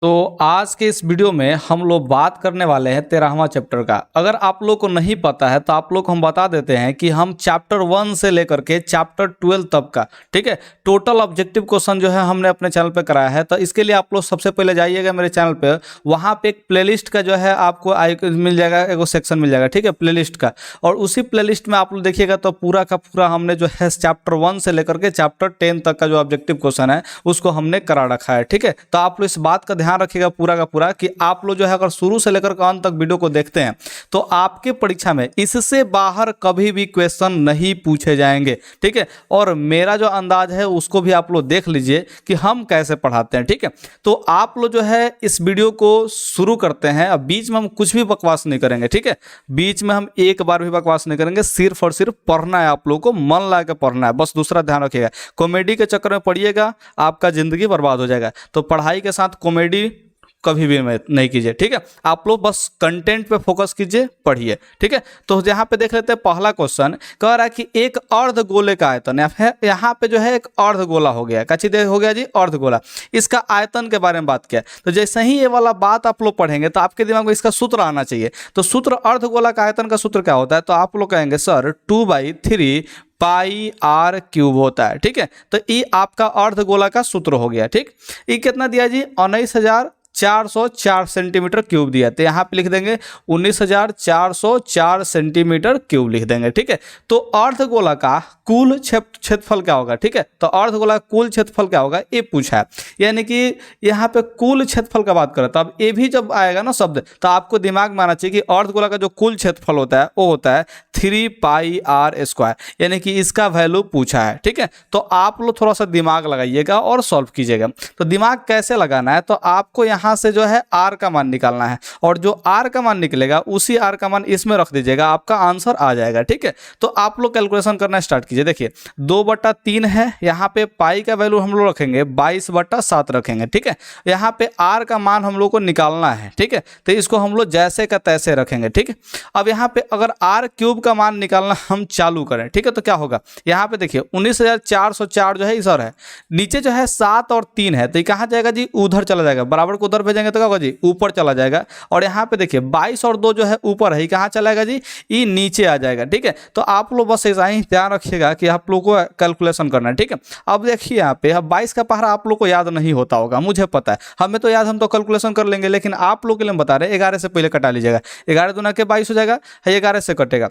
तो आज के इस वीडियो में हम लोग बात करने वाले हैं 13वां चैप्टर का। अगर आप लोग को नहीं पता है तो आप लोग को हम बता देते हैं कि हम चैप्टर 1 से लेकर के चैप्टर 12 तक का, ठीक है, टोटल ऑब्जेक्टिव क्वेश्चन जो है हमने अपने चैनल पे कराया है। तो इसके लिए आप लोग सबसे पहले जाइएगा मेरे चैनल पे, वहाँ पे एक प्लेलिस्ट का जो है आपको मिल जाएगा, एक सेक्शन मिल जाएगा, ठीक है, प्लेलिस्ट का। और उसी प्लेलिस्ट में आप लोग देखिएगा तो पूरा का पूरा हमने जो है चैप्टर 1 से लेकर के चैप्टर 10 तक का जो ऑब्जेक्टिव क्वेश्चन है उसको हमने करा रखा है, ठीक है। तो आप लोग इस बात का ध्यान रखिएगा पूरा का पूरा कि आप लोग जो है अगर शुरू से लेकर अंत तक वीडियो को देखते हैं तो आपके परीक्षा में इससे बाहर कभी भी क्वेश्चन नहीं पूछे जाएंगे, ठीक है। और मेरा जो अंदाज है उसको भी आप लोग देख लीजिए कि हम कैसे पढ़ाते हैं, ठीक है। तो आप लोग जो है इस वीडियो को शुरू करते हैं, अब बीच में हम कुछ भी बकवास नहीं करेंगे, ठीक है। बीच में हम एक बार भी बकवास नहीं करेंगे, सिर्फ और सिर्फ पढ़ना है, आप लोगों को मन लगा के पढ़ना है, बस। दूसरा ध्यान रखिएगा, कॉमेडी के चक्कर में पढ़िएगा आपका जिंदगी बर्बाद हो जाएगा। तो पढ़ाई के साथ कॉमेडी कभी भी नहीं कीजिए, ठीक है। आप लोग बस कंटेंट पे फोकस कीजिए, पढ़िए, ठीक है। तो यहाँ पे देख लेते हैं पहला क्वेश्चन कह रहा है कि एक अर्धगोले का आयतन, यहाँ पे जो है एक अर्धगोला हो गया, क्या चीज हो गया जी, अर्धगोला। इसका आयतन के बारे में बात किया, तो जैसे ही ये वाला बात आप लोग पढ़ेंगे तो आपके दिमाग में इसका सूत्र आना चाहिए। तो सूत्र अर्धगोला का आयतन का सूत्र क्या होता है, तो आप लोग कहेंगे सर 2/3 पाई आर क्यूब होता है, ठीक है। तो ये आपका अर्धगोला का सूत्र हो गया, ठीक। ये कितना दिया जी, 19,404 सेंटीमीटर क्यूब दिया, तो यहाँ पे लिख देंगे 19,404 सेंटीमीटर क्यूब लिख देंगे, ठीक है। तो अर्धगोला का कुल क्षेत्रफल क्या होगा, ठीक है। तो अर्धगोला का कुल क्षेत्रफल क्या होगा ये पूछा है, यानी कि यहाँ पे कुल क्षेत्रफल का बात करें तो अब ये भी जब आएगा ना शब्द तो आपको दिमाग में आना चाहिए कि अर्धगोला का जो कुल क्षेत्रफल होता है वो होता है 3 पाई आर स्क्वायर, यानी कि इसका वैल्यू पूछा है, ठीक है। तो आप लोग थोड़ा सा दिमाग लगाइएगा और सॉल्व कीजिएगा। तो दिमाग कैसे लगाना है, तो आपको यहाँ से जो है आर का मान निकालना है, और जो आर का मान निकलेगा उसी आर का मान इसमें रख दीजिएगा, आपका आंसर आ जाएगा, ठीक है। तो आप लोग कैलकुलेशन करना स्टार्ट कीजिए। देखिए 2/3 है, यहाँ पे पाई का वैल्यू हम लोग रखेंगे 22/7 रखेंगे, ठीक है। यहाँ पे आर का मान हम लोग को निकालना है, ठीक है। तो इसको हम लोग जैसे का तैसे रखेंगे, ठीक है। अब यहाँ पे अगर आर क्यूब का मान निकालना हम चालू करें, ठीक है, तो क्या होगा, यहाँ पे देखिए 19,404 जो है इधर है, नीचे जो है 7 और 3 है, तो ये कहाँ जाएगा जी, उधर चला जाएगा, बराबर को उधर भेजेंगे तो क्या होगा जी, ऊपर चला जाएगा। और यहाँ पे देखिए 22 और 2 जो है ऊपर है, कहाँ चलाएगा जी, ये नीचे आ जाएगा, ठीक है। तो आप लोग बस ऐसा ही ध्यान रखिएगा कि आप लोग को कैलकुलेशन करना है, ठीक है। अब देखिए यहाँ पे 22 का पहाड़ा आप लोग को याद नहीं होता होगा, मुझे पता है, हमें तो याद, हम तो कैलकुलेशन कर लेंगे, लेकिन आप लोग के लिए हम बता रहे हैं 11 से पहले कटा लीजिएगा, 11 दूना के 22 हो जाएगा, 11 से कटेगा,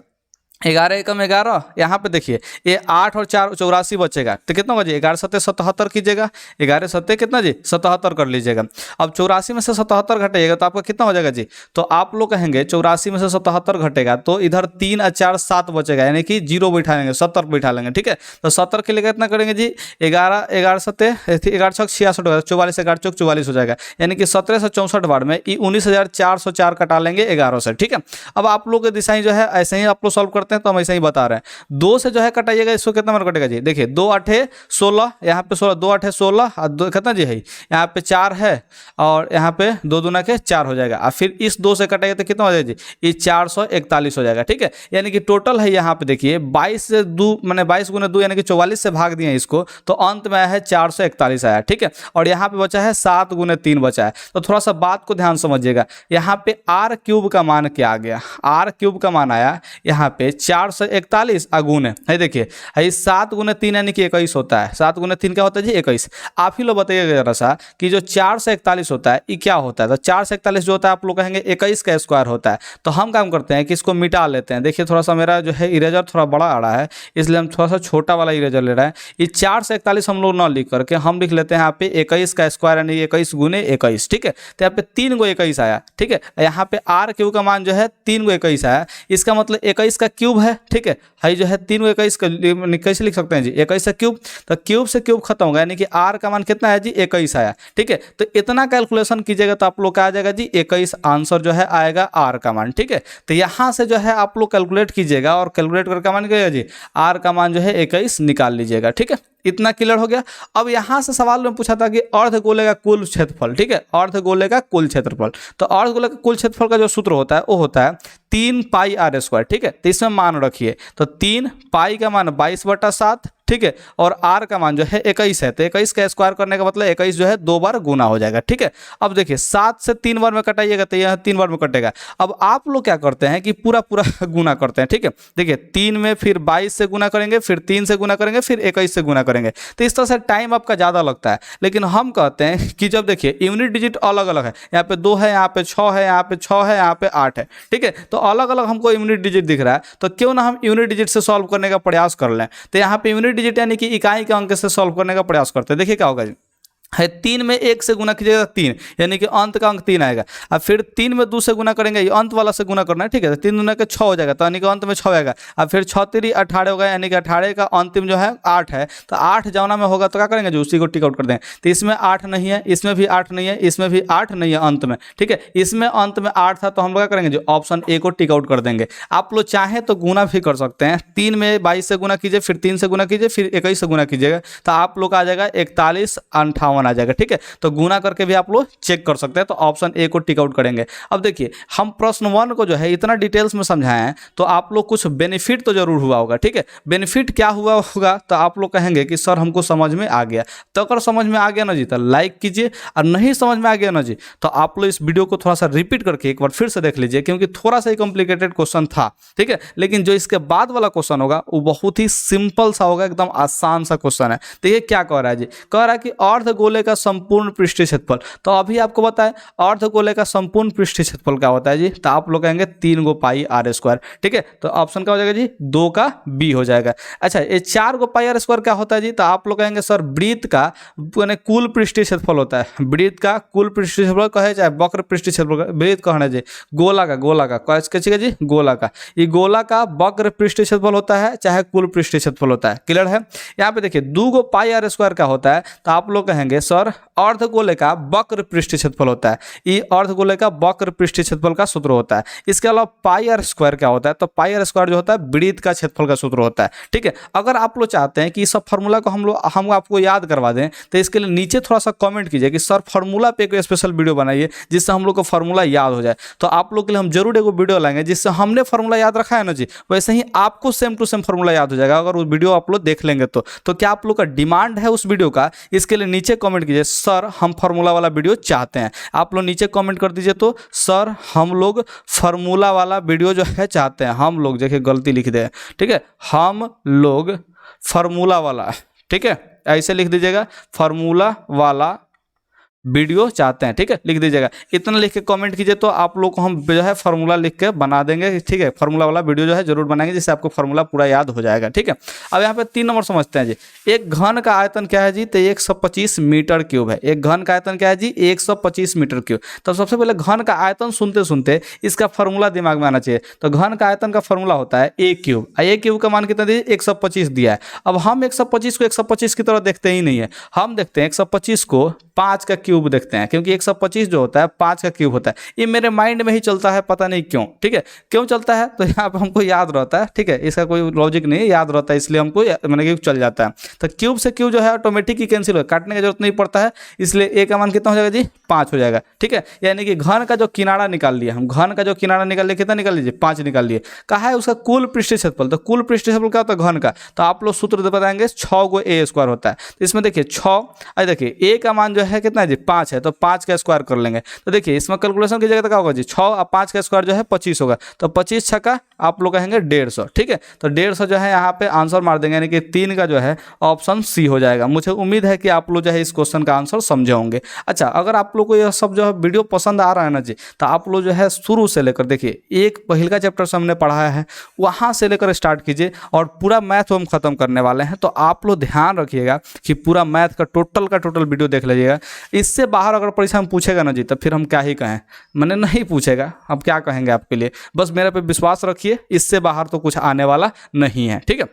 11 एकम 11, यहाँ पे देखिए ये 8 और 4 84 बचेगा, तो कितना होगा जी, 11 सत्ते 77 कीजिएगा, 11 सत्ते कितना जी 77 कर लीजिएगा। अब 84 में से 77 घटाइएगा तो आपका कितना हो जाएगा जी, तो आप लोग कहेंगे 84 में से 77 घटेगा तो इधर 3 और 4 7 बचेगा, यानी कि 0 बैठा लेंगे, 70 बैठा लेंगे, ठीक है। तो 70 के लिए कितना करेंगे जी, 11 सत्ते 11 छक 66 होगा, 44 11 चौक 44 हो जाएगा, यानी कि 17 से 64 बार में 19,404 कटा लेंगे 11 से, ठीक है। अब आप लोग के दिशाएं जो है ऐसे ही आप लोग सॉल्व करते हैं, तो हम ऐसे ही बता रहे हैं। 2 से जो है कटाइएगा, इसको कितना नंबर कटेगा जी, देखिए 2 8 16, यहाँ पे 16, 2 8 16 और 2 कितना जी है, यहाँ पे 4 है और यहाँ पे 2 दूना के 4 हो जाएगा, और फिर इस 2 से कटाइएगा तो कितना हो जाएगा जी, ये 441 हो जाएगा, ठीक है। यानी कि टोटल है यहाँ पे देखिए 22 से 2 मैंने 22 गुना 2 यानी कि 44 से भाग दिए इसको, तो अंत में आया है 441 आया, ठीक है। और यहाँ पे बचा है 7 गुने 3 बचा है। तो थोड़ा सा बात को ध्यान समझिएगा, यहाँ पे आर क्यूब का मान क्या आ गया, आर क्यूब का मान आया यहाँ पे 441 अगुने है, देखिए 7 गुने 3 यानी कि 21 होता है, 7 गुने 3 क्या होता है जी 21। आप ही लोग बताइएगा जरा सा कि जो 441 होता है ये क्या होता है, तो 441 जो होता है आप लोग कहेंगे 21 का स्क्वायर होता है। तो हम काम करते हैं कि इसको मिटा लेते हैं, देखिए थोड़ा सा मेरा जो है इरेजर थोड़ा बड़ा आ रहा है, इसलिए हम थोड़ा सा छोटा वाला इरेजर ले रहे हैं। ये 441 हम लोग ना लिख करके हम लिख लेते हैं यहाँ पे 21 का स्क्वायर यानी 21 गुने 21, ठीक है। तो यहाँ पे 3 गो 21 आया, ठीक है। यहाँ पे आर क्यूब का मान जो है 3 गो 21 आया, इसका मतलब 21 का क्यूब है, ठीक है। हाई जो है 3 को 21 कैसे लिख सकते हैं जी, 21 से क्यूब, तो क्यूब से क्यूब खत्म होगा, यानी कि आर का मान कितना है जी 21 आया, ठीक है। तो इतना कैलकुलेशन कीजिएगा तो आप लोग का आ जाएगा जी 21 आंसर जो है आएगा आर का मान, ठीक है। तो यहाँ से जो है आप लोग कैलकुलेट कीजिएगा और कैलकुलेट करके मान कीजिएगा जी आर का मान जो है 21 निकाल लीजिएगा, ठीक है। इतना क्लियर हो गया। अब यहाँ से सवाल में पूछा था कि अर्धगोले का कुल क्षेत्रफल, ठीक है, अर्धगोले का कुल क्षेत्रफल। तो अर्धगोले का कुल क्षेत्रफल का जो सूत्र होता है वो होता है 3 पाई आर स्क्वायर, ठीक है। तो इसमें मान रखिए, तो 3 पाई का मान 22/7, ठीक है, और r का मान जो है 21 है, तो 21 का स्क्वायर करने का मतलब 21 जो है 2 बार गुना हो जाएगा। ठीक है, अब देखिए 7 से 3 बार में कटाइएगा तो यह 3 बार में कटेगा। अब आप लोग क्या करते हैं कि पूरा पूरा गुना करते हैं। ठीक है, देखिए 3 में फिर 22 से गुना करेंगे, फिर 3 से गुना करेंगे, फिर 21 से गुना करेंगे, तो इस तरह से टाइम आपका ज़्यादा लगता है। लेकिन हम कहते हैं कि जब देखिए यूनिट डिजिट अलग अलग है, यहाँ पे 2 है, यहाँ पे 6 है, यहाँ पे 6 है, यहाँ पे 8 है। ठीक है, तो अलग अलग हमको यूनिट डिजिट दिख रहा है, तो क्यों ना हम यूनिट डिजिट से सॉल्व करने का प्रयास कर लें। तो यहाँ पे यूनिट डिजिट यानी कि इकाई के अंक से सॉल्व करने का प्रयास करते हैं। देखिए क्या होगा जी, है 3 में 1 से गुना कीजिएगा 3, यानी कि अंत का अंक 3 आएगा। अब फिर 3 में 2 से गुना करेंगे, ये अंत वाला से गुना करना है। ठीक है, तो 3 गुना के 6 हो जाएगा, तो यानी कि अंत में 6 आएगा। अब फिर 6 3 18 होगा, यानी कि 18 का अंतिम जो है 8 है, तो 8 जौना में होगा तो क्या करेंगे जो उसी को टिक आउट कर देंगे। तो इसमें 8 नहीं है, इसमें भी 8 नहीं है, इसमें भी 8 नहीं है अंत में। ठीक है, इसमें अंत में 8 था, तो हम लोग क्या करेंगे जो ऑप्शन ए को टिक आउट कर देंगे। आप लोग चाहें तो गुना भी कर सकते हैं, 3 में 22 से गुना कीजिए, फिर 3 से गुना कीजिए, फिर 21 से गुना कीजिएगा, तो आप लोग आ जाएगा 41 58 आ जाएगा। ठीक है, तो गुना करके भी आप लोग चेक कर सकते हैं, तो ऑप्शन ए को टिक आउट करेंगे। अब देखिए हम प्रश्न 1 को जो है इतना डिटेल्स में समझाए हैं, तो आप लोग कुछ बेनिफिट तो जरूर हुआ होगा। ठीक है, बेनिफिट क्या हुआ होगा, तो आप लोग कहेंगे कि सर हमको समझ में आ गया। तो अगर समझ में आ गया ना जी तो लाइक कीजिए, और नहीं समझ में आ गया ना जी तो आप लोग इस वीडियो को थोड़ा सा रिपीट करके एक बार फिर से देख लीजिए, क्योंकि थोड़ा सा ही कॉम्प्लिकेटेड क्वेश्चन था। ठीक है, लेकिन जो इसके बाद वाला क्वेश्चन होगा वो बहुत ही सिंपल सा होगा, एकदम आसान सा क्वेश्चन है। देखिए क्या कह रहा है जी, कह रहा है कि अर्धगोले का संपूर्ण पृष्ठीय क्षेत्रफल। तो अभी आपको बताएं अर्धगोले का संपूर्ण पृष्ठीय क्षेत्रफल क्या होता है जी, तो आप लोग कहेंगे 3 गो पाई आर स्क्वायर। ठीक है, तो ऑप्शन क्या हो जाएगा जी 2 का बी हो जाएगा। अच्छा, ये 4 गो पाई आर स्क्वायर क्या होता है जी, तो आप लोग कहेंगे सर वृत्त का कुल पृष्ठीय क्षेत्रफल होता है। वृत्त का कुल पृष्ठीय क्षेत्रफल कहे चाहे वक्र पृष्ठीय क्षेत्रफल, वृत्त कहना जी गोला का कैसे जी गोला का, ये गोला का वक्र पृष्ठीय क्षेत्रफल होता है, चाहे कुल पृष्ठीय क्षेत्रफल होता है। क्लियर है, यहाँ पे देखिए 2 गो पाई आर स्क्वायर क्या होता है, तो आप लोग कहेंगे सर अर्धगोले का वक्र पृष्ठीय क्षेत्रफल होता है, ये अर्धगोले का वक्र पृष्ठीय क्षेत्रफल का सूत्र होता है। इसके अलावा पाई आर स्क्वायर क्या होता है, तो पाई आर स्क्वायर जो होता है वृत्त का क्षेत्रफल का सूत्र होता है। ठीक है, अगर आप लोग चाहते हैं कि इस सब फार्मूला को हम आपको याद करवा दें, तो इसके लिए नीचे थोड़ा सा कमेंट कीजिए कि सर फार्मूला पे एक स्पेशल वीडियो बनाइए जिससे हम लोग को फार्मूला याद हो जाए। तो आप लोग के लिए हम जरूर एक वीडियो लाएंगे जिससे हमने फार्मूला याद रखा है ना जी, वैसे ही आपको सेम टू सेम फार्मूला याद हो जाएगा अगर वो वीडियो आप लोग देख लेंगे। तो क्या आप लोग का डिमांड है उस वीडियो का, इसके लिए नीचे कमेंट कीजिए सर हम फार्मूला वाला वीडियो चाहते हैं। आप लोग नीचे कमेंट कर दीजिए तो सर हम लोग फार्मूला वाला वीडियो जो है चाहते हैं। हम लोग देखिए गलती लिख दे, ठीक है, हम लोग फार्मूला वाला, ठीक है, ऐसे लिख दीजिएगा फार्मूला वाला वीडियो चाहते हैं। ठीक है, लिख दीजिएगा, इतना लिख के कमेंट कीजिए तो आप लोग को हम जो है फार्मूला लिख के बना देंगे। ठीक है, फार्मूला वाला वीडियो जो है जरूर बनाएंगे जिससे आपको फार्मूला पूरा याद हो जाएगा। ठीक है, अब यहाँ पे 3 नंबर समझते हैं जी, एक घन का आयतन क्या है जी, तो 125 मीटर क्यूब है। एक घन का आयतन क्या है जी 125 मीटर क्यूब। तो सबसे पहले घन का आयतन सुनते सुनते इसका फार्मूला दिमाग में आना चाहिए। तो घन का आयतन का फार्मूला होता है ए क्यूब, ए क्यूब का मान कितना दिया 125 दिया है। अब हम 125 को 125 की तरह देखते ही नहीं है, हम देखते हैं 125 को 5 का क्यूब देखते हैं, क्योंकि 125 जो होता है 5 का क्यूब होता है। ये मेरे माइंड में ही चलता है, पता नहीं क्यों। ठीक है, क्यों चलता है तो यहाँ पे हमको याद रहता है। ठीक है, इसका कोई लॉजिक नहीं याद रहता है, इसलिए हमको मैंने कि चल जाता है। तो क्यूब से क्यूब जो है ऑटोमेटिक ही कैंसिल हो, काटने की जरूरत नहीं पड़ता है, इसलिए ए का मान कितना हो जाएगा जी 5 हो जाएगा। ठीक है, यानी कि घन का जो किनारा निकाल लिया हम, घन का जो किनारा निकाल लिया, कितना निकाल लीजिए 5 निकाल लिए। कहा है उसका कुल पृष्ठीय क्षेत्रफल, तो कुल पृष्ठीय क्षेत्रफल क्या होता है घन का, तो आप लोग सूत्र बताएंगे 6 गो ए स्क्वायर होता है। तो इसमें देखिए 6, अरे देखिए ए का मान जो है कितना है जी 5 है, तो 5 का स्क्वायर कर लेंगे। तो देखिए इसमें कैलकुलेशन कीजिएगा तो क्या होगा जी 6 और 5 का स्क्वायर जो है 25 होगा, तो 25 छक्का आप लोग कहेंगे 150। ठीक है, तो 150 जो है यहाँ पे आंसर मार देंगे, यानी कि 3 का जो है ऑप्शन सी हो जाएगा। मुझे उम्मीद है कि आप लोग जो है इस क्वेश्चन का आंसर समझे होंगे। अच्छा, अगर आप लोग को यह सब जो है वीडियो पसंद आ रहा है ना जी, तो आप लोग जो है शुरू से लेकर देखिए एक पहला चैप्टर से हमने पढ़ाया है वहाँ से लेकर स्टार्ट कीजिए, और पूरा मैथ हम खत्म करने वाले हैं। तो आप लोग ध्यान रखिएगा कि पूरा मैथ का टोटल वीडियो देख लीजिएगा। इससे बाहर अगर परीक्षा में पूछेगा ना जी, तो फिर हम क्या ही कहें, मैंने नहीं पूछेगा, अब क्या कहेंगे आपके लिए। बस मेरे पे विश्वास रखिए, इससे बाहर तो कुछ आने वाला नहीं है। ठीक है,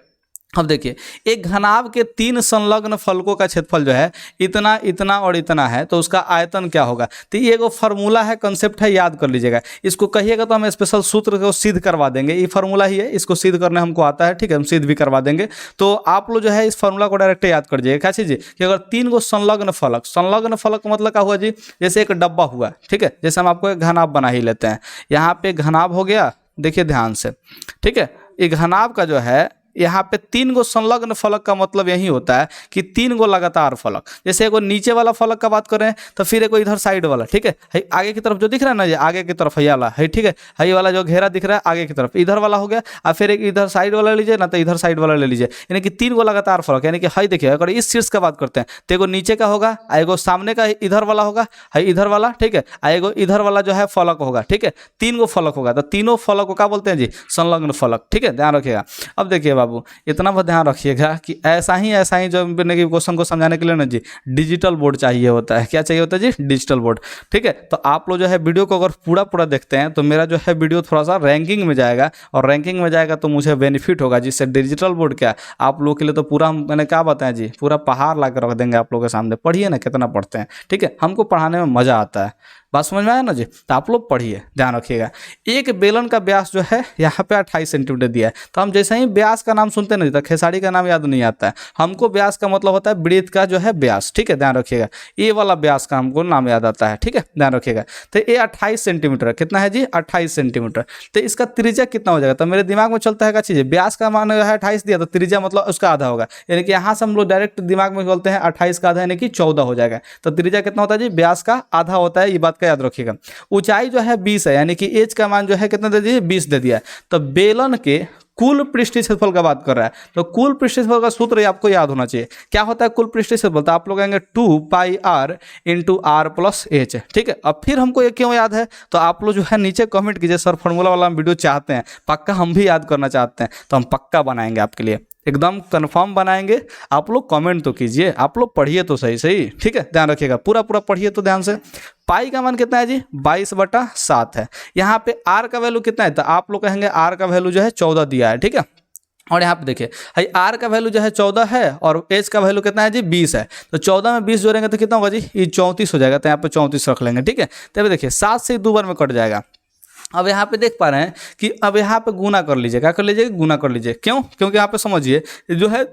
अब देखिए एक घनाभ के 3 संलग्न फलकों का क्षेत्रफल जो है इतना इतना और इतना है, तो उसका आयतन क्या होगा। तो ये एगो फार्मूला है, कंसेप्ट है, याद कर लीजिएगा। इसको कहिएगा तो हम स्पेशल सूत्र को सिद्ध करवा देंगे। ये फार्मूला ही है, इसको सिद्ध करने हमको आता है। ठीक है, हम सिद्ध भी करवा देंगे। तो आप लोग जो है इस फार्मूला को डायरेक्ट याद कर दीजिएगा। क्या चीज़ कि अगर 3 गो संलग्न फलक मतलब क्या हुआ जी, जैसे एक डब्बा हुआ। ठीक है, जैसे हम आपको एक घनाभ बना ही लेते हैं, यहाँ पे घनाभ हो गया, देखिए ध्यान से। ठीक है, ये घनाभ का जो है यहाँ पे 3 गो संलग्न फलक का मतलब यही होता है कि 3 गो लगातार फलक। जैसे एगो नीचे वाला फलक का बात करें तो फिर एगो इधर साइड वाला, ठीक है, आगे की तरफ जो दिख रहा है ना, ये आगे की तरफ ये वाला है, ठीक है, ये वाला जो घेरा दिख रहा है आगे की तरफ इधर वाला हो गया, और फिर एक इधर साइड वाला लीजिए ना, तो इधर साइड वाला ले लीजिए, यानी कि 3 गो लगातार फलक। यानी कि हाई देखिए, अगर इस शीर्ष का बात करते हैं तो एगो नीचे का होगा, एगो सामने का इधर वाला होगा, है इधर वाला, ठीक है, एगो इधर वाला जो है फलक होगा, ठीक है, 3 गो फलक होगा, तो तीनों फलक को क्या बोलते हैं जी, संलग्न फलक, ठीक है, ध्यान रखिएगा। अब देखिए बाबू, इतना बहुत ध्यान रखिएगा कि ऐसा ही जो क्वेश्चन को समझाने के लिए ना जी डिजिटल बोर्ड चाहिए होता है। क्या चाहिए होता है जी, डिजिटल बोर्ड, ठीक है। तो आप लोग जो है वीडियो को अगर पूरा देखते हैं तो मेरा जो है वीडियो थोड़ा सा रैंकिंग में जाएगा, और रैंकिंग में जाएगा तो मुझे बेनिफिट होगा, जिससे डिजिटल बोर्ड क्या आप लोग के लिए तो पूरा मैंने क्या बताया जी, पूरा पहाड़ ला कर रख देंगे आप लोगों के सामने। पढ़िए ना, कितना पढ़ते हैं, ठीक है, हमको पढ़ाने में मज़ा आता है। बात समझ में आया ना जी, तो आप लोग पढ़िए, ध्यान रखिएगा। एक बेलन का व्यास जो है यहाँ पे 28 सेंटीमीटर दिया है, तो हम जैसे ही व्यास का नाम सुनते हैं ना, तो खेसारी का नाम याद नहीं आता है हमको। व्यास का मतलब होता है वृत्त का जो है व्यास, ठीक है, ध्यान रखिएगा। ये वाला व्यास का हमको नाम याद आता है, ठीक है, ध्यान रखिएगा। तो ये 28 सेंटीमीटर कितना है जी, 28 सेंटीमीटर। तो इसका त्रिज्या कितना हो जाएगा, तो मेरे दिमाग में चलता है क्या चीज़, व्यास का मान है 28 दिया, तो त्रिज्या मतलब उसका आधा होगा, यानी कि यहाँ से हम लोग डायरेक्ट दिमाग में बोलते हैं 28 का आधा यानी कि 14 हो जाएगा। तो त्रिज्या कितना होता है जी, व्यास का आधा होता है, ये बात का याद रखिएगा। ऊंचाई जो है 20 है, यानी कि एच का मान जो है कितना दे दिए, 20 दे दिया है। तो बेलन के कुल पृष्ठीय क्षेत्रफल का बात कर रहा है, तो कुल पृष्ठीय क्षेत्रफल का सूत्र आपको याद होना चाहिए। क्या होता है कुल पृष्ठीय क्षेत्रफल, तो आप लोग कहेंगे 2πr × r+h, ठीक है। अब फिर हमको ये क्यों याद है, तो आप लोग जो है नीचे कमेंट कीजिए, सर फार्मूला वाला हम वीडियो चाहते हैं, पक्का हम भी याद करना चाहते हैं, तो हम पक्का बनाएंगे आपके लिए, एकदम कंफर्म बनाएंगे। आप लोग कमेंट तो कीजिए, आप लोग पढ़िए तो सही सही, ठीक है, ध्यान रखिएगा, पूरा पढ़िए तो ध्यान से। पाई का मान कितना है जी, 22/7 है। यहाँ पे आर का वैल्यू कितना है, तो आप लोग कहेंगे आर का वैल्यू जो है 14 दिया है, ठीक है। और यहाँ पे देखिए भाई आर का वैल्यू जो है 14 है, और एच का वैल्यू कितना है जी, 20 है। तो 14 में 20 जोड़ेंगे तो कितना होगा जी, ये 34 हो जाएगा, तो यहाँ पे 34 रख लेंगे, ठीक है। तो देखिए 7 से 2 बार में कट जाएगा। अब यहाँ पे देख पा रहे हैं कि अब यहाँ पे गुना कर लीजिए, क्या कर लीजिए, गुना कर लीजिए। क्यों, क्योंकि यहाँ पे समझिए जो है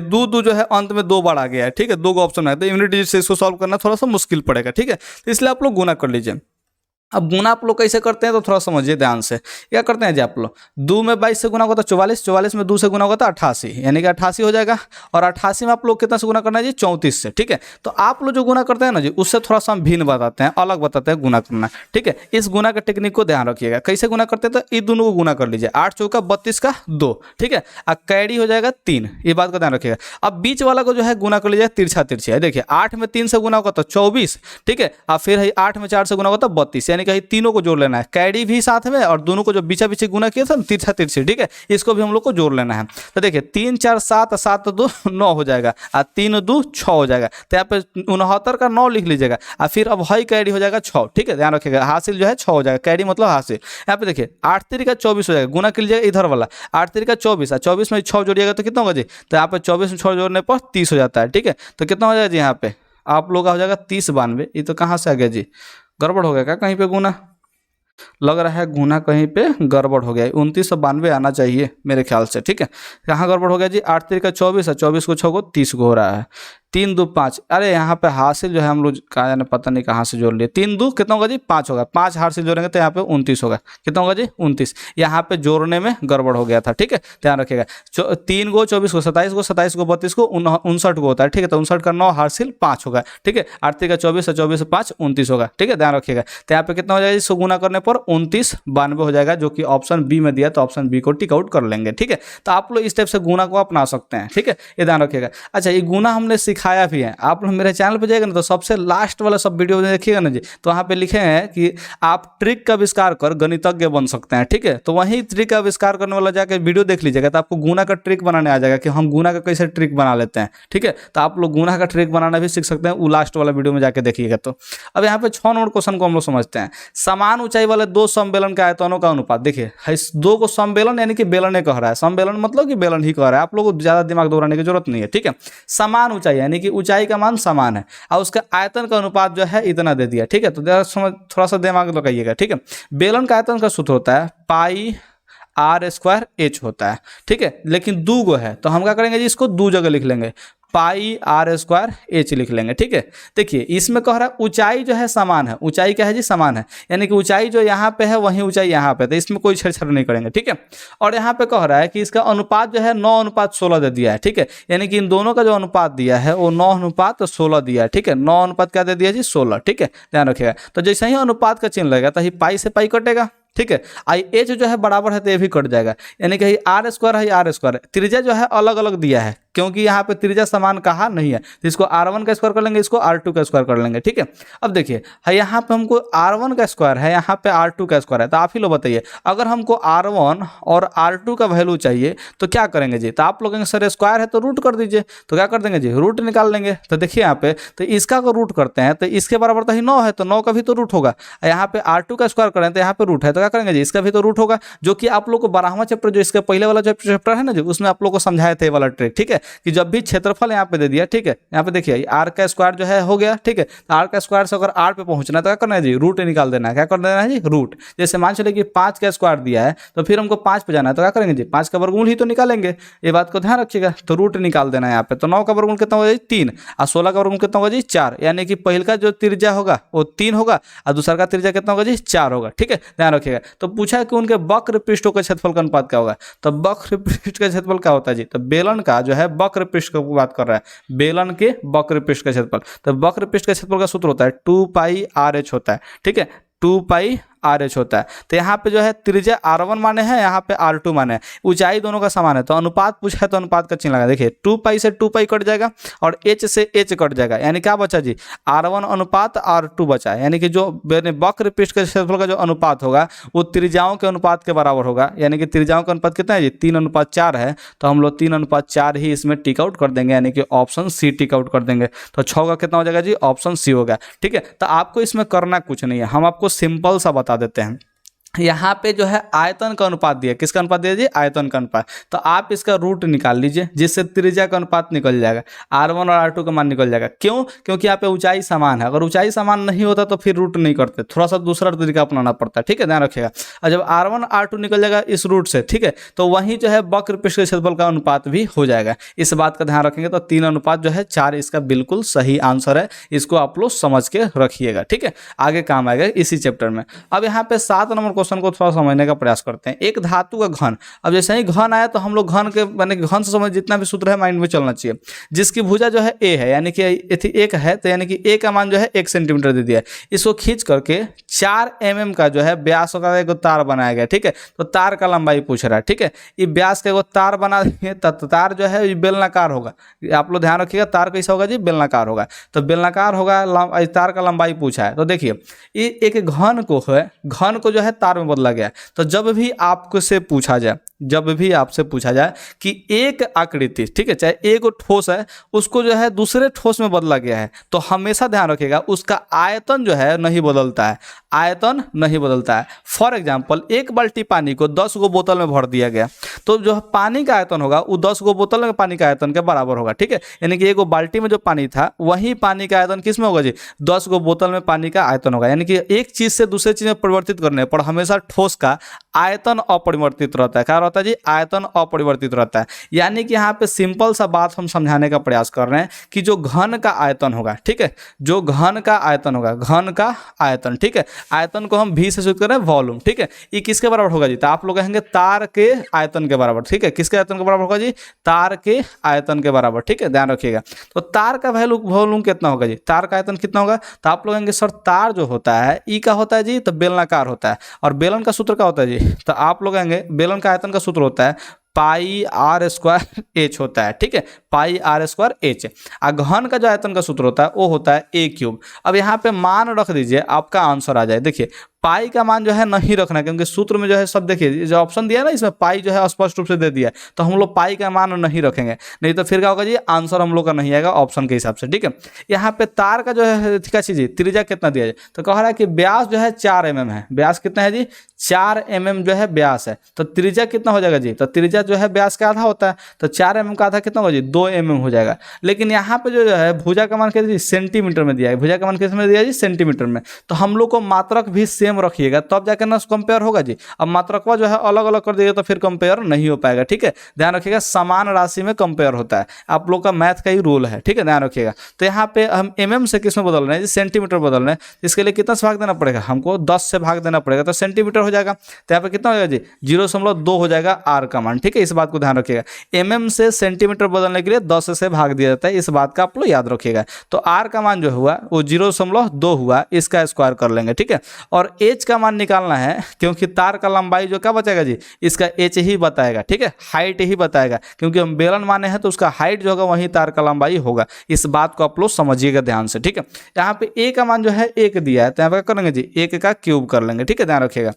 दो जो है अंत में 2 बार आ गया है, ठीक है, 2 का ऑप्शन है, तो यूनिट डिजिट से इसको सॉल्व करना थोड़ा सा मुश्किल पड़ेगा, ठीक है, तो इसलिए आप लोग गुना कर लीजिए। अब गुना आप लोग कैसे करते हैं, तो थोड़ा समझिए ध्यान से। क्या करते हैं जी आप लोग, 2 में 22 से गुना होगा तो 44, 44 में 2 से गुना होगा तो 88, यानी कि 88 हो जाएगा। और 88 में आप लोग कितना से गुना करना है जी, 34 से, ठीक है। तो आप लोग जो गुना करते हैं ना जी, उससे थोड़ा सा हम भिन्न बताते हैं, अलग बताते हैं गुना करना, ठीक है। इस गुना के टेक्निक को ध्यान रखिएगा। कैसे गुना करते हैं, तो ये दोनों को गुना कर लीजिए, 8 चौका 32 का 2, ठीक है, और कैरी हो जाएगा 3, ये बात का ध्यान रखिएगा। अब बीच वाला को जो है गुना कर लीजिए तिरछा तिरछा है, देखिए 8 में 3 से गुना होगा तो 24, ठीक है, और फिर 8 में 4 से गुना होगा तो 32, यानी कि तीनों को लेना है, कैरी भी साथ में, और दोनों को जो बीचा बीची गुना किया था तिरछा तिरछी, ठीक है, इसको भी हम लोग को जोड़ लेना है। तो देखिए 3 4 7, 7 2 9 हो जाएगा, और 3 2 6 हो जाएगा। तो यहाँ पे 69 का 9 लिख लीजिएगा, और फिर अब हाई कैरी हो जाएगा 6, ठीक है, ध्यान रखिएगा, हासिल जो है 6 हो जाएगा, कैरी मतलब हासिल। यहाँ पे देखिए 8 3 का 24 हो जाएगा, गुना कर लीजिएगा इधर वाला, 8 3 का 24, और 24 में 6 जोड़िएगा तो कितना होगा जी, तो यहाँ पे 24 में 6 जोड़ने पर 30 हो जाता है, ठीक है। तो कितना हो जाएगा जी, यहाँ पे आप लोग का हो जाएगा 30 92। ये तो कहाँ से आ गया जी, गड़बड़ हो गया क्या कहीं पे, गुना लग रहा है, गुना कहीं पे गड़बड़ हो गया, 2992 आना चाहिए मेरे ख्याल से, ठीक है। कहाँ गड़बड़ हो गया जी, 8 3 का 24 है, 24 को 6 को 30 को हो रहा है, 3 2 5, अरे यहाँ पे हासिल जो है हम लोग कहा जाने पता नहीं कहाँ से जोड़ लिए, 3 2 कितना होगा जी, 5 होगा, 5 हासिल जोड़ेंगे तो यहाँ पे 29 होगा, कितना होगा जी 29। यहाँ पे जोड़ने में गड़बड़ हो गया था, ठीक है, ध्यान रखिएगा। 3 को 24 को 27 को 27 को 32 को 59 को होता है, ठीक है, तो 59 का 9 हासिल 5 होगा, ठीक है। 8 3 का 24 है, 24 से 5 29 होगा, ठीक है, ध्यान रखिएगा। तो यहाँ पे कितना हो जाएगा, इसको गुना करने पर 29 92 हो जाएगा, जो कि ऑप्शन बी में दिया, तो ऑप्शन बी को टिक आउट कर लेंगे, ठीक है। तो आप लोग इस टाइप से गुना को अपना सकते हैं, ठीक है, ये ध्यान रखिएगा। अच्छा, ये गुना हमने सिखाया भी है, आप लोग मेरे चैनल पे जाएगा ना, तो सबसे लास्ट वाला सब वीडियो देखिएगा ना जी, तो वहाँ पे लिखे हैं कि आप ट्रिक का आविष्कार कर गणितज्ञ बन सकते हैं, ठीक है। तो वही ट्रिक का आविष्कार करने वाला जाके वीडियो देख लीजिएगा, तो आपको गुना का ट्रिक बनाने आ जाएगा कि हम गुना का कैसे ट्रिक बना लेते हैं, ठीक है। तो आप लोग गुना का ट्रिक बनाना भी सीख सकते हैं, वो लास्ट वाला वीडियो में जाके देखिएगा। तो अब यहाँ पे 6 नंबर क्वेश्चन को हम लोग समझते हैं। समान ऊंचाई वाले 2 समबेलन के आयतनों का अनुपात, देखिए 2 को समबेलन यानी कि बेलन कह रहा है, समबेलन मतलब कि बेलन ही कह रहा है, आप लोगों को ज्यादा दिमाग दौड़ाने की जरूरत नहीं है, ठीक है। समान ऊंचाई यानी कि ऊंचाई का मान समान है, और उसका आयतन का अनुपात जो है इतना दे दिया, ठीक है। तो थोड़ा सा दिमाग लगाइएगा, ठीक है। बेलन का आयतन का सूत्र होता है πr² h होता है, ठीक है, लेकिन 2 गो है, तो हम क्या करेंगे जी, इसको 2 जगह लिख लेंगे, पाई आर स्क्वायर एच लिख लेंगे। ठीक है, देखिए इसमें कह रहा है ऊंचाई जो है समान है, ऊंचाई क्या है जी, समान है, यानी कि ऊंचाई जो यहाँ पे है वही ऊंचाई यहाँ पे, तो इसमें कोई छेड़छाड़ नहीं करेंगे। ठीक है, और यहाँ पे कह रहा है कि इसका अनुपात जो है 9:16 दे दिया है। ठीक है, यानी कि इन दोनों का जो अनुपात दिया है वो 9:16 दिया है। ठीक है, 9 अनुपात क्या दे दिया जी, 16। ठीक है, ध्यान रखिएगा। तो जैसे ही अनुपात का चिन्ह लगेगा तो ही पाई से पाई कटेगा। ठीक है, आई एच जो है बराबर है तो ये भी कट जाएगा, यानी कि आर स्क्वायर है आर स्क्वायर, त्रिज्या जो है अलग अलग दिया है क्योंकि यहाँ पे त्रिज्या समान कहा नहीं है, तो इसको r1 का स्क्वायर कर लेंगे, इसको r2 का स्क्वायर कर लेंगे। ठीक है, अब देखिए यहाँ पे हमको r1 का स्क्वायर है, यहाँ पे r2 का स्क्वायर है, तो आप ही लोग बताइए अगर हमको r1 और r2 का वैल्यू चाहिए तो क्या करेंगे जी, तो आप लोग सर स्क्वायर है तो रूट कर दीजिए, तो क्या कर देंगे जी, रूट निकाल लेंगे। तो देखिए यहाँ पे तो इसका को रूट करते हैं तो इसके बराबर तो ही 9 है, तो 9 का भी तो रूट होगा, यहाँ पे r2 का स्क्वायर करें तो यहाँ पे रूट है, तो क्या करेंगे जी, इसका भी तो रूट होगा, जो कि आप लोग को 12वां चैप्टर जो इसका पहले वाला चैप्टर है ना जी, उसमें आप लोग को समझाए थे वाला ट्रिक। ठीक है, कि जब भी क्षेत्रफल यहाँ पे दे दिया, ठीक है, यहाँ पे देखिए आर का स्क्वायर जो है हो गया। ठीक है, तो आर का स्क्वायर से अगर आर पे पहुंचना है तो क्या करना है जी, रूट निकाल देना है। क्या कर देना है जी, रूट। जैसे मान चले कि 5 का स्क्वायर दिया है तो फिर हमको 5 पे जाना है, तो क्या करेंगे जी, 5 का वर्गमूल ही तो निकालेंगे, ये बात को ध्यान रखिएगा। तो रूट निकाल देना है यहाँ पे, तो 9 का वर्गमूल कितना होगा जी, 3, और 16 का वर्गमूल कितना होगा जी, 4, यानी कि पहले का जो त्रिज्या होगा वो 3 होगा और दूसरा का त्रिज्या कितना होगा जी, 4 होगा। ठीक है, ध्यान रखिएगा। तो पूछा है कि उनके वक्र पृष्ठों का क्षेत्रफल का अनुपात क्या होगा, तो वक्र पृष्ठ का क्षेत्रफल क्या होता है जी, तो बेलन का जो है वक्र पृष्ठ की बात कर रहा है, बेलन के वक्र पृष्ठ का क्षेत्रफल, तो वक्र पृष्ठ का क्षेत्रफल का सूत्र होता है 2 पाई आर एच होता है। ठीक है, 2 पाई आर एच होता है। तो यहाँ पे जो है त्रिज्या r1 माने हैं, यहाँ पे r2 माने हैं, ऊंचाई दोनों का समान है, तो अनुपात पूछा है तो अनुपात का चिन्ह लगा। देखिए 2 पाई से 2 पाई कट जाएगा और h से h कट जाएगा, यानी क्या बचा जी, r1 अनुपात r2 बचा है, यानी कि जो वक्र पृष्ठ के क्षेत्रफल का जो अनुपात होगा वो त्रिज्याओं के अनुपात के बराबर होगा, यानी कि त्रिज्याओं का अनुपात कितना है जी, 3:4 है, तो हम लोग 3:4 ही इसमें टिक आउट कर देंगे, यानी कि ऑप्शन सी टिक आउट कर देंगे। तो 6 का कितना हो जाएगा जी, ऑप्शन सी होगा। ठीक है, तो आपको इसमें करना कुछ नहीं है, हम आपको सिंपल सा बता देते हैं। यहाँ पे जो है आयतन का अनुपात दिया, किसका अनुपात दिया जी, आयतन का अनुपात, तो आप इसका रूट निकाल लीजिए जिससे त्रिज्या का अनुपात निकल जाएगा, r1 और r2 का मान निकल जाएगा। क्यों, क्योंकि यहाँ पे ऊंचाई समान है, अगर ऊंचाई समान नहीं होता तो फिर रूट नहीं करते, थोड़ा सा दूसरा तरीका अपनाना पड़ता है। ठीक है, ध्यान रखिएगा। और जब r1 r2 निकल जाएगा इस रूट से, ठीक है, तो वहीं जो है वक्र पृष्ठ के क्षेत्रफल का अनुपात भी हो जाएगा, इस बात का ध्यान रखेंगे। तो 3:4 इसका बिल्कुल सही आंसर है, इसको आप लोग समझ के रखिएगा। ठीक है, आगे काम आएगा इसी चैप्टर में। अब यहाँ पे 7 नंबर क्वेश्चन को थोड़ा समझने का प्रयास करते हैं। एक धातु का घन, अब जैसे ही घन आया तो हम लोग घन के माने घन से समझ जितना भी सूत्र है माइंड में चलना चाहिए, जिसकी भुजा जो है a है, यानी कि एक है, तो यानी कि a का मान जो है 1 सेंटीमीटर दे दिया है, इसको खींच करके 4 mm का जो है व्यास का एक तार बनाया गया। ठीक है, तो तार का लंबाई पूछ रहा है। ठीक है, ये व्यास का एक तार बना देंगे तो तार जो है बेलनाकार होगा, आप लोग ध्यान रखिएगा, तार कैसा होगा जी, बेलनाकार होगा, तो बेलनाकार होगा, तार का लंबाई पूछा है। तो देखिए ये एक घन को है, घन को जो है तार में बदला गया, तो जब भी आपको से पूछा जाए, जब भी आपसे पूछा जाए कि एक आकृति, ठीक है, चाहे एक ठोस है उसको जो है दूसरे ठोस में बदला गया है, तो हमेशा ध्यान रखिएगा उसका आयतन जो है नहीं बदलता है, आयतन नहीं बदलता है। फॉर एग्जांपल एक बाल्टी पानी को 10 गो बोतल में भर दिया गया, तो जो पानी का आयतन होगा वो 10 गो बोतल में पानी का आयतन के बराबर होगा। ठीक है, यानी कि एक बाल्टी में जो पानी था वही पानी का आयतन किस में होगा जी, 10 गो बोतल में पानी का आयतन होगा। यानी कि एक चीज से दूसरे चीज में परिवर्तित करने पर हमेशा ठोस का आयतन अपरिवर्तित रहता है। क्या रहता है जी, आयतन अपरिवर्तित रहता है। यानी कि यहाँ पे सिंपल सा बात हम समझाने का प्रयास कर रहे हैं कि जो घन का आयतन होगा, ठीक है, जो घन का आयतन होगा, घन का आयतन, ठीक है, आयतन को हम v से सूचित कर रहे हैं वॉल्यूम। ठीक है, ये किसके बराबर होगा जी, तो आप लोग कहेंगे तार के आयतन के बराबर। ठीक है, किसके आयतन के बराबर होगा जी, तार के आयतन के बराबर। ठीक है, ध्यान रखिएगा। तो तार का वॉल्यूम कितना होगा जी, तार का आयतन कितना होगा, तो आप लोग कहेंगे सर तार जो होता है ई का होता है जी, तो बेलनाकार होता है, और बेलन का सूत्र क्या होता है जी, तो आप लोग कहेंगे बेलन का आयतन का सूत्र होता है पाई आर स्क्वायर एच होता है। ठीक है, पाई आर स्क्वायर एच। घन का जो आयतन का सूत्र होता है वो होता है ए क्यूब। अब यहाँ पे मान रख दीजिए, आपका आंसर आ जाए। देखिए पाई का मान जो है नहीं रखना, क्योंकि सूत्र में जो है सब देखिए जो ऑप्शन दिया है ना, इसमें पाई जो है स्पष्ट रूप से दे दिया है, तो हम लोग पाई का मान नहीं रखेंगे, नहीं तो फिर क्या होगा जी, आंसर हम लोग का नहीं आएगा ऑप्शन के हिसाब से। ठीक है, यहाँ पे तार का जो है क्या चीज त्रिज्या कितना दिया जाए, तो कह रहा है कि व्यास जो है 4 mm है। व्यास कितना है जी, 4 mm जो है व्यास है, तो त्रिज्या कितना हो जाएगा जी, तो त्रिज्या जो है व्यास का आधा होता है, तो 4 mm का आधा कितना होगा जी, 2 mm हो जाएगा। लेकिन यहाँ पे जो है भुजा का मान कितना सेंटीमीटर में दिया है, भुजा का मान किस में दिया जी, सेंटीमीटर में, तो हम लोग को मात्रक भी सेम सेम रखिएगा तब जाके ना कंपेयर होगा जी। अब मात्रकवा जो है अलग अलग कर दिएगा तो फिर कंपेयर नहीं हो पाएगा, ठीक है। ध्यान रखिएगा समान राशि में कंपेयर होता है, आप लोग का मैथ का ही रूल है, ठीक है, ध्यान रखिएगा। तो यहाँ पे हम mm से किस में बदल रहे हैं जी, सेंटीमीटर बदल रहे हैं। इसके लिए कितना से भाग देना पड़ेगा, हमको 10 से भाग देना पड़ेगा तो सेंटीमीटर हो जाएगा। तो यहाँ पे कितना हो जाएगा जी, 0.2 हो जाएगा आर का मान, ठीक है। इस बात को ध्यान रखिएगा, mm से सेंटीमीटर बदलने के लिए 10 से भाग दिया जाता है, इस बात का आप लोग याद रखिएगा। तो आर का मान जो हुआ वो 0.2 हुआ, इसका स्क्वायर कर लेंगे, ठीक है। और एच का मान निकालना है क्योंकि तार का लंबाई जो क्या बचेगा जी, इसका एच ही बताएगा, ठीक है, हाइट ही बताएगा, क्योंकि हम बेलन माने हैं तो उसका हाइट जो होगा वही तार का लंबाई होगा। इस बात को आप लोग समझिएगा ध्यान से, ठीक है। यहाँ पे ए का मान जो है 1 दिया है तो यहाँ पे क्या करेंगे जी, 1 का क्यूब कर लेंगे, ठीक है, ध्यान रखिएगा।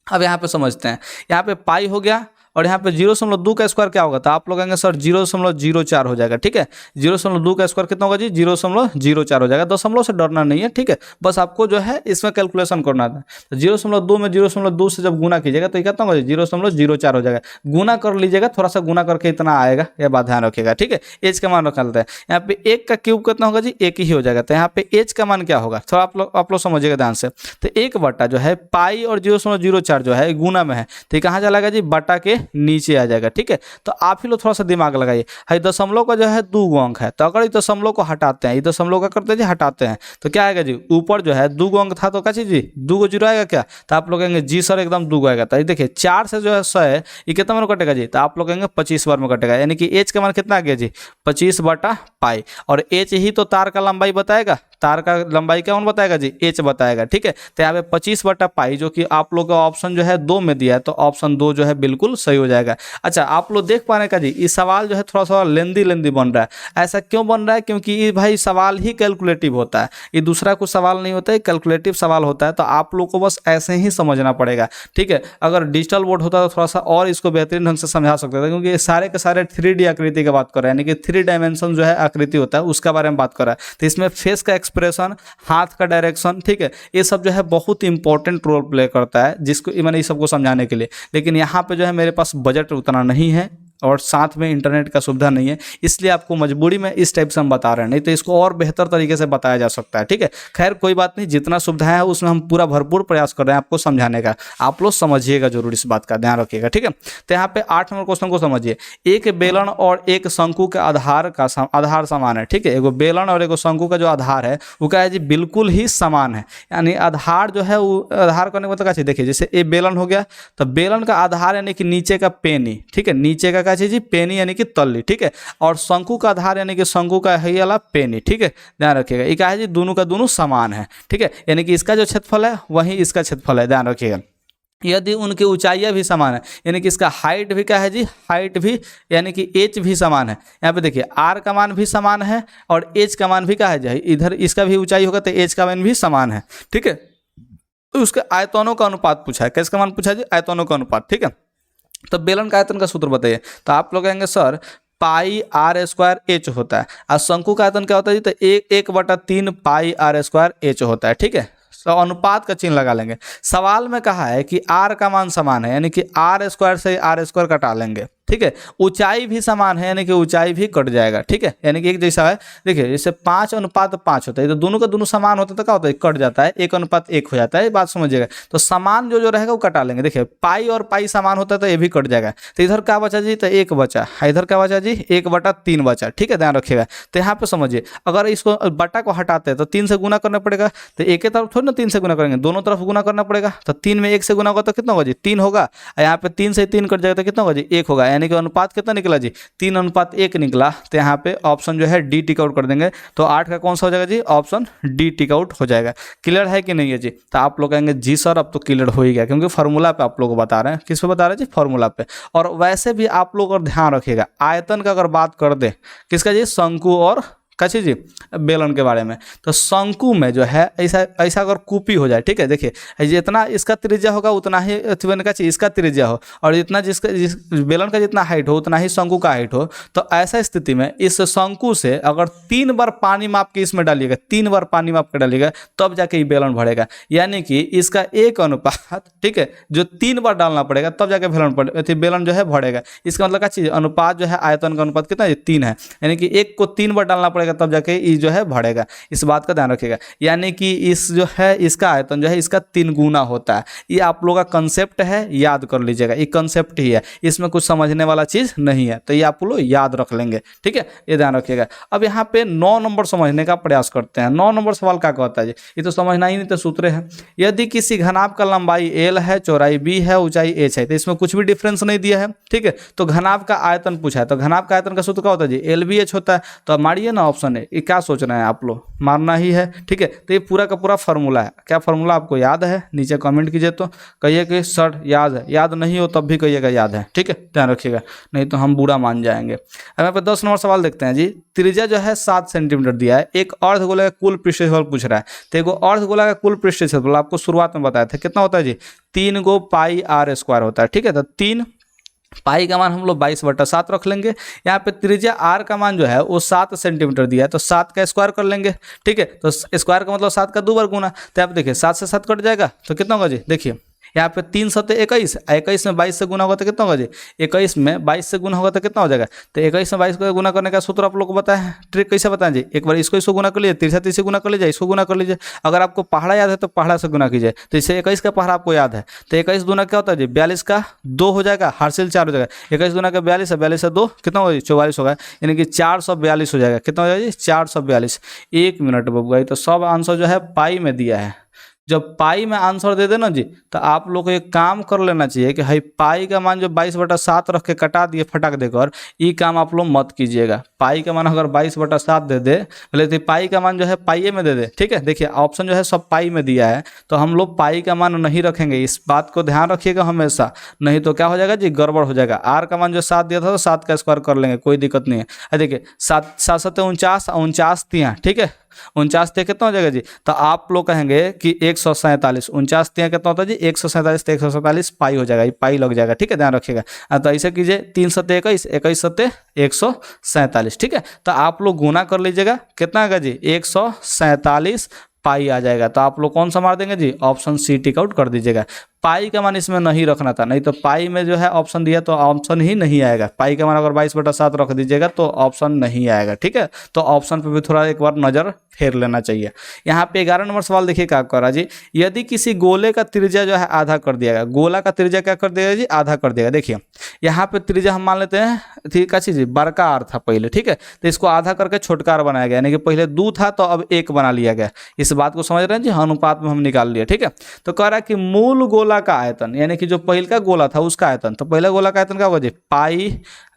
अब यहाँ पे समझते हैं, यहाँ पे पाई हो गया और यहाँ पे 0.2 का स्क्वायर क्या होगा, तो आप लोग कहेंगे सर 0.04 हो जाएगा, ठीक है। 0.2 का स्क्वायर कितना होगा जी, 0.04 हो जाएगा। दशमलव से डरना नहीं है, ठीक है, बस आपको जो है इसमें कैलकुलेशन करना था। तो 0.2 में 0.2 से जब गुना कीजिएगा तो ये कितना होगा जी, 0.04 हो जाएगा। गुना कर लीजिएगा, थोड़ा सा गुना करके इतना आएगा, ये बात ध्यान रखिएगा, ठीक है। एच का मान रखा लेता है, यहाँ पे 1 का क्यूब कितना होगा जी, 1 ही हो जाएगा। तो यहाँ पे एच का मान क्या होगा, थोड़ा आप लोग समझिएगा ध्यान से। तो 1 बटा जो है पाई और 0.04 जो है गुना में है, तो ये कहाँ चला जी, बटा के नीचे आ जाएगा, ठीक है। तो आप ही लोग थोड़ा सा दिमाग लगाइए, है दशमलव का जो है 2 अंक है, तो अगर इस दशमलव को हटाते हैं, इस दशमलव का करते जी हटाते हैं तो क्या आएगा जी, ऊपर जो है 2 अंक था तो क्या चीज जी, 2 जीरो आएगा क्या, तो आप लोग कहेंगे जी सर एकदम 2 आएगा। तो देखिए 4 से जो है 100 है, ये कितना बार में कटेगा जी, तो आप लोग कहेंगे 25 बार में कटेगा, यानी कि एच का मान कितना आ गया जी, 25 बटा पाई। और एच ही तो तार का लंबाई बताएगा, तार का लंबाई क्या बताएगा जी, एच बताएगा, ठीक है। तो यहाँ पे 25 बटा पाई जो कि आप लोग का ऑप्शन जो है 2 में दिया है, तो ऑप्शन 2 जो है बिल्कुल सही हो जाएगा। अच्छा, आप लोग देख पा रहे हैं का जी, इस सवाल जो है थोड़ा सा लेंदी बन रहा है। ऐसा क्यों बन रहा है, क्योंकि ये भाई सवाल ही कैलकुलेटिव होता है, ये दूसरा कुछ सवाल नहीं होता है, कैलकुलेटिव सवाल होता है। तो आप लोग को बस ऐसे ही समझना पड़ेगा, ठीक है। अगर डिजिटल बोर्ड होता तो थोड़ा सा और इसको बेहतरीन ढंग से समझा सकते थे, क्योंकि ये सारे के सारे 3D आकृति की बात कर रहे हैं, यानी कि 3 डायमेंशन जो है आकृति होता है उसका बारे में बात कर रहा है। तो इसमें फेस का एक्सप्रेशन, हाथ का डायरेक्शन, ठीक है, ये सब जो है बहुत इंपॉर्टेंट रोल प्ले करता है, जिसको मैंने इस सबको समझाने के लिए। लेकिन यहाँ पे जो है मेरे पास बजट उतना नहीं है और साथ में इंटरनेट का सुविधा नहीं है, इसलिए आपको मजबूरी में इस टाइप से हम बता रहे हैं, नहीं तो इसको और बेहतर तरीके से बताया जा सकता है, ठीक है। खैर कोई बात नहीं, जितना सुविधा है उसमें हम पूरा भरपूर प्रयास कर रहे हैं आपको समझाने का, आप लोग समझिएगा जरूर, इस बात का ध्यान रखिएगा, ठीक है। तो यहाँ पे 8 नंबर क्वेश्चन को समझिए। एक बेलन और एक शंकु के आधार समान है, ठीक है। एगो बेलन और एगो शंकु का जो आधार है वो क्या है जी, बिल्कुल ही समान है, यानी आधार जो है वो आधार करने का मतलब क्या चीज, देखिए जैसे ये बेलन हो गया तो बेलन का आधार यानी कि नीचे का पेनी, ठीक है, नीचे का चीज जी पेनी यानी कि तल्ली, ठीक है। और शंकु का आधार यानी कि शंकु का है वाला पेनी, ठीक है, ध्यान रखिएगा। ये क्या है जी, दोनों का दोनों समान है, ठीक है, यानी कि इसका जो क्षेत्रफल है वही इसका क्षेत्रफल है, ध्यान रखिएगा। यदि उनकी ऊंचाइयाँ भी समान है, यानी कि इसका हाइट भी क्या है जी, हाइट भी यानी कि एच भी समान है। यहाँ पे देखिए आर का मान भी समान है और एच का मान भी क्या है जी, इधर इसका भी ऊंचाई होगा तो एच का मान भी समान है, ठीक है। तो उसके आयतनों का अनुपात पूछा है, किसका मान पूछा है जी, आयतनों का अनुपात, ठीक है। तो बेलन का आयतन का सूत्र बताइए, तो आप लोग कहेंगे sir pi are square H होता है, और शंकु का आयतन क्या होता है जी, तो 1/3 पाई आर स्क्वायर एच होता है, ठीक है। तो अनुपात का चिन्ह लगा लेंगे। सवाल में कहा है कि आर का मान समान है, यानी कि आर स्क्वायर से आर स्क्वायर कटा लेंगे, ठीक है। ऊंचाई भी समान है, यानी कि ऊंचाई भी कट जाएगा, ठीक है, यानी कि एक जैसा है। देखिए जैसे 5:5 होता है, तो दोनों का दोनों समान होता है तो क्या होता है, कट जाता है, 1:1 हो जाता है, ये बात समझिएगा। तो समान जो रहेगा वो कटा लेंगे। देखिए पाई और पाई समान होता है तो ये भी कट जाएगा, तो इधर क्या बचा जी, तो 1 बचा, इधर क्या बचा जी, 1/3 बचा, ठीक है, ध्यान रखिएगा। तो यहाँ पे समझिए, अगर इसको बटा को हटाते हैं तो 3 से गुना करना पड़ेगा, तो एक ही तरफ थोड़ी ना 3 से गुना करेंगे, दोनों तरफ गुना करना पड़ेगा। तो 3 में 1 से गुना होगा तो कितना होगा जी, 3 होगा, यहाँ पे 3 से 3 कट जाएगा तो कितना होगा जी, 1 होगा, यानी कि अनुपात कितना निकला जी, 3:1 निकला। तो यहाँ पे ऑप्शन जो है डी टिक आउट कर देंगे, तो 8 का कौन सा हो जाएगा जी, ऑप्शन डी टिक आउट हो जाएगा। क्लियर है कि नहीं है जी, तो आप लोग कहेंगे जी सर अब तो क्लियर हो ही गया, क्योंकि फार्मूला पे आप लोग को बता रहे हैं। किस पे बता रहे हैं जी, फार्मूला पे। और वैसे भी आप लोग और ध्यान रखिएगा, आयतन का अगर बात कर दे किसका जी, शंकु और कैसे जी, बेलन के बारे में, तो शंकु में जो है ऐसा अगर कूपी हो जाए, ठीक है, देखिए जितना इसका त्रिज्या होगा उतना ही का चीज इसका त्रिज्या हो, और जितना जिस बेलन का जितना हाइट हो उतना ही शंकु का हाइट हो, तो ऐसा स्थिति में इस शंकु से अगर 3 बार पानी माप के इसमें डालिएगा, 3 बार पानी माप के डालिएगा तब जाके ये बेलन भरेगा, यानी कि इसका एक अनुपात, ठीक है, जो 3 बार डालना पड़ेगा तब जाके बेलन जो है भरेगा। इसका मतलब क्या चीज, अनुपात जो है आयतन का अनुपात कितना है, 3 है, यानी कि 1 को 3 बार डालना पड़ेगा जाएगा तब जाके ई जो है बढ़ेगा, इस बात का ध्यान रखिएगा। यानी कि इस जो है इसका आयतन जो है इसका 3 गुना होता है। ये आप लोगों का कंसेप्ट है, याद कर लीजिएगा, ये कंसेप्ट ही है, इसमें कुछ समझने वाला चीज़ नहीं है, तो ये आप लोग याद रख लेंगे, ठीक है, ये ध्यान रखिएगा। अब यहाँ पे 9 नंबर समझने का प्रयास करते हैं। 9 नंबर सवाल क्या कहता है जी, ये तो समझना ही नहीं, तो सूत्र है, यदि किसी घनाभ का लंबाई l है, चौड़ाई b है, ऊंचाई h है, तो इसमें कुछ भी डिफरेंस नहीं दिया है, ठीक है। तो घनाभ का आयतन पूछा है, तो घनाभ का आयतन का सूत्र क्या होता है जी, LBH होता है। तो अब मारिए ना ऑप्शन है, ये क्या सोच रहे हैं आप लोग, मारना ही है, ठीक है। तो ये पूरा का पूरा फार्मूला है, क्या फार्मूला आपको याद है, नीचे कमेंट कीजिए, तो कहिए कि सर याद है, याद नहीं हो तब भी कहिएगा याद है, ठीक है, ध्यान रखिएगा, नहीं तो हम बुरा मान जाएंगे। अब यहाँ पे 10 नंबर सवाल देखते हैं जी। त्रिज्या जो है 7 सेंटीमीटर दिया है, एक अर्धगोला का कुल पृष्ठ क्षेत्रफल पूछ रहा है। तो एक अर्धगोला का कुल पृष्ठ क्षेत्रफल आपको शुरुआत में बताया था कितना होता है जी, 3 गो पाई r स्क्वायर होता है, ठीक है। तो 3 पाई का मान हम लोग 22/7 रख लेंगे। यहाँ पे त्रिज्या r का मान जो है वो 7 सेंटीमीटर दिया है, तो 7 का स्क्वायर कर लेंगे, ठीक है। तो स्क्वायर का मतलब 7 का 2 बार गुना, तो आप देखिए 7 से 7 कट जाएगा, तो कितना होगा जी, देखिए यहाँ पे 3 7 21, 21 में 22 से गुना होगा तो कितना होगा जी, 21 में 22 से गुना होगा तो कितना हो जाएगा, तो 21 में 22 को गुना करने का सूत्र आप लोग को पता है, ट्रिक कैसे बताएं जी, एक बार इसको गुना कर लीजिए, 3 से गुना कर लीजिए, इसको गुना कर लीजिए। अगर आपको पहाड़ा याद है तो पहाड़ा से गुना कीजिए, तो इससे 21 का पहाड़ा आपको याद है, तो 21 दूना क्या होता है जी, 42 का 2 हो जाएगा, हासिल 4 हो जाएगा, 21 दूना का 42 है, 42 से 2 कितना होगा जी, 44 होगा, यानी कि 442 हो जाएगा, कितना हो जाएगा जी, 442। 1 मिनट बबुआ, तो सब आंसर जो है पाई में दिया है। जब पाई में आंसर दे देना जी, तो आप लोग को एक काम कर लेना चाहिए कि भाई पाई का मान जो 22/7 रख के कटा दिए फटाक देकर, ये काम आप लोग मत कीजिएगा। पाई का मान अगर 22/7 दे दे, बोले तो पाई का मान जो है पाई में दे दे, ठीक है। देखिए ऑप्शन जो है सब पाई में दिया है, तो हम लोग पाई का मान नहीं रखेंगे, इस बात को ध्यान रखिएगा हमेशा, नहीं तो क्या हो जाएगा जी, गड़बड़ हो जाएगा। आर का मान जो 7 दिया था तो 7 का स्क्वायर कर लेंगे, कोई दिक्कत नहीं है। देखिए 7 7 7 49, 49 तिया, ठीक है, 49 तिया कितना हो जाएगा जी, तो आप लोग कहेंगे कि 147, 49 तिया कितना होता है जी, 147, तो 147 पाई हो जाएगा, ये पाई लग जाएगा, ठीक है, ध्यान रखिएगा। तो ऐसे कीजिए 3 7 21, 21 7 147, ठीक है। तो आप लोग गुना कर लीजिएगा, कितना आएगा जी, 147 पाई आ जाएगा। तो आप लोग कौन सा मार देंगे जी, ऑप्शन सी टिक आउट कर दीजिएगा। पाई का मान इसमें नहीं रखना था, नहीं तो पाई में जो है ऑप्शन दिया तो ऑप्शन ही नहीं आएगा। पाई का मान अगर 22/7 रख दीजिएगा तो ऑप्शन नहीं आएगा, ठीक है। तो ऑप्शन पे भी थोड़ा एक बार नज़र फेर लेना चाहिए। यहाँ पे 11 नंबर सवाल देखिए क्या कर रहा है जी, यदि किसी गोले का त्रिज्या जो है आधा कर दिया गया, गोला का त्रिज्या क्या कर दिया जी, आधा कर दिया। देखिए यहाँ पे त्रिज्या हम मान लेते हैं, ठीक है चीज़ बड़का आर था पहले, ठीक है, तो इसको आधा करके छोटका आर बनाया गया, यानी कि पहले 2 था तो अब 1 बना लिया गया। इस बात को समझ रहे हैं जी, अनुपात में हम निकाल लिया, ठीक है। तो कह रहा है कि मूल गोला का आयतन, यानी कि जो पहले का गोला था उसका आयतन, तो पहला गोला का आयतन क्या होगा जी, पाई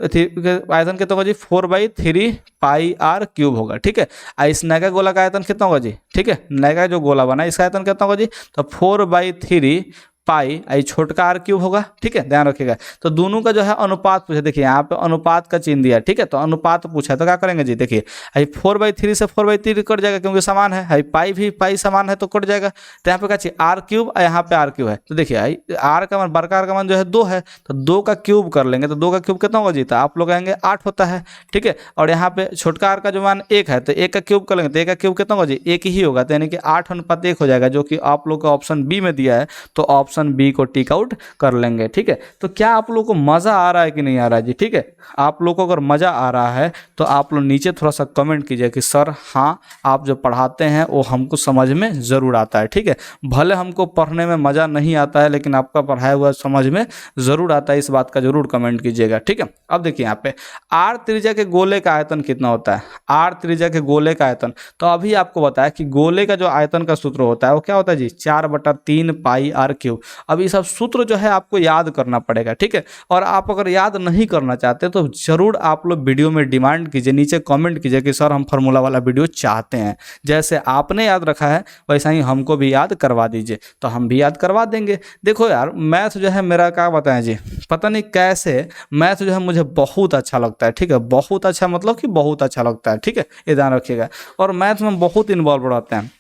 आयतन कितना होगा जी, 4/3 पाई r क्यूब होगा, ठीक है। इस नया गोला का आयतन कितना होगा जी, ठीक है, नया जो गोला बना इसका आयतन कितना होगा जी, तो 4/3 पाई आई छोटका आर क्यूब होगा, ठीक है, ध्यान रखिएगा। तो दोनों का जो है अनुपात पूछे, देखिए यहाँ पे अनुपात का चिन्ह दिया, ठीक है, तो अनुपात पूछा तो क्या करेंगे जी, देखिए आई 4/3 से 4/3 कट जाएगा क्योंकि समान है, आई पाई भी पाई समान है तो कट जाएगा। तो यहाँ पे क्या चाहिए, आर क्यूब और यहाँ पे आर क्यूब है, तो देखिए आई आर का मान, बड़का आर का मान जो है 2 है, तो 2 का क्यूब कर लेंगे, तो 2 का क्यूब कितना होगा जी, तो आप लोग कहेंगे 8 होता है, ठीक है। और यहाँ पे छोटका आर का जो मान 1 है, तो 1 का क्यूब कर लेंगे, तो 1 का क्यूब कितना होगा जी, 1 ही होगा, तो यानी कि 8:1 हो जाएगा, जो कि आप लोग का ऑप्शन बी में दिया है, तो ऑप्शन बी को टिक आउट कर लेंगे, ठीक है। तो क्या आप लोग को मजा आ रहा है कि नहीं आ रहा है जी, ठीक है। आप लोग को अगर मजा आ रहा है तो आप लोग नीचे थोड़ा सा कमेंट कीजिए कि सर हाँ आप जो पढ़ाते हैं वो हमको समझ में ज़रूर आता है, ठीक है। भले हमको पढ़ने में मज़ा नहीं आता है लेकिन आपका पढ़ाया हुआ समझ में ज़रूर आता है, इस बात का जरूर कमेंट कीजिएगा, ठीक है। अब देखिए यहाँ पे आर त्रिज्या के गोले का आयतन कितना होता है, आर त्रिज्या के गोले का आयतन, तो अभी आपको बताया कि गोले का जो आयतन का सूत्र होता है वो क्या होता है जी, 4/3 पाई r क्यूब। अब ये सब सूत्र जो है आपको याद करना पड़ेगा, ठीक है। और आप अगर याद नहीं करना चाहते तो जरूर आप लोग वीडियो में डिमांड कीजिए, नीचे कमेंट कीजिए कि सर हम फार्मूला वाला वीडियो चाहते हैं, जैसे आपने याद रखा है वैसा ही हमको भी याद करवा दीजिए, तो हम भी याद करवा देंगे। देखो यार मैथ जो है मेरा क्या बताएं जी, पता नहीं कैसे मैथ जो है मुझे बहुत अच्छा लगता है, ठीक है, बहुत अच्छा मतलब कि बहुत अच्छा लगता है, ठीक है, ये ध्यान रखिएगा। और मैथ में बहुत इन्वॉल्व रहते हैं।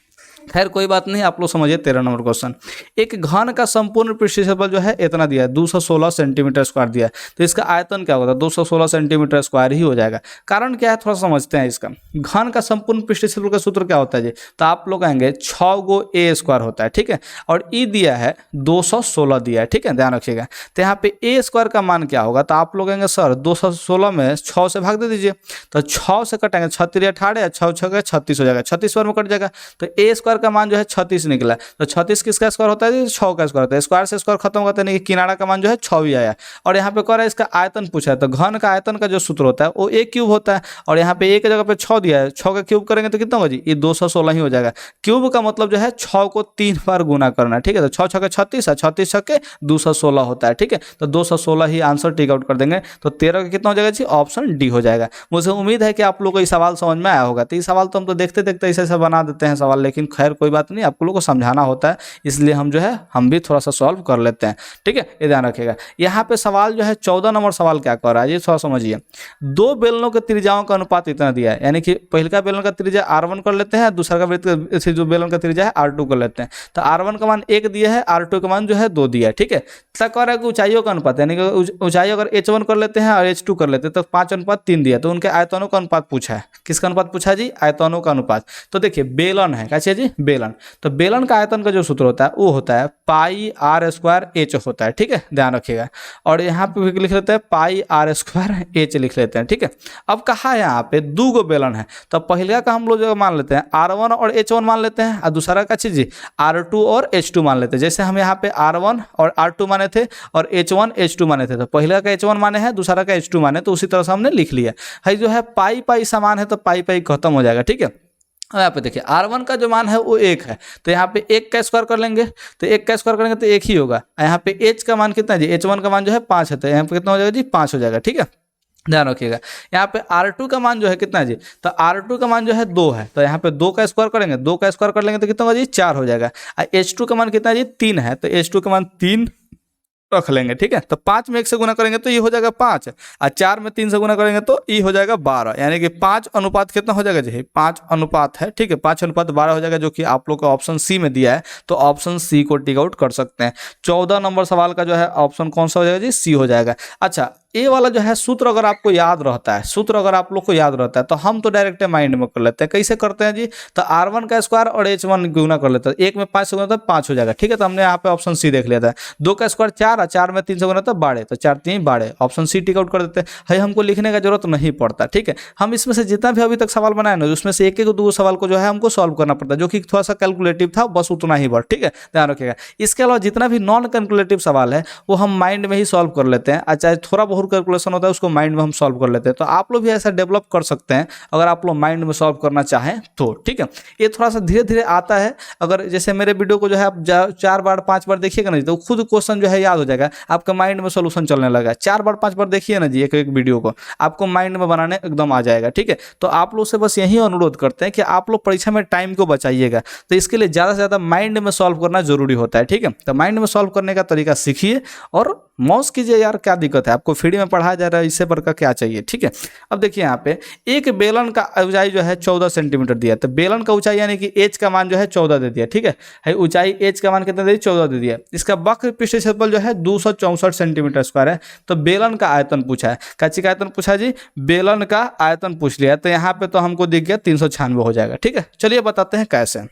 खैर कोई बात नहीं, आप लोग समझिए 13 नंबर क्वेश्चन। एक घन का संपूर्ण पृष्ठीय क्षेत्रफल जो है इतना दिया है, 216 सेंटीमीटर स्क्वायर दिया है, तो इसका आयतन क्या होगा, 216 सेंटीमीटर स्क्वायर ही हो जाएगा। कारण क्या है थोड़ा समझते हैं इसका। घन का संपूर्ण पृष्ठीय क्षेत्रफल का सूत्र क्या होता है जी, तो आप लोग कहेंगे 6 गो ए स्क्वायर होता है, ठीक है, और ई दिया है 216 दिया है, ठीक है, ध्यान रखिएगा। तो यहाँ पे ए स्क्वायर का मान क्या होगा, तो आप लोग कहेंगे सर 216 में 6 से भाग दे दीजिए, तो 6 से कटेंगे 6 18 6 6 36 हो जाएगा, 36 बार में कट जाएगा, तो ए स्क्वायर का मान जो है 36 निकला। तो 36 किसका स्क्वायर होता है, 6 का स्क्वायर होता है। स्क्वायर से स्क्वायर खत्म होता है, किनारा का मान जो है 6 ही आया। और यहाँ पे कह रहा है इसका आयतन पूछा है, तो घन का आयतन का जो सूत्र होता है वो ए क्यूब होता है, और यहाँ पे ए की जगह पे 6 दिया है, 6 का क्यूब करेंगे तो कितना होगा जी, ये 216 ही हो जाएगा। क्यूब का मतलब जो है 6 को 3 बार गुना करना है, ठीक है, तो 6 6 36 है, 36 6 216 होता है, ठीक है, तो 216 ही आंसर टिक आउट कर देंगे। तो 13 का कितना हो जाएगा जी, ऑप्शन डी हो जाएगा। मुझे उम्मीद है कि आप लोग को ये सवाल समझ में आया होगा। तो ये सवाल तो हम तो देखते देखते ऐसे बना देते हैं सवाल, लेकिन खैर कोई बात नहीं, आप लोग को समझाना होता है, इसलिए हम जो है हम भी थोड़ा सा सॉल्व कर लेते हैं, ठीक है, ये ध्यान रखिएगा। यहाँ पे सवाल जो है 14 नंबर सवाल क्या कर रहा है, ये थोड़ा समझिए। दो बेलनों के त्रिज्याओं का अनुपात इतना दिया है, यानी कि पहले बेलन का त्रिज्या R1 कर लेते हैं, दूसरा का जो बेलन का त्रिज्या है R2 कर लेते हैं। तो R1 का मान 1 दिया है, R2 का मान जो है 2 दिया है, ठीक है। तो कह रहा है कि ऊंचाइयों का अनुपात, यानी कि ऊंचाई अगर H1 कर लेते हैं और H2 कर लेते हैं तो 5:3 दिया, तो उनके आयतनों का अनुपात पूछा है। किसका अनुपात पूछा जी, आयतनों का अनुपात। तो देखिए बेलन है, क्या चाहिए जी, बेलन। तो बेलन का आयतन का जो सूत्र होता है वो होता है पाई आर स्क्वायर एच होता है, ठीक है, ध्यान रखिएगा। और यहाँ पे भी लिख लेते हैं पाई आर स्क्वायर एच लिख लेते हैं, ठीक है। अब कहा है यहाँ पे 2 गो बेलन है, तो पहले का हम लोग जो मान लेते हैं R1 और H1 मान लेते हैं, और दूसरा का चीज R2 और H2 मान लेते हैं। जैसे हम यहाँ पे R1 और R2 माने थे और H1 H2 माने थे, तो पहले का H1 माने हैं, दूसरा का H2 माने, तो उसी तरह से हमने लिख लिया है। जो है पाई पाई समान है, तो पाई पाई खत्म हो जाएगा, ठीक है। यहाँ पे देखिए R1 का जो मान है वो 1 है, तो यहाँ पे 1 का स्क्वायर कर लेंगे, तो 1 का स्क्वायर करेंगे तो 1 ही होगा। यहाँ पे H का मान कितना है जी, H1 का मान जो है 5 है, तो यहाँ पे कितना हो जाएगा जी, 5 हो जाएगा, ठीक है, ध्यान रखिएगा। यहाँ पे R2 का मान जो है कितना है जी, तो R2 का मान जो है 2 है, तो यहाँ पे 2 का स्क्वायर करेंगे, 2 का स्क्वायर कर लेंगे तो कितना होगा जी, 4 हो जाएगा। H2 का मान कितना है जी, 3 है, तो H2 का मान 3 रख लेंगे, ठीक है। तो 5 में 1 से गुना करेंगे तो ये हो जाएगा 5, और 4 में 3 से गुना करेंगे तो ये हो जाएगा 12, यानी कि 5 अनुपात कितना हो जाएगा जी, 5 अनुपात है, ठीक है, 5:12 हो जाएगा, जो कि आप लोग को ऑप्शन सी में दिया है, तो ऑप्शन सी को टिक आउट कर सकते हैं। 14 नंबर सवाल का जो है ऑप्शन कौन सा हो जाएगा जी, सी हो जाएगा। अच्छा, ए वाला जो है सूत्र अगर आपको याद रहता है, सूत्र अगर आप लोग को याद रहता है, तो हम तो डायरेक्ट माइंड में कर लेते हैं। कैसे करते हैं जी, तो R1 का स्क्वायर और H1 गुना कर लेते हैं, 1 में 5 से गुना तो 5 हो जाएगा, ठीक है। तो हमने यहाँ पे ऑप्शन सी देख लिया था। 2 का स्क्वायर 4 और 4 में 3 से गुना तो 12, तो 4 3 12, ऑप्शन सी टिक आउट कर देते हैं। है हमको लिखने का जरूरत नहीं पड़ता, ठीक है। हम इसमें से जितना भी अभी तक सवाल बनाए ना, उसमें से एक एक 2 सवाल को जो है हमको सॉल्व करना पड़ता है, जो कि थोड़ा सा कैलकुलेटिव था, बस उतना ही बात, ठीक है, ध्यान रखिएगा। इसके अलावा जितना भी नॉन कैलकुलेटिव सवाल है वो हम माइंड में ही सॉल्व कर लेते हैं, चाहे थोड़ा बहुत कैलकुलेशन होता है उसको माइंड में हम सॉल्व कर लेते हैं। तो आप लोग भी ऐसा डेवलप कर सकते हैं अगर आप लोग माइंड में सॉल्व करना चाहें तो, ठीक है। ये थोड़ा सा धीरे धीरे आता है, अगर जैसे मेरे वीडियो को जो है आप 4 बार 5 बार देखिएगा ना, तो खुद क्वेश्चन जो है याद हो जाएगा, आपका माइंड में सोल्यूशन चलने लगा। 4 बार 5 बार देखिए ना जी एक एक वीडियो को, आपको माइंड में बनाने एकदम आ जाएगा, ठीक है। तो आप लोग से बस यही अनुरोध करते हैं कि आप लोग परीक्षा में टाइम को बचाइएगा, तो इसके लिए ज़्यादा से ज़्यादा माइंड में सॉल्व करना जरूरी होता है, ठीक है। तो माइंड में सॉल्व करने का तरीका सीखिए और मौज कीजिए यार, क्या दिक्कत है, आपको फ्री में पढ़ाया जा रहा है, इससे बढ़कर क्या चाहिए, ठीक है। अब देखिए यहाँ पे एक बेलन का ऊंचाई जो है 14 सेंटीमीटर दिया, तो बेलन का ऊंचाई यानी कि एच का मान जो है 14 दे दिया, ठीक है। ऊंचाई एच का मान कितना दे दिया, 14 दे दिया। इसका वक्र पृष्ठीय क्षेत्रफल जो है 264 सेंटीमीटर स्क्वायर है। तो बेलन का आयतन पूछा है, कच्ची का आयतन पूछा जी, बेलन का आयतन पूछ लिया, तो यहाँ पे तो हमको दिख गया 396 हो जाएगा, ठीक है। चलिए बताते हैं कैसे।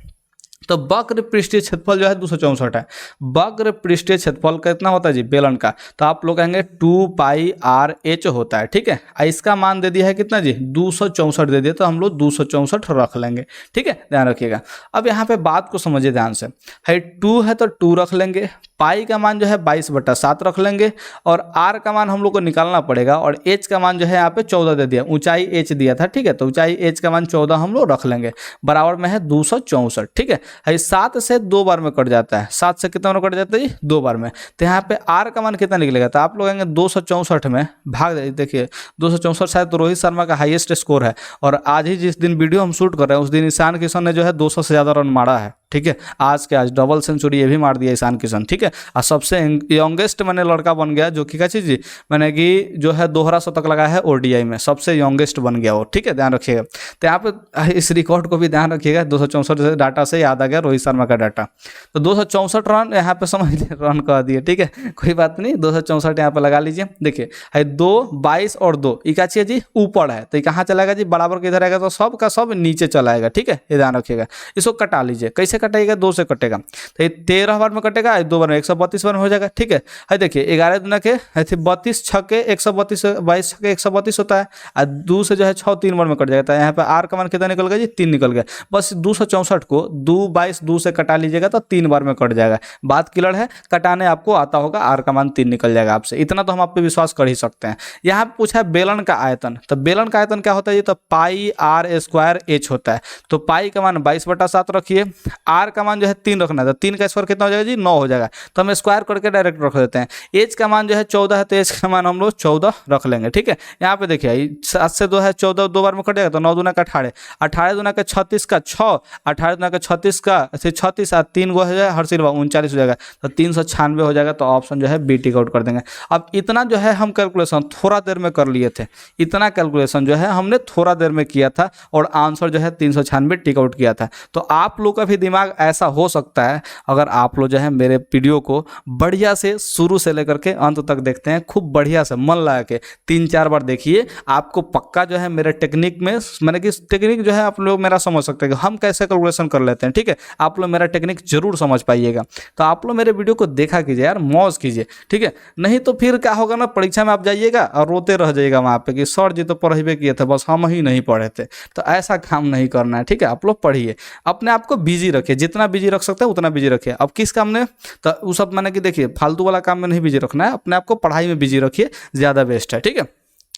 तो वक्र पृष्ठीय क्षेत्रफल जो है 264 है। वक्र पृष्ठीय क्षेत्रफल कितना होता है जी बेलन का, तो आप लोग कहेंगे 2 पाई आर एच होता है, ठीक है। इसका मान दे दिया है कितना जी, 264 दे दिया, तो हम लोग 264 रख लेंगे, ठीक है, ध्यान रखिएगा। अब यहाँ पे बात को समझिए ध्यान से, है 2 है तो 2 रख लेंगे, पाई का मान जो है 22/7 रख लेंगे, और आर का मान हम लोग को निकालना पड़ेगा, और एच का मान जो है यहाँ पे 14 दे दिया, ऊंचाई एच दिया था, ठीक है। तो ऊंचाई एच का मान 14 हम लोग रख लेंगे, बराबर में है 264, ठीक है। 7 से 2 बार में कट जाता है, 7 से कितना में कट जाता है 2 बार में, तो यहाँ पे आर का मान कितना निकलेगा, तो आप लोग कहेंगे 264 में भाग, देखिए 264 शायद तो रोहित शर्मा का हाईएस्ट स्कोर है, और आज ही जिस दिन वीडियो हम शूट कर रहे हैं उस दिन ईशान किशन ने जो है 200 से ज़्यादा रन मारा है, ठीक है, आज के आज डबल सेंचुरी ये भी मार दिया ईशान किशन, ठीक है। और सबसे यंगेस्ट मैंने लड़का बन गया जो कि क्या चीज़ मैंने कि जो है दोहरा शतक लगाया है ओडीआई में, सबसे यंगेस्ट बन गया वो, ठीक है, ध्यान रखिएगा। तो यहाँ पे इस रिकॉर्ड को भी ध्यान रखिएगा, 264 डाटा से याद आ गया रोहित शर्मा का डाटा। तो 264 रन यहाँ पे समझ लीजिए, रन कह दिए, ठीक है, कोई बात नहीं, 264 यहाँ पे लगा लीजिए। देखिए है 2, 22 और 2, ये क्या चाहिए जी, ऊपर है, तो ये कहाँ चलाएगा जी, बराबर के इधर आएगा तो सब का सब नीचे चलाएगा, ठीक है, ये ध्यान रखिएगा। इसको कटा लीजिए, कैसे कटाइएगा, 2 से कटेगा, तो ये 13 बार में कटेगा, 2 बार में 132 बार में हो जाएगा, ठीक है। देखिए 11 दूना के 32 छक्के 132, 22 छक्के 132 होता है, और 2 से जो है 6 3 बार में कट जाता है। यहाँ पे आर का मान कितना निकल गया जी, 3 निकल गया। बस 264 को 2, 22, 2 से कटा लीजिएगा तो 3 बार में कट जाएगा। बात क्लियर है, कटाने आपको आता होगा, आर का मान 3 निकल जाएगा आपसे, इतना तो हम आप पे विश्वास कर ही सकते हैं। यहाँ पे पूछा है बेलन का आयतन, तो बेलन का आयतन क्या होता है, ये तो पाई आर स्क्वायर एच होता है। तो पाई का मान 22/7 रखिए, आर का मान जो है 3 रखना है, तो 3 का स्क्वायर कितना हो जाएगा जी, 9 हो जाएगा, तो हम स्क्वायर करके डायरेक्ट रख देते हैं। एच का मान जो है 14 है, तो एच का मान हम लोग 14 रख लेंगे, ठीक है। यहाँ पे देखिए 7 से 2 है 14, 2 बार में कट जाएगा, तो 9 दूना का 18, 18 दूना का 36 का 6, 18 दूना का 36 का 36 और 3 गो हो जाएगा, हर सिर्फ 39 हो जाएगा, तो 396 हो जाएगा। तो ऑप्शन जो है बी टिक आउट कर देंगे। अब इतना जो है हम कैलकुलेशन थोड़ा देर में कर लिए थे, इतना कैलकुलेशन जो है हमने थोड़ा देर में किया था, और आंसर जो है 396 टिक आउट किया था। तो आप लोग का भी दिमाग ऐसा हो सकता है, अगर आप लोग जो है मेरे वीडियो को बढ़िया से शुरू से लेकर के अंत तक देखते हैं, खूब बढ़िया से मन लगा के 3-4 बार देखिए, आपको पक्का जो है मेरे टेक्निक में, मैंने कि टेक्निक जो है आप लोग मेरा समझ सकते हैं कि हम कैसे कैलकुलेशन कर लेते हैं, ठीक है। आप लोग मेरा टेक्निक जरूर समझ पाइएगा। तो आप लोग मेरे वीडियो को देखा कीजिए यार, मौज कीजिए, ठीक है। नहीं तो फिर क्या होगा ना, परीक्षा में आप जाइएगा और रोते रह जाइएगा वहाँ पे कि सर जी तो पढ़े किए थे, बस हम ही नहीं पढ़े थे। तो ऐसा काम नहीं करना है, ठीक है। आप लोग पढ़िए, अपने आप को बिजी रखिए, जितना बिजी रख सकते हैं उतना बिजी रखिए। अब किस काम में, तो वो सब मैंने कि देखिए फालतू वाला काम में नहीं बिजी रखना है, अपने आप को पढ़ाई में बिजी रखिए, ज़्यादा बेस्ट है, ठीक है।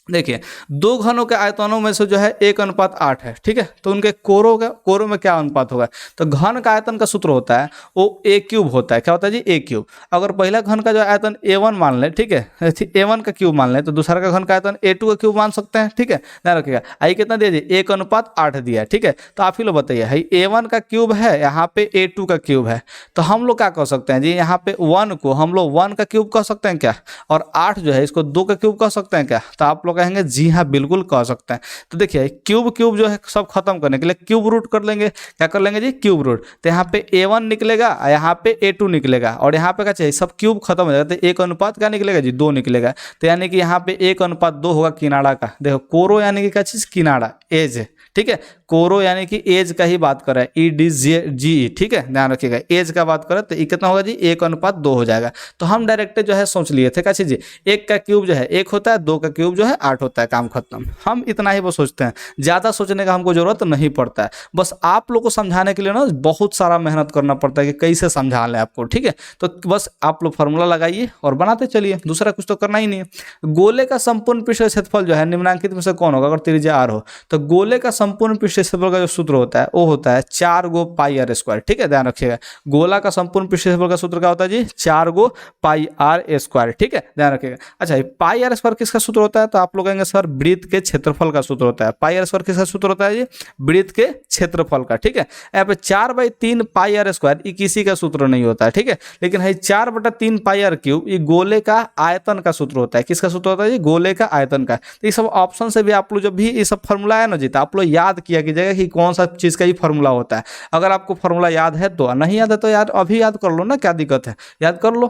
देखिए 2 घनों के आयतनों में से जो है 1:8 है, ठीक है। तो उनके कोरों में क्या अनुपात होगा, तो घन का आयतन का सूत्र होता है वो a³ होता है। क्या होता है जी, a³। अगर पहला घन का जो आयतन a1 मान ले, ठीक है, a1 का क्यूब मान ले, तो दूसरा का घन का आयतन a2 का क्यूब मान सकते हैं, ठीक है, ध्यान रखिएगा। आई कितना दिया जी, 1:8 दिया है, ठीक है। तो आप ही लोग बताइए, है a1 का क्यूब है, यहाँ पे a2 का क्यूब है, तो हम लोग क्या कह सकते हैं जी, यहाँ पे 1 को हम लोग 1 का क्यूब कह सकते हैं क्या, और 8 जो है इसको 2 का क्यूब कह सकते हैं क्या। तो आप लोग कहेंगे जी हाँ बिल्कुल कह सकते हैं। तो देखिए क्यूब जो है सब खत्म करने के लिए क्यूब रूट कर लेंगे, क्या कर लेंगे जी, क्यूब रूट। तो यहाँ पे a1 निकलेगा, यहाँ पे a2 निकलेगा, और यहाँ पे क्या चाहिए, सब क्यूब खत्म हो जाएगा, तो 1 क्या निकलेगा जी, 2 निकलेगा। तो यानी कि यहाँ पे 1:2 होगा किनारा का। देखो कोरो यानी कि क्या चीज़, किनारा, एज, ठीक है। कोरो यानी कि एज का ही बात कर रहा है, EDGE, ठीक है, ध्यान रखिएगा, एज का बात कर रहे हैं। तो ये कितना होगा जी, 1:2 हो जाएगा। तो हम डायरेक्ट जो है सोच लिए थे क्या चीज़, 1 का क्यूब जो है 1 होता है, 2 का क्यूब जो है 8 होता है, काम खत्म। हम इतना ही वो सोचते हैं, ज़्यादा सोचने का हमको जरूरत नहीं पड़ता है। बस आप लोग को समझाने के लिए ना बहुत सारा मेहनत करना पड़ता है कि कैसे समझा लें आपको, ठीक है। तो बस आप लोग फार्मूला लगाइए और बनाते चलिए, दूसरा कुछ तो करना ही नहीं है। गोले का संपूर्ण पृष्ठ क्षेत्रफल जो है निम्नलिखित में से कौन होगा, अगर त्रिज्या r हो, तो गोले का संपूर्ण पृष्ठ क्षेत्रफल का जो सूत्र होता है वो होता है 4 गो पाई r स्क्वायर, ठीक है, ध्यान रखिएगा। गोला का संपूर्ण पृष्ठ क्षेत्रफल का सूत्र क्या होता है जी, 4 गो पाई r स्क्वायर, ठीक है, ध्यान रखिएगा। अच्छा पाई r स्क्वायर किसका सूत्र होता है, तो आप लोग कहेंगे सर वृत्त के क्षेत्रफल का सूत्र होता है। पाई r स्क्वायर किसका सूत्र होता है जी, वृत्त के क्षेत्रफल का, ठीक है। यहाँ पे 4/3 पाई r स्क्वायर ये किसी का सूत्र नहीं होता है, ठीक है, लेकिन है 4/3 पाई r क्यूब ये गोले का आयतन का सूत्र होता है। किसका सूत्र होता है जी, गोले का आयतन का। तो ये सब ऑप्शन से भी आप लोग जब भी ये सब फॉर्मूला है ना जी, तो आप लोग याद किया कीजिएगा कि कौन सा चीज़ का ही फॉर्मूला होता है। अगर आपको फॉर्मूला याद है तो, नहीं याद है तो यार अभी याद कर लो ना, क्या दिक्कत है, याद कर लो,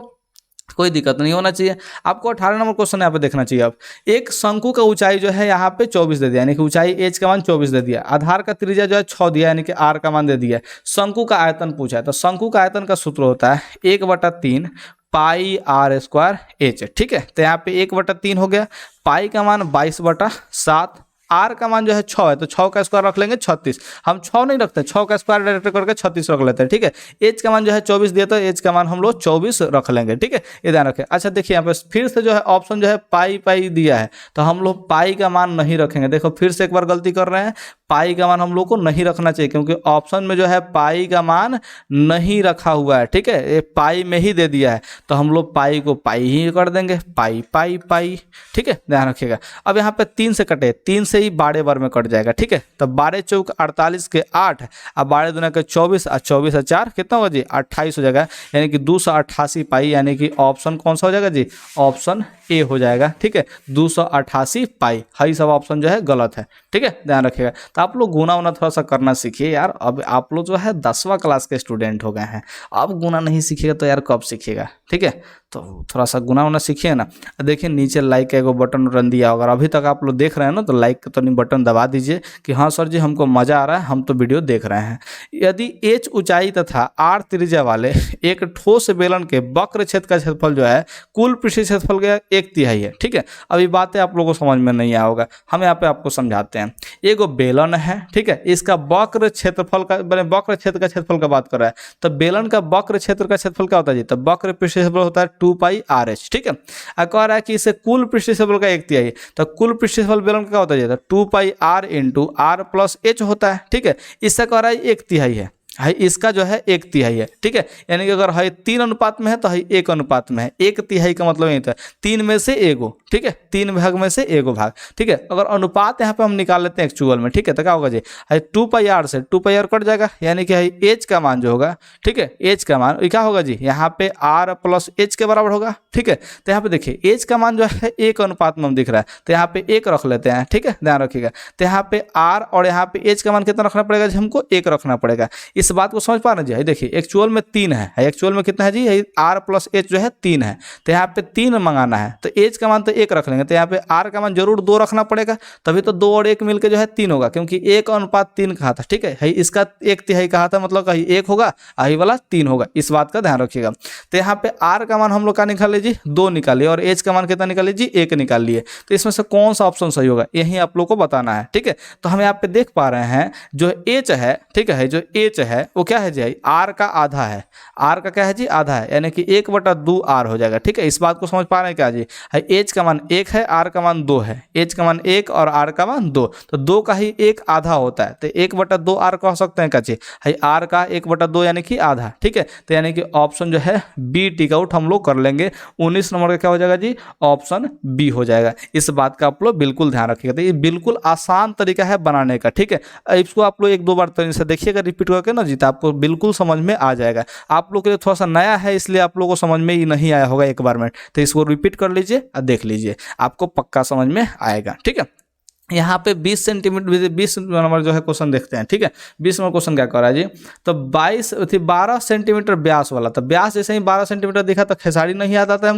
कोई दिक्कत नहीं होना चाहिए। आपको 18 नंबर क्वेश्चन यहाँ पे देखना चाहिए। अब एक शंकु का ऊंचाई जो है यहाँ पे 24 दे दिया, यानी कि ऊंचाई एच का मान 24 दे दिया, आधार का त्रिज्या जो है 6 दिया, यानी कि आर का मान दे दिया, शंकु का आयतन पूछा है। तो शंकु का आयतन का सूत्र होता है 1/3 पाई r स्क्वायर एच, ठीक है। तो यहाँ पे 1/3 हो गया, पाई का मान 22/7, आर का मान जो है 6 है, तो 6 का स्क्वायर रख लेंगे 36। हम 6 नहीं रखते, 6 का स्क्वायर डायरेक्ट करके 36 रख लेते हैं, ठीक है। एच का मान जो है 24 दिया, तो एच का मान हम लोग 24 रख लेंगे, ठीक है, ये ध्यान रखें। अच्छा देखिए यहाँ पे फिर से जो है ऑप्शन जो है पाई दिया है, तो हम लोग पाई का मान नहीं रखेंगे। देखो फिर से एक बार गलती कर रहे हैं, पाई का मान हम लोग को नहीं रखना चाहिए, क्योंकि ऑप्शन में जो है पाई का मान नहीं रखा हुआ है, ठीक है, ये पाई में ही दे दिया है, तो हम लोग पाई को पाई ही कर देंगे, पाई पाई पाई, ठीक है, ध्यान रखिएगा। अब यहाँ पे 3 से कटे, 3 से ही 12 बार में कट जाएगा, ठीक है, तो 12 चौक 48 के 8, अब 12 दूना के 24, और 24 और 4 कितना होगा जी 28 हो जाएगा, यानी कि 288 पाई, यानी कि ऑप्शन कौन सा हो जाएगा जी, ऑप्शन ए हो जाएगा, ठीक है, 288 पाई। हाई सब ऑप्शन जो है गलत है, ठीक है, ध्यान रखिएगा। तो आप लोग गुना उना थोड़ा सा करना सीखिए यार, अब आप लोग जो है 10वां क्लास के स्टूडेंट हो गए हैं, अब गुना नहीं सीखिएगा तो यार कब सीखिएगा, ठीक है, तो थोड़ा सा गुना उना सीखिए ना। देखिए नीचे लाइक का एगो बटन रन दिया होगा, अभी तक आप लोग देख रहे हैं ना, तो लाइक का तो नहीं बटन दबा दीजिए कि हाँ सर जी हमको मज़ा आ रहा है, हम तो वीडियो देख रहे हैं। यदि h ऊंचाई तथा r त्रिज्या वाले एक ठोस बेलन के वक्र क्षेत्र का क्षेत्रफल जो है कुल पृष्ठीय क्षेत्रफल का 1/3 है, ठीक है। अभी बातें आप लोगों को समझ में नहीं आया होगा, हम यहाँ पे आपको समझाते हैं। एगो बेलन है, ठीक है, इसका वक्र क्षेत्रफल का, वक्र क्षेत्र का क्षेत्रफल का बात कर रहा है, तो बेलन का वक्र क्षेत्र का क्षेत्रफल क्या होता है जी, तो वक्र पृष्ठीय क्षेत्रफल होता है 2πRh, ठीक है। अब कह रहा है कि इसे कुल पृष्ठीय क्षेत्रफल का 1/3, तो कुल पृष्ठीय क्षेत्रफल बेलन का क्या होता है, 2πr × r+h होता है, ठीक है। इससे कह रहा है 1/3 है, इसका जो है 1/3 है, ठीक है, यानी कि अगर है 3 अनुपात में है तो है 1 अनुपात में है, 1/3 का मतलब यही था 3 में से एगो, ठीक है, 3 भाग में से एगो भाग, ठीक है। अगर अनुपात यहाँ पे हम निकाल लेते हैं एक्चुअल में, ठीक है, तो क्या होगा जी, है 2πr से 2πr कट जाएगा, यानी कि है h का मान जो होगा, ठीक है, h का मान क्या होगा जी, यहाँ पे r+h के बराबर होगा, ठीक है। तो यहाँ पे देखिए h का मान जो है 1 अनुपात में हम दिख रहा है, तो यहाँ पे 1 रख लेते हैं, ठीक है, ध्यान रखिएगा। तो यहाँ पे r और यहाँ पे h का मान कितना रखना पड़ेगा जी, हमको 1 रखना पड़ेगा। इस बात को समझ पा रहे हैं जी, देखिए एक्चुअल में 3 है, एक्चुअल में कितना है जी, r+h जो है 3 है, तो यहाँ पे 3 मंगाना है, तो h का मान तो 1 रख लेंगे, तो यहाँ पे r का मान जरूर 2 रखना पड़ेगा, तभी तो 2 और 1 मिलकर जो है 3 होगा, क्योंकि 1:3 कहा था, ठीक है, इसका 1/3 कहा था, मतलब कहीं 1 होगा, आई वाला 3 होगा, इस बात का ध्यान रखिएगा। तो यहाँ पे r का मान हम लोग का निकाले जी 2 निकालिए, और h का मान कितना निकालिए जी 1 निकाल लिए, तो इसमें से कौन सा ऑप्शन सही होगा यही आप लोग को बताना है, ठीक है। तो हम यहाँ पे देख पा रहे हैं जो h है, ठीक है, जो h है वो क्या है जी, r का आधा है, r का क्या है जी आधा है, यानी कि 1/2r हो जाएगा, ठीक है। इस बात को समझ पा रहे हैं क्या जी, h का मान 1 है, r का मान 2 है, h का मान 1 और r का मान 2, तो 2 का ही 1 आधा होता है, तो 1/2r कह सकते हैं क्या जी, r का 1/2 यानी कि आधा, ठीक है। तो यानी कि ऑप्शन जो है बी टिक आउट हम लोग कर लेंगे, 19 नंबर का क्या हो जाएगा जी, ऑप्शन बी हो जाएगा। इस बात का आप लोग बिल्कुल ध्यान रखिएगा, तो ये बिल्कुल आसान तरीका है बनाने का, ठीक है। इसको आप लोग 1-2 बार तरीके से देखिएगा, रिपीट करके ना जी, तो आपको बिल्कुल समझ में आ जाएगा। आप लोग के लिए थोड़ा सा नया है, इसलिए आप लोगों को समझ में ही नहीं आया होगा एक बार में, तो इसको रिपीट कर लीजिए और देख लीजिए, आपको पक्का समझ में आएगा, ठीक है। यहाँ पे 20 सेंटीमीटर 20 नंबर जो है क्वेश्चन देखते हैं, ठीक है। 20 नंबर क्वेश्चन क्या कर रहा है जी, तो 12 सेंटीमीटर व्यास वाला, तो व्यास जैसे ही 12 सेंटीमीटर दिखा तो खेसारी नहीं याद आता है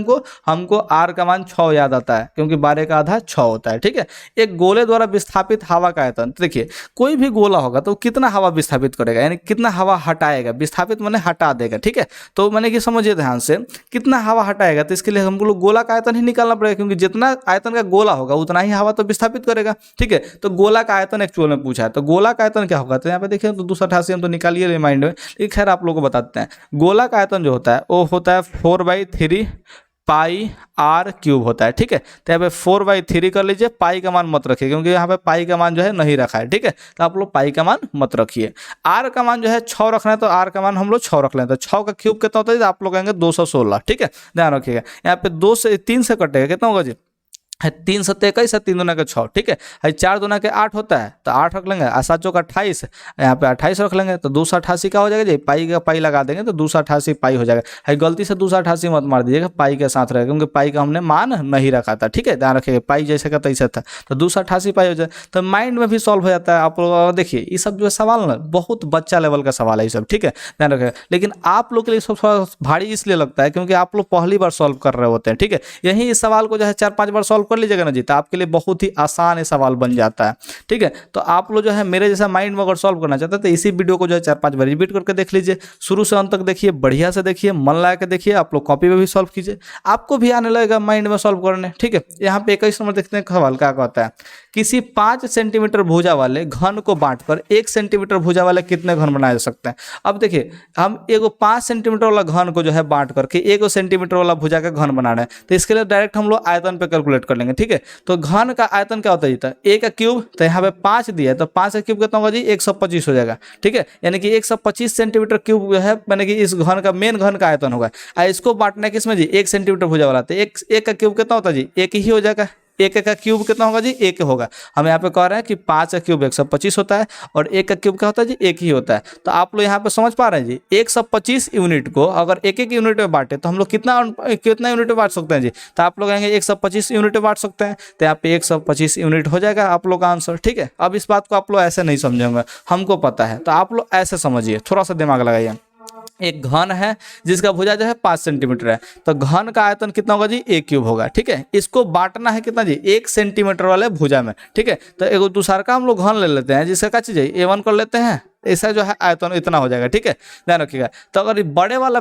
हमको r का मान 6 याद आता है, क्योंकि 12 का आधा 6 होता है, ठीक है। एक गोले द्वारा विस्थापित हवा का आयतन, तो देखिए कोई भी गोला होगा तो कितना हवा विस्थापित करेगा, यानी कितना हवा हटाएगा, विस्थापित मैंने हटा देगा, ठीक है। तो मैंने कि समझिए ध्यान से, कितना हवा हटाएगा, तो इसके लिए हमको गोला का आयतन ही निकालना पड़ेगा, क्योंकि जितना आयतन का गोला होगा उतना ही हवा तो विस्थापित करेगा, ठीक है। तो गोला का आयतन एक्चुअल में पूछा है, तो गोला का आयतन क्या होगा, तो यहाँ पे देखिए तो 288 हम तो निकालिए माइंड में, लेकिन खैर आप लोगों को बताते हैं। गोला का आयतन जो होता है वो होता है 4/3 पाई r क्यूब होता है, ठीक है। तो यहाँ पे 4/3 कर लीजिए, पाई का मान मत रखिए, क्योंकि यहाँ पे पाई का मान जो है नहीं रखा है, ठीक है। तो आप लोग पाई का मान मत रखिए। r का मान जो है 6 रखना है, तो r का मान हम लोग 6 रख लें, तो 6 का क्यूब कितना होता है, आप लोग कहेंगे 216, ठीक है, ध्यान रखिएगा। यहाँ पे 2 से 3 से कटेगा, कितना होगा जी, 3 7 21 है, 3 दूना के 6, ठीक है। 4 दूना के 8 होता है, तो 8 रख लेंगे, 7 चौक 28, यहाँ पे 28 रख लेंगे, तो 288 का हो जाएगा जी, पाई का पाई लगा देंगे तो 288 पाई हो जाएगा। गलती से 288 मत मार दीजिएगा, पाई के साथ रहेगा, क्योंकि पाई का हमने मान नहीं रखा था, ठीक है, ध्यान रखिएगा। पाई जैसे का तैसे था, तो 288 पाई हो जाए, तो माइंड में भी सॉल्व हो जाता है। आप लोग देखिए ये सब जो है सवाल ना बहुत बच्चा लेवल का सवाल है ये सब, ठीक है, ध्यान रखिएगा। लेकिन आप लोग के लिए सब थोड़ा भारी इसलिए लगता है क्योंकि आप लोग पहली बार सॉल्व कर रहे होते हैं, ठीक है। यही इस सवाल को जो है 4-5 बार सॉल्व कर लीजिएगा ना जी, तो आपके लिए बहुत ही आसान सवाल बन जाता है, ठीक है। तो आप लोग जो है मेरे जैसा माइंड में अगर सॉल्व करना चाहते हैं तो इसी वीडियो को जो है 4-5 बार रिपीट करके देख लीजिए, शुरू से अंत तक देखिए, बढ़िया से देखिए, मन लगा के देखिए, आप लोग कॉपी पे भी सॉल्व कीजिए, आपको भी आने लगेगा माइंड में सॉल्व करने, ठीक है। यहाँ पे 21 नंबर देखते हैं सवाल क्या कहता है, किसी 5 सेंटीमीटर भुजा वाले घन को बांटकर 1 सेंटीमीटर भुजा वाले कितने घन बनाए जा सकते हैं। अब देखिए हम एगो 5 सेंटीमीटर वाला घन को जो है बांट करके 1 सेंटीमीटर वाला भुजा का घन बनाना है, तो इसके लिए डायरेक्ट हम लोग आयतन पे कैलकुलेट कर लेंगे, ठीक है। तो घन का आयतन क्या होता है जी, तो ए का क्यूब, तो यहाँ पे 5 दिया है, तो 5 का क्यूब कितना होगा जी, 125 हो जाएगा, ठीक है। यानी कि 125 सेंटीमीटर क्यूब जो है यानी कि इस घन का मेन घन का आयतन होगा। इसको बांटना किसमें जी, 1 सेंटीमीटर भुजा वाला, तो एक का क्यूब कितना होता है जी, एक ही हो जाएगा। एक का क्यूब कितना होगा जी, एक होगा। हम यहाँ पे कह रहे हैं कि 5 का क्यूब 125 होता है और एक का क्यूब क्या होता है जी, एक ही होता है। तो आप लोग यहाँ पे समझ पा रहे हैं जी, 125 यूनिट को अगर एक एक यूनिट में बांटे तो हम लोग कितना यूनिट में बांट सकते हैं जी, तो आप लोग कहेंगे 125 यूनिट में बांट सकते हैं, तो यहाँ पे 125 यूनिट हो जाएगा आप लोग का आंसर, ठीक है। अब इस बात को आप लोग ऐसे नहीं समझेंगे, हमको पता है, तो आप लोग ऐसे समझिए, थोड़ा सा दिमाग लगाइए। एक घन है जिसका भुजा जो है 5 सेंटीमीटर है, तो घन का आयतन कितना होगा जी, एक क्यूब होगा, ठीक है। इसको बांटना है कितना जी, 1 सेंटीमीटर वाले भुजा में, ठीक है। तो एक दूसरा का हम लोग घन ले लेते हैं, जिसका क्या चीज़ है, A1 कर लेते हैं, ऐसा जो है आयतन इतना हो जाएगा, ठीक है, ध्यान रखिएगा। तो अगर बड़े वाला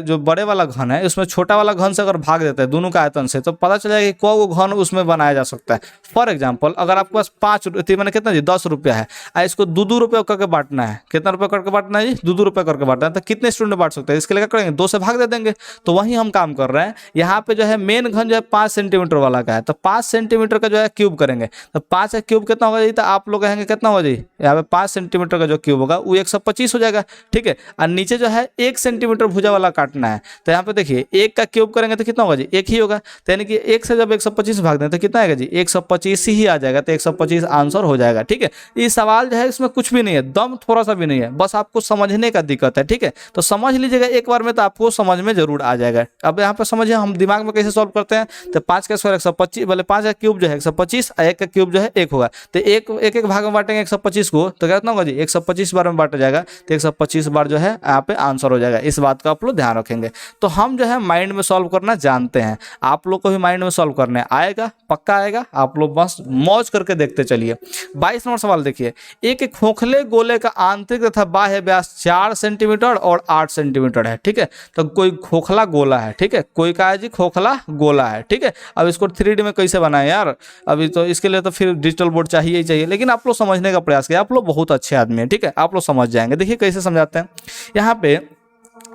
जो बड़े वाला घन है उसमें छोटा वाला घन से अगर भाग देता है दोनों का आयतन से, तो पता चलेगा कि को घन उसमें बनाया जा सकता है। फॉर एग्जाम्पल अगर आपके पास 5 मैंने कितना जी 10 रुपया है, इसको 2 रुपये करके बांटना है, कितना रुपये करके बांटना है जी, 2 रुपये करके बांटना है, तो कितने स्टूडेंट बांट सकते हैं, इसके लिए क्या करेंगे, 2 से भाग दे देंगे। तो वही हम काम कर रहे हैं, यहाँ पे जो है मेन घन जो है 5 सेंटीमीटर वाला का है, तो 5 सेंटीमीटर का जो है क्यूब करेंगे, तो 5 का क्यूब कितना होगा जी, तो आप लोग कहेंगे कितना होगा जी, यहाँ पे 5 सेंटीमीटर का जो क्यूब होगा वो 125 हो जाएगा, ठीक है। और नीचे जो है 1 सेंटीमीटर भुजा वाला काटना है, तो यहाँ पे देखिए 1 का क्यूब करेंगे तो कितना होगा जी, 1 ही होगा, तो यानी कि 1 से जब 125 भाग दें तो कितना आएगा जी, 125 ही आ जाएगा, तो 125 आंसर हो जाएगा, ठीक है। ये सवाल जो है इसमें कुछ भी नहीं है, दम थोड़ा सा भी नहीं है, बस आपको समझने का दिक्कत है, ठीक है। तो समझ लीजिएगा एक बार में, तो आपको समझ में जरूर आ जाएगा। अब यहाँ पे समझिए हम दिमाग में कैसे सॉल्व करते हैं, तो 5 का स्क्वायर 125, बोले 5 का क्यूब जो है 125 और 1 का क्यूब जो है 1 होगा, तो एक भाग में बांटेंगे 125 को, तो कितना होगा जी, 125 बार में बांटा जाएगा, तो 125 बार जो है यहाँ पे आंसर हो जाएगा। इस बात का आप लोग ध्यान रखेंगे। तो हम जो है माइंड में सॉल्व करना जानते हैं, आप लोग को भी माइंड में सॉल्व करने आएगा, पक्का आएगा, आप लोग बस मौज करके देखते चलिए। 22 नंबर सवाल देखिए, एक खोखले गोले का आंतरिक तथा बाह्य व्यास 4 सेंटीमीटर और 8 सेंटीमीटर है, ठीक है। तो कोई खोखला गोला है, ठीक है, कोई का है जी खोखला गोला है, ठीक है। अब इसको 3D में कैसे बनाए यार, अभी तो इसके लिए तो फिर डिजिटल बोर्ड चाहिए ही चाहिए, लेकिन आप लोग समझने का प्रयास करिए, आप लोग बहुत अच्छे आदमी हैं, ठीक है, आप लोग समझ जाएंगे। देखिए कैसे समझाते हैं, यहाँ पे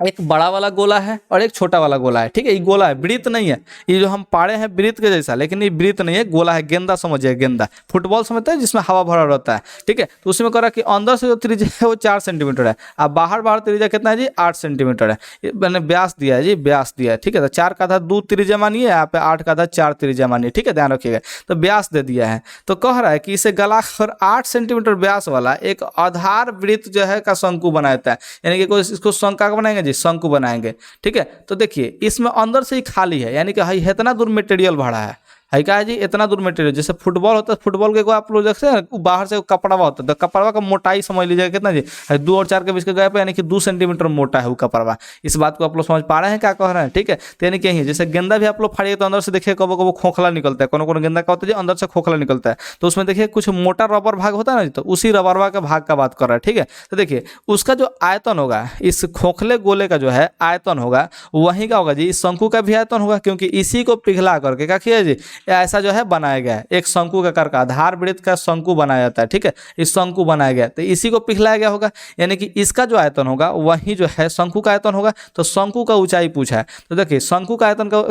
एक बड़ा वाला गोला है और एक छोटा वाला गोला है, ठीक है। ये गोला है, वृत्त नहीं है, ये जो हम पाड़े हैं वृत्त के जैसा, लेकिन ये वृत्त नहीं है, गोला है, गेंदा समझिए, गेंदा फुटबॉल समझते हैं जिसमें हवा भरा रहता है, ठीक है। तो उसमें करा कि अंदर से जो त्रिज्या है वो 4 सेंटीमीटर है, अब बाहर त्रिज्या कितना है जी, 8 सेंटीमीटर है। मैंने व्यास दिया है जी, व्यास दिया है, ठीक है। तो 4 का था 2 त्रिज्या मानिए, यहाँ पे 8 का था 4 त्रिज्या मानिए, ठीक है, ध्यान रखिएगा। तो व्यास दे दिया है, तो कह रहा है कि इसे गलाकर 8 सेंटीमीटर व्यास वाला एक आधार वृत्त जो है का शंकु बनाता है, यानी कि कोई इसको शंका बनाएंगे जी, शंकु बनाएंगे, ठीक है। तो देखिए इसमें अंदर से ही खाली है, यानी कि इतना दूर मटेरियल भरा है क्या है जी, इतना दूर मटेरियल, जैसे फुटबॉल होता है, फुटबॉल के को आप लोग देखते हैं बाहर से कपड़वा होता है, तो कपड़वा का मोटाई समझ लीजिएगा कितना जी, 2 और 4 के बीच के गैप, यानी कि 2 सेंटीमीटर मोटा है वो कपड़वा। इस बात को आप लोग समझ पा रहे हैं क्या कह रहे हैं, ठीक है। तो यानी कि जैसे गेंदा भी आप लोग फाड़िए तो अंदर से देखिए कबो कबो खोखला निकलता है, कोनो गेंदा का होता है जी अंदर से खोखला निकलता है, तो उसमें देखिए कुछ मोटा रबर भाग होता है ना, तो उसी रबरवा के भाग का बात कर रहा है, ठीक है। तो देखिए उसका जो आयतन होगा, इस खोखले गोले का जो है आयतन होगा वहीं का होगा जी, इस शंकु का भी आयतन होगा, क्योंकि इसी को पिघला करके क्या किया जी, ऐसा जो है बनाया गया है, एक शंकु का आकार का आधार वृत्त का शंकु बनाया जाता है, ठीक है। इस शंकु बनाया गया, तो इसी को पिघलाया गया होगा, यानी कि इसका जो आयतन होगा वही जो है शंकु का आयतन होगा। तो शंकु का ऊंचाई पूछा है, तो देखिए शंकु का आयतन का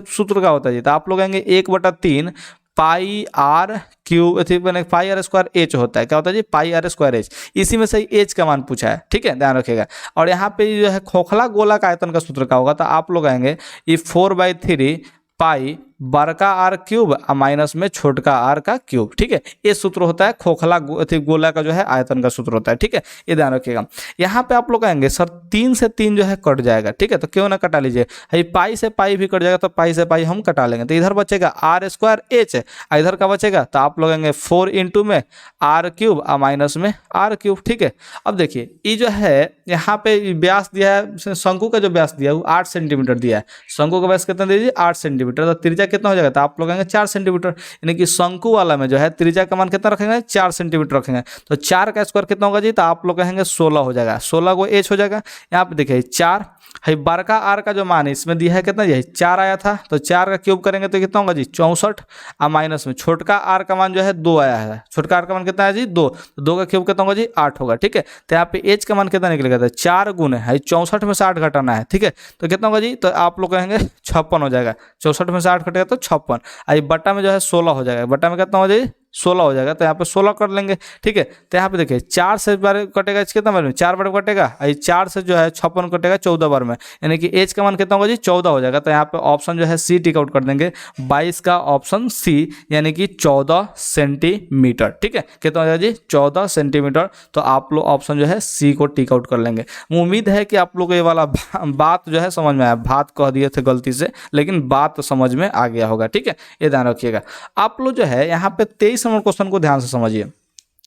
सूत्र का होता है जी, तो आप लोग कहेंगे 1/3 pi R cube, pi are square H होता है, क्या होता है जी, पाई आर स्क्वायर एच, इसी में से एच का मान पूछा है, ठीक है, ध्यान रखिएगा। और यहाँ पे जो है खोखला गोला का आयतन का सूत्र का होगा, तो आप लोग आएंगे ये 4/3 पाई बड़का आर क्यूब माइनस में छोटका आर का क्यूब, ठीक है। ये सूत्र होता है खोखला गोला का जो है आयतन का सूत्र होता है, ठीक है, ये ध्यान रखिएगा। यहाँ पे आप लोग कहेंगे सर 3 से 3 जो है कट जाएगा, ठीक है, तो क्यों ना कटा लीजिए, पाई से पाई भी कट जाएगा, तो पाई से पाई हम कटा लेंगे, तो इधर बचेगा आर स्क्वायर एच, इधर का बचेगा, तो आप लोग कहेंगे 4 इंटू में आर क्यूब माइनस में आर क्यूब, ठीक है। अब देखिए ये जो है यहाँ पे व्यास दिया है, शंकु का जो व्यास दिया है वो 8 सेंटीमीटर दिया है, शंकु का व्यास कितना दीजिए 8 सेंटीमीटर, तो त्रिज्या कितना हो जाएगा, तो आप लोग कहेंगे 4 सेंटीमीटर, यानी कि शंकु वाला में जो है त्रिज्या का मान कितना रखेंगे 4 सेंटीमीटर रखेंगे, तो 4 का स्क्वायर कितना होगा जी, तो आप लोग कहेंगे 16 हो जाएगा, 16 को एच हो जाएगा। यहाँ पे देखिए 4 है 12 का आर का जो मान है इसमें दिया है कितना जी 4 आया था, तो 4 का क्यूब करेंगे तो कितना होगा जी 64, और माइनस में छोटका आर का मान जो है 2 आया है, छोटका आर का मान कितना है जी 2, तो 2 का क्यूब कितना होगा जी 8 होगा। ठीक है, तो यहाँ पे एच का मान कितना निकलेगा, तो 4 गुने है 64 में से 8 घटाना है। ठीक है, तो कितना होगा जी, तो आप लोग कहेंगे 56 हो जाएगा, 64 में से 8 घटेगा तो 56, आई बट्टा में जो है 16 हो जाएगा, बट्टा में कितना हो जाए 16 हो जाएगा, तो यहाँ पे 16 कर लेंगे। ठीक है, तो यहाँ पे देखिए 4 से बार कटेगा कितना बार में 4 बार कटेगा, 4 से जो है 56 कटेगा 14 बार में, यानी कि एच का मान कितना होगा जी 14 हो जाएगा। तो यहाँ पे ऑप्शन जो है सी टिक आउट कर देंगे, 22 का ऑप्शन सी यानी कि 14 सेंटीमीटर। ठीक है, कितना हो जाएगा जी 14 सेंटीमीटर, तो आप लोग ऑप्शन जो है सी को टिक आउट कर लेंगे। उम्मीद है कि आप लोग को ये वाला बात जो है समझ में आया, भात कह दिए थे गलती से, लेकिन बात तो समझ में आ गया होगा। ठीक है, ये ध्यान रखिएगा। आप लोग जो है यहाँ पे 23 नंबर क्वेश्चन को ध्यान से समझिए।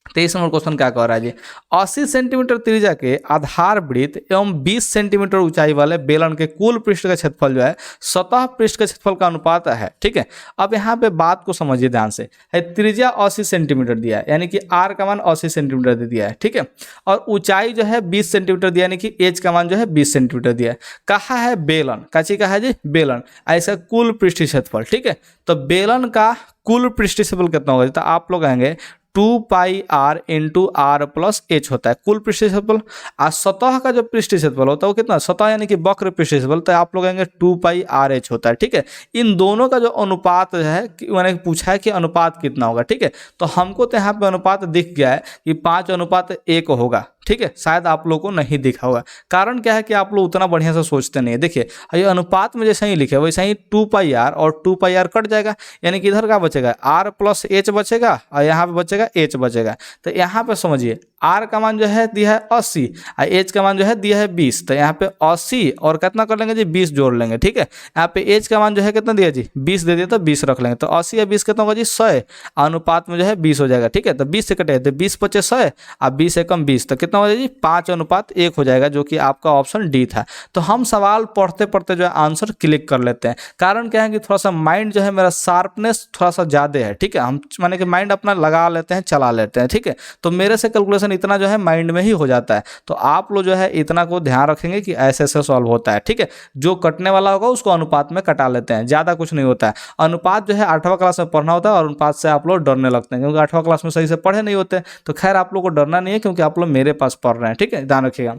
23 नंबर क्वेश्चन क्या कह रहा है जी, 80 सेंटीमीटर त्रिज्या के आधार वृत्त एवं 20 सेंटीमीटर ऊंचाई वाले बेलन के कुल पृष्ठ का क्षेत्रफल जो है सतह पृष्ठ के क्षेत्रफल का अनुपात है। ठीक है, अब यहाँ पे बात को समझिए ध्यान से, है त्रिज्या 80 सेंटीमीटर दिया है, यानी कि आर का मान 80 सेंटीमीटर दे दिया है। ठीक है, और ऊंचाई जो है 20 सेंटीमीटर दिया, यानी कि एच का मान जो है 20 सेंटीमीटर दिया है। कहा है बेलन, काची का है जी बेलन, ऐसा कुल पृष्ठ क्षेत्रफल। ठीक है, तो बेलन का कुल पृष्ठ क्षेत्रफल कितना होगा, तो आप लोग कहेंगे 2 pi R into R plus H होता है कुल पृष्ठ क्षेत्रफल। और सतह का जो पृष्ठ क्षेत्रफल होता है वो कितना, सतह यानी कि वक्र पृष्ठ क्षेत्रफल, तो आप लोग कहेंगे 2 पाई आर एच होता है। ठीक है, इन दोनों का जो अनुपात है मैंने पूछा है कि अनुपात कितना होगा। ठीक है, तो हमको तो यहाँ पे अनुपात दिख गया है कि 5:1 होगा। ठीक है, शायद आप लोग को नहीं दिखा होगा, कारण क्या है कि आप लोग उतना बढ़िया से सोचते नहीं है। देखिए ये अनुपात में जैसे ही लिखे वैसे ही 2 पाई आर और 2 पाई आर कट जाएगा, यानी कि इधर क्या बचेगा आर प्लस एच बचेगा और यहाँ पे बचेगा एच बचेगा। तो यहाँ पे समझिए आर का मान जो है दिया है 80 और एच का मान जो है दिया है 20, तो यहाँ पे 80 और कितना कर लेंगे जी 20 जोड़ लेंगे। ठीक है, यहाँ पे एच का मान जो है कितना दिया जी 20 दे दिया, तो 20 रख लेंगे, तो 80 या 20 कितना होगा जी 100, अनुपात में जो है 20 हो जाएगा। ठीक है, तो 20 से कटेगा तो 20 × 100 और 20 से कम 20, तो कितना हो जाएगा जी 5:1 हो जाएगा, जो कि आपका ऑप्शन डी था। तो हम सवाल पढ़ते पढ़ते जो है आंसर क्लिक कर लेते हैं, कारण क्या है कि थोड़ा सा माइंड जो है मेरा शार्पनेस थोड़ा सा ज़्यादा है। ठीक है, हम माने कि माइंड अपना लगा लेते हैं, चला लेते हैं। ठीक है, तो मेरे से कैलकुलेशन इतना जो है माइंड में ही हो जाता है, तो आप लोग जो है इतना को ध्यान रखेंगे कि ऐसे ऐसे सॉल्व होता है। ठीक है, जो कटने वाला होगा उसको अनुपात में कटा लेते हैं, ज़्यादा कुछ नहीं होता है। अनुपात जो है 8वां क्लास में पढ़ना होता है और अनुपात से आप लोग डरने लगते हैं, क्योंकि 8वां क्लास में सही से पढ़े नहीं होते। तो खैर आप लोग को डरना नहीं है, क्योंकि आप लोग मेरे पास पढ़ रहे हैं। ठीक है, ध्यान रखिएगा।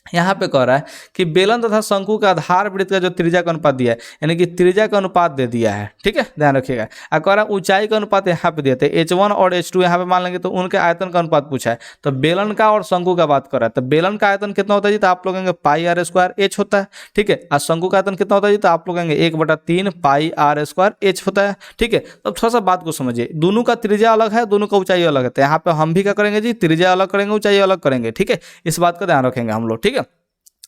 यहाँ पे कह रहा है कि बेलन तथा शंकु का आधार वृत्त का जो त्रिज्या का अनुपात दिया है, यानी कि त्रिज्या का अनुपात दे दिया है। ठीक है, ध्यान रखिएगा। और कह रहा है ऊंचाई का अनुपात यहाँ पे देते हैं H1 और H2 यहाँ पे मान लेंगे, तो उनके आयतन का अनुपात पूछा है, तो बेलन का और शंकु का बात कर रहा है। तो बेलन का आयतन कितना होता है जी, तो आप लोग कहेंगे पाई आर स्क्वायर एच होता है। ठीक है, और शंकु का आयतन कितना होता है जी, तो आप लोग कहेंगे 1/3 पाई आर स्क्वायर एच होता है। ठीक है, तो थोड़ा सा बात को समझिए, दोनों का त्रिज्या अलग है, दोनों का ऊंचाई अलग है, तो यहाँ पे हम भी क्या करेंगे जी त्रिज्या अलग करेंगे, ऊंचाई अलग करेंगे। ठीक है, इस बात का ध्यान रखेंगे हम लोग। ठीक है,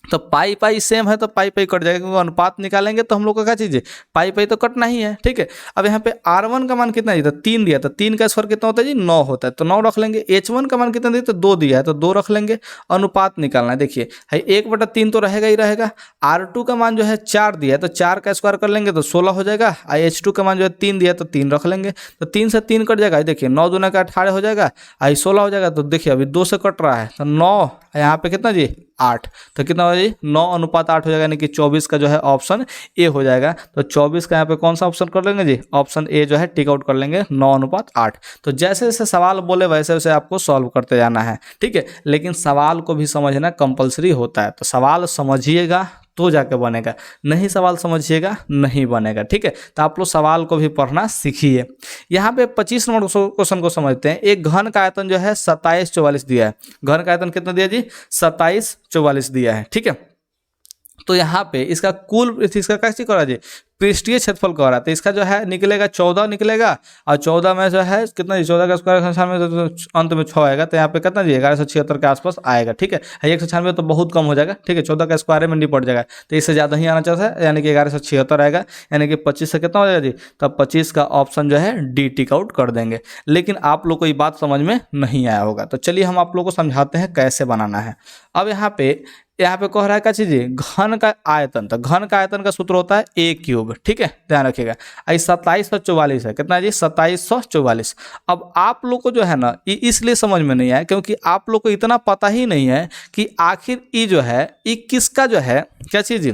तो पाई पाई सेम है तो पाई पाई कट जाएगा, क्योंकि अनुपात निकालेंगे तो हम लोग का क्या चीज़ है पाई पाई तो कटना ही है। ठीक है, अब यहाँ पे R1 का मान कितना दिया था 3 दिया, तो 3 का स्क्वायर कितना होता है जी 9 होता है, तो 9 रख लेंगे। H1 का मान कितना दिया, तो 2 दिया है, तो 2 रख लेंगे। अनुपात निकालना है, देखिए है 1/3 तो रहेगा ही रहेगा। R2 का मान जो है 4 दिया है, तो 4 का स्क्वायर कर लेंगे तो 16 हो जाएगा। H2 का मान जो है 3 दिया है, तो 3 रख लेंगे, तो 3 से 3 कट जाएगा। देखिए 9 दूना का 18 हो जाएगा, 16 हो जाएगा, तो देखिए अभी 2 से कट रहा है, तो 9 यहाँ पे कितना जी 8, तो कितना हो जी 9:8 हो जाएगा, यानी कि 24 का जो है ऑप्शन ए हो जाएगा। तो 24 का यहाँ पे कौन सा ऑप्शन कर लेंगे जी, ऑप्शन ए जो है टिक आउट कर लेंगे 9:8। तो जैसे जैसे सवाल बोले वैसे वैसे आपको सॉल्व करते जाना है। ठीक है, लेकिन सवाल को भी समझना कंपलसरी होता है, तो सवाल समझिएगा तो जाके बनेगा, नहीं सवाल समझिएगा नहीं बनेगा। ठीक है, तो आप लोग सवाल को भी पढ़ना सीखिए। यहाँ पे 25 नंबर क्वेश्चन को समझते हैं। एक घन का आयतन जो है 2744 दिया है, घन का आयतन कितना दिया जी 2744 दिया है। ठीक है, तो यहाँ पे इसका कुल इसका कैसे करा जी पृष्ठीय क्षेत्रफल कह रहा है, तो इसका जो है निकलेगा 14 निकलेगा, और 14 में जो है कितना जी 14 का स्क्वायर संसार में तो अंत में 6 आएगा, तो यहाँ पे कितना जी 1176 के आसपास आएगा। ठीक है, 196 तो बहुत कम हो जाएगा। ठीक है, 14 का स्क्वायर में निपट जाएगा, तो इससे ज़्यादा ही आना चाहिए, यानी कि 1176 आएगा, यानी कि 25 से कितना हो जाएगा जी, तब 25 का ऑप्शन जो है डी टिक आउट कर देंगे। लेकिन आप लोग को ये बात समझ में नहीं आया होगा, तो चलिए हम आप लोग को समझाते हैं कैसे बनाना है। अब यहाँ पे यहाँ पे कह रहा है क्या चीज, घन का आयतन, तो घन का आयतन का सूत्र होता है ए क्यूब, ठीक है, ध्यान रखिएगा। 2744 है, कितना जी 2744। अब आप लोग को जो है ना ये इसलिए समझ में नहीं आया क्योंकि आप लोग को इतना पता ही नहीं है कि आखिर ये जो है ये किसका जो है क्या चीज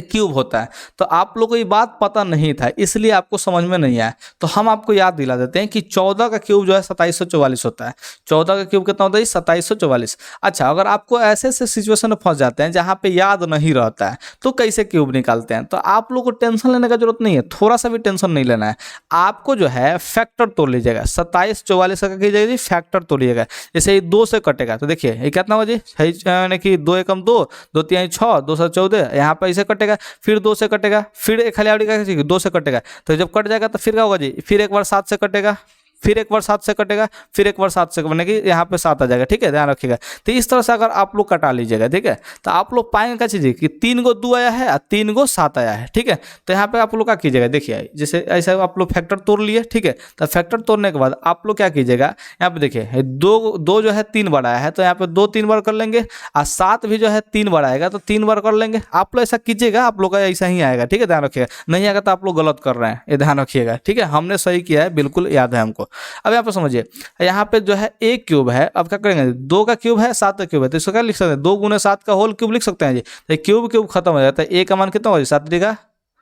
क्यूब होता है। तो आप लोगों को ये बात पता नहीं था इसलिए आपको समझ में नहीं आया। तो हम आपको याद दिला देते हैं कि 14 का क्यूब जो है 2744 होता है। 14 का क्यूब कितना होता है 2744। अच्छा, अगर आपको ऐसे ऐसे सिचुएशन में फंस जाते हैं जहाँ पे याद नहीं रहता है तो कैसे क्यूब निकालते हैं, तो आप लोग को टेंशन लेने का जरूरत नहीं है, थोड़ा सा भी टेंशन नहीं लेना है। आपको जो है फैक्टर तोड़ लीजिएगा, 2744 का कीजिएगा जी फैक्टर तोड़िएगा। जैसे ये 2 से कटेगा तो देखिए ये कितना होगा जी, यानी कि 2 एकम 2, 2 तिहाई 6, 2 14, यहाँ पर ऐसे कटेगा, फिर 2 से कटेगा, फिर एक खाली 2 से कटेगा। तो जब कट जाएगा तो फिर क्या होगा जी, फिर एक बार 7 से कटेगा, फिर एक बार 7 से कटेगा, फिर एक बार 7 से बने कि यहाँ पे 7 आ जाएगा, ठीक है, ध्यान रखिएगा। तो इस तरह से अगर आप लोग कटा लीजिएगा, ठीक है, तो आप लोग पाएंगे क्या चीज़ कि 3 गो 2 आया है और 3 गो 7 आया है, ठीक है। तो यहाँ पे आप लोग क्या कीजिएगा, देखिए जैसे ऐसा आप लोग फैक्टर तोड़ लिए, ठीक है। तो फैक्टर तोड़ने के बाद आप लोग क्या कीजिएगा, यहाँ पे देखिए 2 जो है 3 बार आया है तो यहाँ पे 2 3 बार कर लेंगे, और 7 भी जो है 3 बार आएगा तो 3 बार कर लेंगे। आप लोग ऐसा कीजिएगा, आप लोग का ऐसा ही आएगा, ठीक है, ध्यान रखिएगा। नहीं आएगा तो आप लोग गलत कर रहे हैं, ये ध्यान रखिएगा, ठीक है। हमने सही किया है, बिल्कुल याद है हमको। अब यहाँ पे समझिए, यहाँ पे जो है एक क्यूब है, अब क्या करेंगे 2 का क्यूब है 7 का क्यूब है, तो इसको क्या लिख सकते हैं 2 गुने 7 का होल क्यूब लिख सकते हैं जी। तो क्यूब खत्म हो जाता है, ए का मान कितना हो जाए 7 का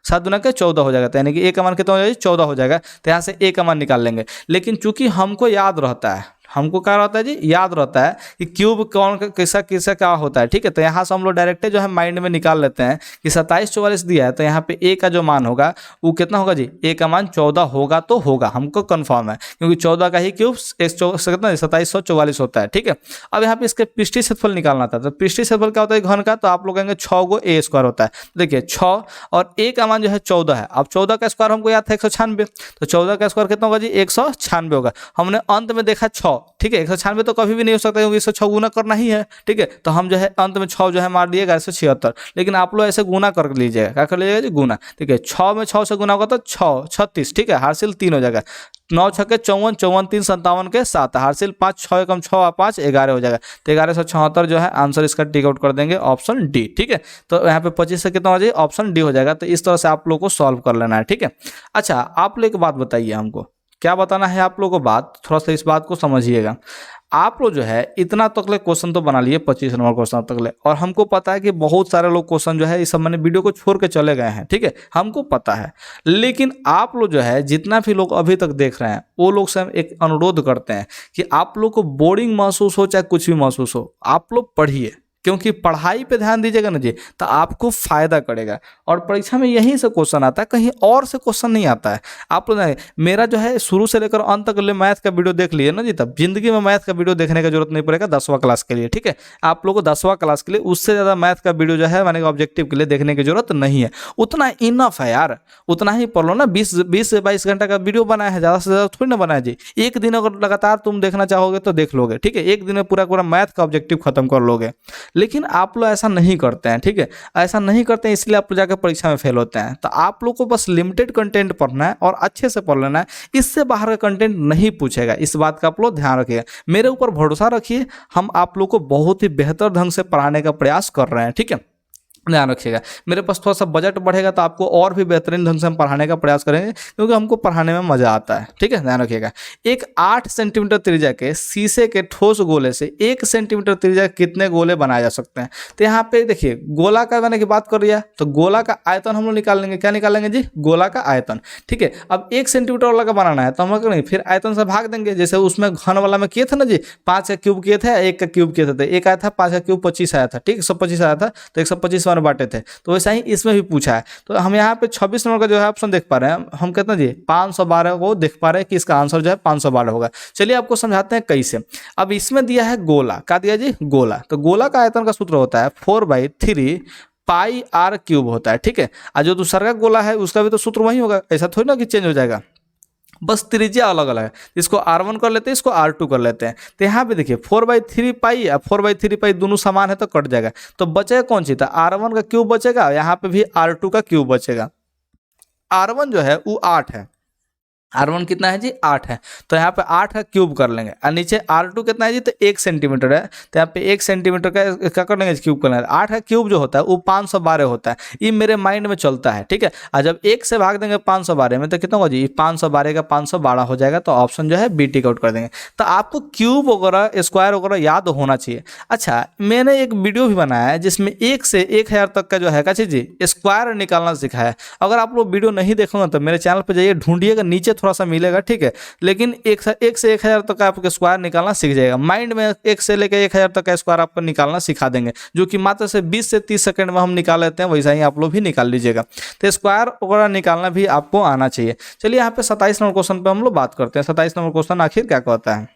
7 दुना के 14 हो जाएगा, यानी कि ए का मान कितना हो जाएगा 14 हो जाएगा। तो यहाँ से ए का मान निकाल लेंगे। लेकिन चूंकि हमको याद रहता है, हमको क्या रहता है जी, याद रहता है कि क्यूब कौन कैसा कैसा क्या होता है, ठीक है। तो यहाँ से हम लोग डायरेक्ट जो है माइंड में निकाल लेते हैं कि 2744 दिया है तो यहाँ पे ए का जो मान होगा वो कितना होगा जी, ए का मान 14 होगा तो होगा, हमको कंफर्म है क्योंकि 14 का ही क्यूब कितना 2744 होता है, ठीक है। अब यहाँ पे इसके पृष्ठीय क्षेत्रफल निकालना था, तो पृष्ठीय क्षेत्रफल क्या होता है घन का, तो आप लोग कहेंगे 6 गो ए स्क्वायर होता है। देखिए 6 और ए का मान जो है 14 है। अब 14 का स्क्वायर हमको याद था 196, तो 14 का स्क्वायर कितना होगा जी 196 होगा। हमने अंत में देखा 6, ठीक है, 196 तो कभी भी नहीं हो सकता क्योंकि इससे 6 गुना करना ही है, ठीक है। तो हम जो है अंत में 6 जो है मार दिएगा 176, लेकिन आप लोग ऐसे गुना कर लीजिएगा, क्या कर लीजिएगा जी गुना, ठीक है। 6 में 6 से गुना होगा तो 6 36, ठीक है, हासिल 3 हो जाएगा। 9 6 के 54, 54 3 57 के 7, हासिल 5 6 एकम 6 और 5 11 हो जाएगा। तो 1176 जो है आंसर इसका टिक आउट कर देंगे ऑप्शन डी, ठीक है। तो यहाँ पे 25 से कितना हो जाएगा ऑप्शन डी हो जाएगा। तो इस तरह से आप लोग को सॉल्व कर लेना है, ठीक है। अच्छा, आप लोग एक बात बताइए, हमको क्या बताना है आप लोगों को बात, थोड़ा सा इस बात को समझिएगा। आप लोग जो है इतना तकले क्वेश्चन तो बना लिए 25 नंबर क्वेश्चन तकले, और हमको पता है कि बहुत सारे लोग क्वेश्चन जो है इस सब मैंने वीडियो को छोड़ के चले गए हैं, ठीक है, हमको पता है। लेकिन आप लोग जो है जितना भी लोग अभी तक देख रहे हैं वो लोग से हम एक अनुरोध करते हैं कि आप लोग को बोरिंग महसूस हो चाहे कुछ भी महसूस हो, आप लोग पढ़िए, क्योंकि पढ़ाई पे ध्यान दीजिएगा ना जी तो आपको फायदा करेगा। और परीक्षा में यहीं से क्वेश्चन आता है, कहीं और से क्वेश्चन नहीं आता है। आप लोग मेरा जो है शुरू से लेकर अंत तक ले मैथ का वीडियो देख लिए ना जी, तब जिंदगी में मैथ का वीडियो देखने का जरूरत नहीं पड़ेगा 10वां क्लास के लिए, ठीक है। आप लोगों को 10वां क्लास के लिए उससे ज़्यादा मैथ का वीडियो जो है मैंने ऑब्जेक्टिव के लिए देखने की जरूरत नहीं है। उतना इनफ है यार, उतना ही पढ़ लो ना। 20 से 22 घंटा का वीडियो बनाया है, ज़्यादा से ज़्यादा थोड़ी ना बनाया जी। एक दिन अगर लगातार तुम देखना चाहोगे तो देख लोगे, ठीक है, एक दिन में पूरा पूरा मैथ का ऑब्जेक्टिव खत्म कर लोगे। लेकिन आप लोग ऐसा नहीं करते हैं, ठीक है, ऐसा नहीं करते हैं, इसलिए आप लोग जाकर परीक्षा में फेल होते हैं। तो आप लोग को बस लिमिटेड कंटेंट पढ़ना है और अच्छे से पढ़ लेना है, इससे बाहर का कंटेंट नहीं पूछेगा। इस बात का आप लोग ध्यान रखिएगा, मेरे ऊपर भरोसा रखिए, हम आप लोग को बहुत ही बेहतर ढंग से पढ़ाने का प्रयास कर रहे हैं, ठीक है, ध्यान रखिएगा। मेरे पास थोड़ा सा बजट बढ़ेगा तो आपको और भी बेहतरीन ढंग से हम पढ़ाने का प्रयास करेंगे, क्योंकि हमको पढ़ाने में मजा आता है, ठीक है, ध्यान रखिएगा। एक 8 सेंटीमीटर त्रिज्या के शीशे के ठोस गोले से 1 सेंटीमीटर त्रिज्या के कितने गोले बनाए जा सकते हैं। तो यहाँ पे देखिए गोला का मैंने की बात कर लिया, तो गोला का आयतन हम लोग निकाल लेंगे। क्या निकालेंगे जी, गोला का आयतन, ठीक है। अब 1 सेंटीमीटर वाला का बनाना है तो हम लोग करेंगे फिर आयतन से भाग देंगे। जैसे उसमें घन वाला में किए थे ना जी, 5 का क्यूब किए थे, 1 का क्यूब किए थे, 1 आया था, 5 का क्यूब 25 आया था, ठीक, 125 आया था, तो 125 में बांटे थे। तो वैसा ही इसमें भी पूछा है। तो हम यहाँ पे 26 नंबर का जो है ऑप्शन देख पा रहे हैं, हम कहते हैं जी 512 को देख पा रहे हैं कि इसका आंसर जो है 512 होगा। चलिए आपको समझाते हैं कैसे। अब इसमें दिया है गोला, क्या दिया जी, गोला। तो गोला का आयतन का सूत्र होता है 4/3 पाई आर क्यूब होता है, ठीक है। और जो दूसरा का गोला है उसका भी तो सूत्र वही होगा, ऐसा थोड़ी ना कि चेंज हो जाएगा, बस त्रिज्या अलग अलग है। इसको R1 कर लेते हैं, इसको R2 कर लेते हैं। तो यहाँ पे देखिए 4/3 पाई या 4/3 पाई दोनों समान है तो कट जाएगा, तो बचेगा कौन सी, तो R1 का क्यूब बचेगा, यहाँ पे भी R2 का क्यूब बचेगा। R1 जो है वो 8 है, R1 कितना है जी 8 है, तो यहाँ पे 8 का क्यूब कर लेंगे। और नीचे R2 कितना है जी, तो 1 सेंटीमीटर है, तो यहाँ पे 1 सेंटीमीटर का क्या कर लेंगे, क्यूब कर लेंगे। 8 का क्यूब जो होता है वो 512 होता है, ये मेरे माइंड में चलता है, ठीक है। और जब 1 से भाग देंगे 512 में तो कितना होगा जी, 512 का 512 हो जाएगा, तो ऑप्शन जो है बी टिक आउट कर देंगे। तो आपको क्यूब वगैरह स्क्वायर वगैरह याद होना चाहिए। अच्छा, मैंने एक वीडियो भी बनाया है जिसमें 1 से 1000 तक का जो है क्या चीज़ जी स्क्वायर निकालना सिखाया है। अगर आप लोग वीडियो नहीं देखोगे तो मेरे चैनल पर जाइए, ढूंढिएगा, नीचे थोड़ा सा मिलेगा, ठीक है। लेकिन एक से 1000 तक का आपको स्क्वायर निकालना सीख जाएगा माइंड में। 1 से लेकर 1000 तक का स्क्वायर आपको निकालना सिखा देंगे, जो कि मात्र से 20 से 30 सेकंड में हम निकाल लेते हैं, वैसा ही आप लोग भी निकाल लीजिएगा। तो स्क्वायर वगैरह निकालना भी आपको आना चाहिए। चलिए यहाँ पे 27 नंबर क्वेश्चन पे हम लोग बात करते हैं। 27 नंबर क्वेश्चन आखिर क्या कहता है,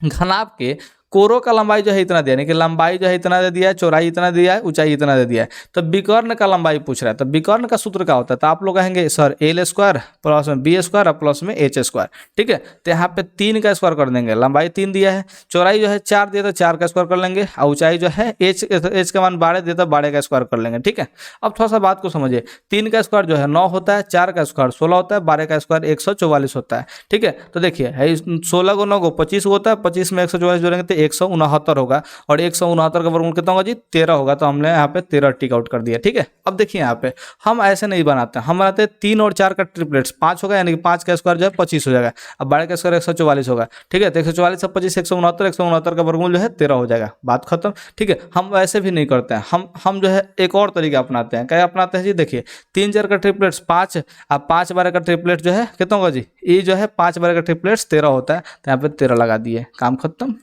घनाभ के कोरों का लंबाई जो है इतना दिया, यानी कि लंबाई जो है इतना दे दिया है, चौड़ाई इतना दिया है, ऊंचाई इतना दे दिया है। तो विकर्ण का लंबाई पूछ रहा है, तो विकर्ण का सूत्र क्या होता है, तो आप लोग कहेंगे सर एल स्क्वायर प्लस में बी स्क्वायर और प्लस में एच स्क्वायर, ठीक है। तो यहाँ पे 3 का स्क्वायर कर देंगे, लंबाई 3 दिया है, चौड़ाई जो है 4 दिया तो 4 का स्क्वायर कर लेंगे, और ऊंचाई जो है एच का मान 12 दिया तो 12 का स्क्वायर कर लेंगे, ठीक है। अब थोड़ा सा बात को समझिए, 3 का स्क्वायर जो है 9 होता है, 4 का स्क्वायर 16 होता है, 12 का स्क्वायर 144 होता है, ठीक है। तो देखिए 16 को 9 को 25 होता है, 25 में 144 जोड़ेंगे तो 169 होगा, और 169 का वर्गमूल कितना होगा जी 13 होगा, तो हमने यहाँ पे 13 टिक आउट कर दिया, ठीक है। अब देखिए यहाँ पे हम ऐसे नहीं बनाते, हम बनाते हैं 3 और 4 का ट्रिपलेट्स, 5 होगा, यानी कि 5 का स्क्वायर जो है 25 हो जाएगा, अब 12 का स्क्वायर 144 होगा, ठीक है। तो 144 से 25 169 का वर्गमूल जो है 13 हो जाएगा, बात खत्म, ठीक है। हम वैसे भी नहीं करते हैं, हम जो है एक और तरीका अपनाते हैं। क्या अपनाते हैं जी, देखिए 3 4 का ट्रिपलेट्स 5, अब 5 12 का ट्रिपलेट जो है कितना होगा जी, ये जो है 5 12 का ट्रिपलेट्स 13 होता है, तो यहाँ पे 13 लगा दिए, काम खत्म।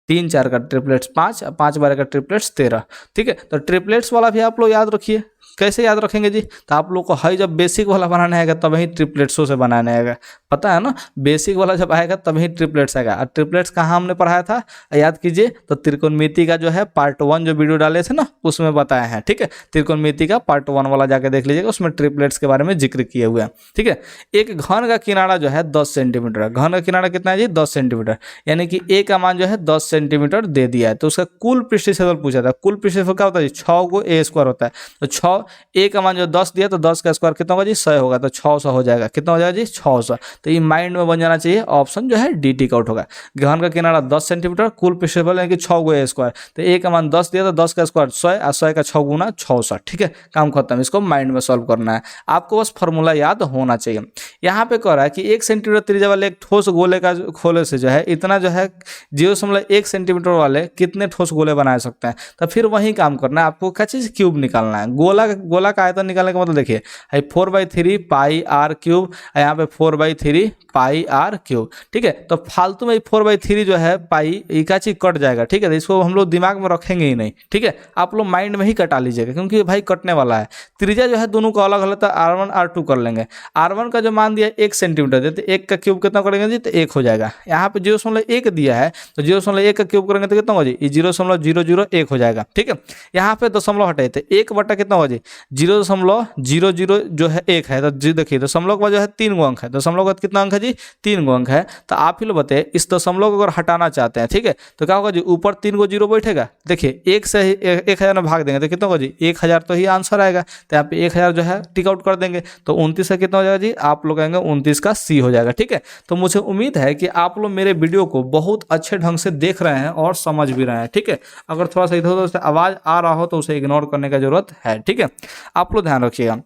3 4 का ट्रिपलेट्स 5, 5 12 का ट्रिपलेट्स 13, ठीक है। तो ट्रिपलेट्स वाला भी आप लोग याद रखिए। कैसे याद रखेंगे जी, तो आप लोग को हाई जब बेसिक वाला बनाना आएगा तब ही ट्रिपलेट्सों से बनाना आएगा, पता है ना। बेसिक वाला जब आएगा तब ही ट्रिपलेट्स आएगा। और ट्रिपलेट्स कहाँ हमने पढ़ाया था, याद कीजिए, तो त्रिकोणमिति का जो है पार्ट 1 जो वीडियो डाले थे ना उसमें बताया है, ठीक है। त्रिकोणमिति का पार्ट 1 वाला जाके देख लीजिएगा, उसमें ट्रिपलेट्स के बारे में जिक्र किए हुए हैं, ठीक है। एक घन का किनारा जो है 10 सेंटीमीटर है, घन का किनारा कितना है जी 10 सेंटीमीटर, यानी कि ए का मान जो है 10 सेंटीमीटर दे दिया है। तो उसका कुल पृष्ठ क्षेत्रफल पूछा था, कुल पृष्ठ क्षेत्रफल क्या होता है जी 6 को ए स्क्वायर होता है, तो 6 ए का मान जो 10 दिया तो 10 का स्क्वायर कितना होगा जी 100 होगा, तो 600 हो जाएगा, कितना हो जाएगा जी 600। तो ये माइंड में बन जाना चाहिए, ऑप्शन जो है डी टिक आउट होगा। घन का किनारा 10 सेंटीमीटर, कुल पृष्ठफल यानी कि 6 को ए स्क्वायर, तो ए का मान 10 दिया तो 10 का स्क्वायर 100 और 100 का 6 गुना 600, ठीक है। काम खत्म, इसको माइंड में सॉल्व करना है, आपको बस फॉर्मूला याद होना चाहिए। यहाँ पे कह रहा है कि 1 सेंटीमीटर त्रिज्या वाले एक ठोस गोले का खोले से जो है इतना जो है 0.1 सेंटीमीटर वाले कितने ठोस गोले बना सकते हैं। तो फिर वही काम करना है, आपको क्या चीज़ क्यूब निकालना है। गोला का आयतन निकालने का मतलब देखिए 4/3 पाई आर क्यूब, यहाँ पे 4/3 पाई आर क्यूब, ठीक है। तो फालतू में 4/3 जो है पाई एक चीज कट जाएगा, ठीक है। तो इसको हम लोग दिमाग में रखेंगे ही नहीं, ठीक है। आप लोग माइंड में ही कटा लीजिएगा, क्योंकि भाई कटने वाला है। त्रिज्या जो है दोनों का अलग अलग, तो R1 R2 कर लेंगे। R1 का जो मान दिया 1 सेंटीमीटर देते, 1 का क्यूब कितना करेंगे जी, तो 1 हो जाएगा। यहाँ पे 0.1 दिया है, तो 0.1 का क्यूब करेंगे तो कितना होगा जी 0.001 हो जाएगा, ठीक है। यहाँ पे दशमलव हटाए थे, 1 बटा कितना होगा जी 0.00 जो है 1 है, तो जी देखिए दशमलव का जो है 3 गो अंक है, दशमलव का कितना अंक है जी 3 गो अंक है। तो आप ही लोग बताइए इस दशमलव को अगर हटाना चाहते हैं, ठीक है, तो क्या होगा जी ऊपर 3 गो जीरो बैठेगा, देखिए 1 से 1000 में भाग देंगे तो कितना होगा जी 1000, तो ही आंसर आएगा। तो यहाँ पे 1000 जो है टिक आउट कर देंगे, तो 29 का कितना हो जाएगा जी, आप लोग कहेंगे 29 का सी हो जाएगा, ठीक है। तो मुझे उम्मीद है कि आप लोग मेरे वीडियो को बहुत अच्छे ढंग से देख रहे हैं और समझ भी रहे हैं, ठीक है। अगर थोड़ा सा इधर उधर से आवाज़ आ रहा हो तो उसे इग्नोर करने का जरूरत है, ठीक है। आप लोग ध्यान रखिएगा।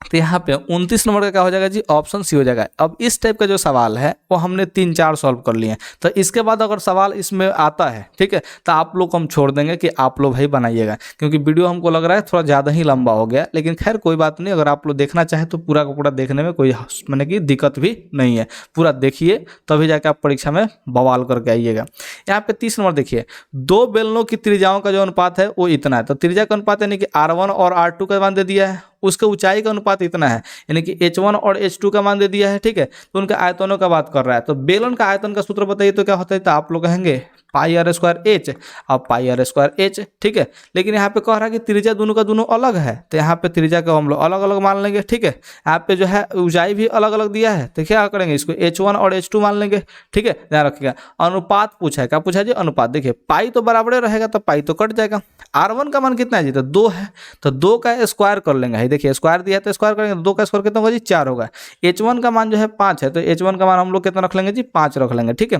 तो यहाँ पे 29 नंबर का क्या हो जाएगा जी, ऑप्शन सी हो जाएगा। अब इस टाइप का जो सवाल है वो हमने 3-4 सॉल्व कर लिए हैं, तो इसके बाद अगर सवाल इसमें आता है, ठीक है, तो आप लोग को हम छोड़ देंगे कि आप लोग भाई बनाइएगा, क्योंकि वीडियो हमको लग रहा है थोड़ा ज़्यादा ही लंबा हो गया। लेकिन खैर कोई बात नहीं, अगर आप लोग देखना चाहें तो पूरा का पूरा देखने में कोई मैंने कि दिक्कत भी नहीं है। पूरा देखिए तभी जाके आप परीक्षा में बवाल करके आइएगा। यहाँ पे 30 नंबर देखिए, 2 बेलनों की त्रिज्याओं का जो अनुपात है वो इतना है। तो त्रिज्या का अनुपात यानी कि R1 और R2 का मान दे दिया है, उसका ऊंचाई का अनुपात इतना है, यानी कि H1 और H2 का मान दे दिया है, ठीक है। तो उनका आयतनों का बात कर रहा है। तो बेलन का आयतन का सूत्र बताइए तो क्या होता है, तो आप लोग कहेंगे पाई आर स्क्वायर एच और पाई आर स्क्वायर एच, ठीक है। लेकिन यहाँ पे कह रहा है कि त्रिज्या दोनों का दोनों अलग है, तो यहाँ पे त्रिज्या को हम लोग अलग अलग मान लेंगे, ठीक है। यहाँ पे जो है ऊंचाई भी अलग अलग दिया है, तो क्या करेंगे, इसको h1 और h2 मान लेंगे, ठीक है। ध्यान रखिएगा, अनुपात पूछा है, क्या पूछा है जी, अनुपात। देखिए पाई तो बराबर रहेगा, तो पाई तो कट जाएगा। r1 का मान कितना है जी, तो 2 है, तो 2 का स्क्वायर कर लेंगे। देखिए स्क्वायर दिया है तो स्क्वायर करेंगे, तो 2 का स्क्वायर कितना होगा जी, 4 होगा। h1 का मान जो है 5 है, तो h1 का मान हम लोग कितना रख लेंगे जी, 5 रख लेंगे, ठीक है।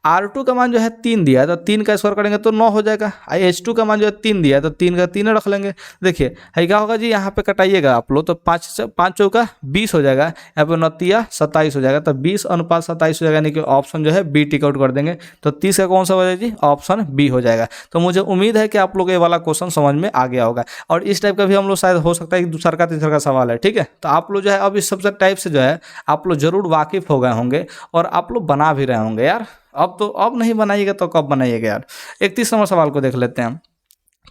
r2 का मान जो है 3 दिया है, तो 3 का स्क्वायर करेंगे तो 9 हो जाएगा। h2 का मान जो है 3 दिया है, तो 3 का 3 रख लेंगे। देखिए है क्या होगा जी, यहाँ पे कटाइएगा आप लोग, तो 5 चौका 20 हो जाएगा, यहाँ पे 9 27 हो जाएगा, तो 20:27 हो जाएगा, यानी कि ऑप्शन जो है बी टिक आउट कर देंगे। तो 30 का कौन सा हो जाएगा जी, ऑप्शन बी हो जाएगा। तो मुझे उम्मीद है कि आप लोग ये वाला क्वेश्चन समझ में आ गया होगा, और इस टाइप का भी हम लोग शायद हो सकता है कि दूसरा का तीसरा का सवाल है, ठीक है। तो आप लोग जो है अब इस सब टाइप से जो है आप लोग जरूर वाकिफ हो गए होंगे, और आप लोग बना भी रहे होंगे यार। अब नहीं बनाइएगा तो कब बनाइएगा यार। 31 नंबर सवाल को देख लेते हैं।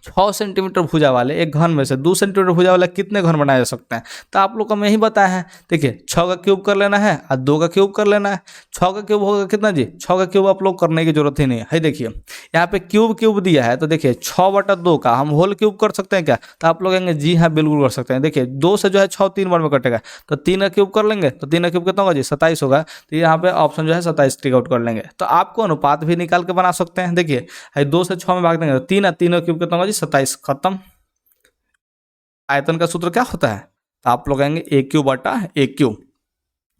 6 सेंटीमीटर भुजा वाले एक घन में से 2 सेंटीमीटर भुजा वाले कितने घन बनाए जा सकते हैं, तो आप लोग को मैं ही बताया है। देखिए 6 का क्यूब कर लेना है और 2 का क्यूब कर लेना है। 6 का क्यूब होगा कितना जी, 6 का क्यूब आप लोग करने की जरूरत ही नहीं है। देखिए यहाँ पे क्यूब दिया है, तो देखिए 6/2 का हम होल क्यूब कर सकते हैं क्या, तो आप लोग कहेंगे जी हाँ बिल्कुल कर सकते हैं। देखिए 2 से जो है 6 3 बार में कटेगा, तो 3 का क्यूब कर लेंगे, तो 3 का क्यूब कितना होगा जी, 27 होगा। तो यहाँ पे ऑप्शन जो है 27 टिक आउट कर लेंगे। तो आपको अनुपात भी निकाल के बना सकते हैं। देखिए 2 से 6 में भाग देंगे, तो 3 का क्यूब कितना होगा जी, 27, खत्म। आयतन का सूत्र क्या होता है, तो आप लोग कहेंगे ए क्यूब बटा ए क्यूब,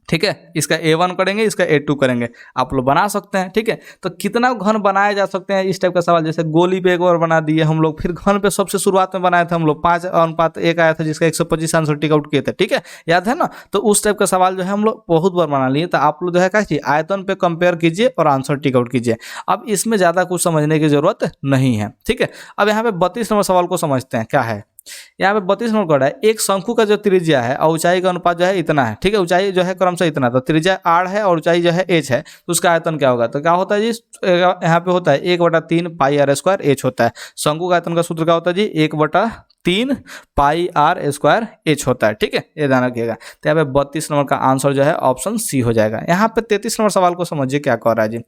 ठीक है। इसका a1 करेंगे, इसका a2 करेंगे, आप लोग बना सकते हैं, ठीक है। तो कितना घन बनाए जा सकते हैं इस टाइप का सवाल, जैसे गोली पे एक बार बना दिए हम लोग, फिर घन पे सबसे शुरुआत में बनाए थे हम लोग 5:1 आया था, जिसका 125 आंसर टिक आउट किए थे, ठीक है, याद है ना। तो उस टाइप का सवाल जो है हम लोग बहुत बार बना लिए। तो आप लोग जो है क्या कीजिए, आयतन पे कंपेयर कीजिए और आंसर टिक आउट कीजिए। अब इसमें ज़्यादा कुछ समझने की जरूरत नहीं है, ठीक है। अब यहाँ पे 32 नंबर सवाल को समझते हैं, क्या है यहाँ पे 32 नंबर का है, एक शंकु का जो त्रिज्या है और ऊंचाई का अनुपात जो है इतना है, ठीक है। ऊंचाई जो है क्रमशः इतना, तो त्रिज्या r है और ऊंचाई जो है h है, तो उसका आयतन क्या होगा, तो क्या होता है जी, यहाँ पे होता है 1/3 पाई आर स्क्वायर एच होता है। शंकु का आयतन का सूत्र क्या होता है जी, 1/3 पाई आर स्क्वायर एच होता है, ठीक है, ये ध्यान रखिएगा। तो यहाँ पे 32 नंबर का आंसर जो है ऑप्शन सी हो जाएगा। यहाँ पे 33 नंबर सवाल को समझिए क्या कह रहा है जी,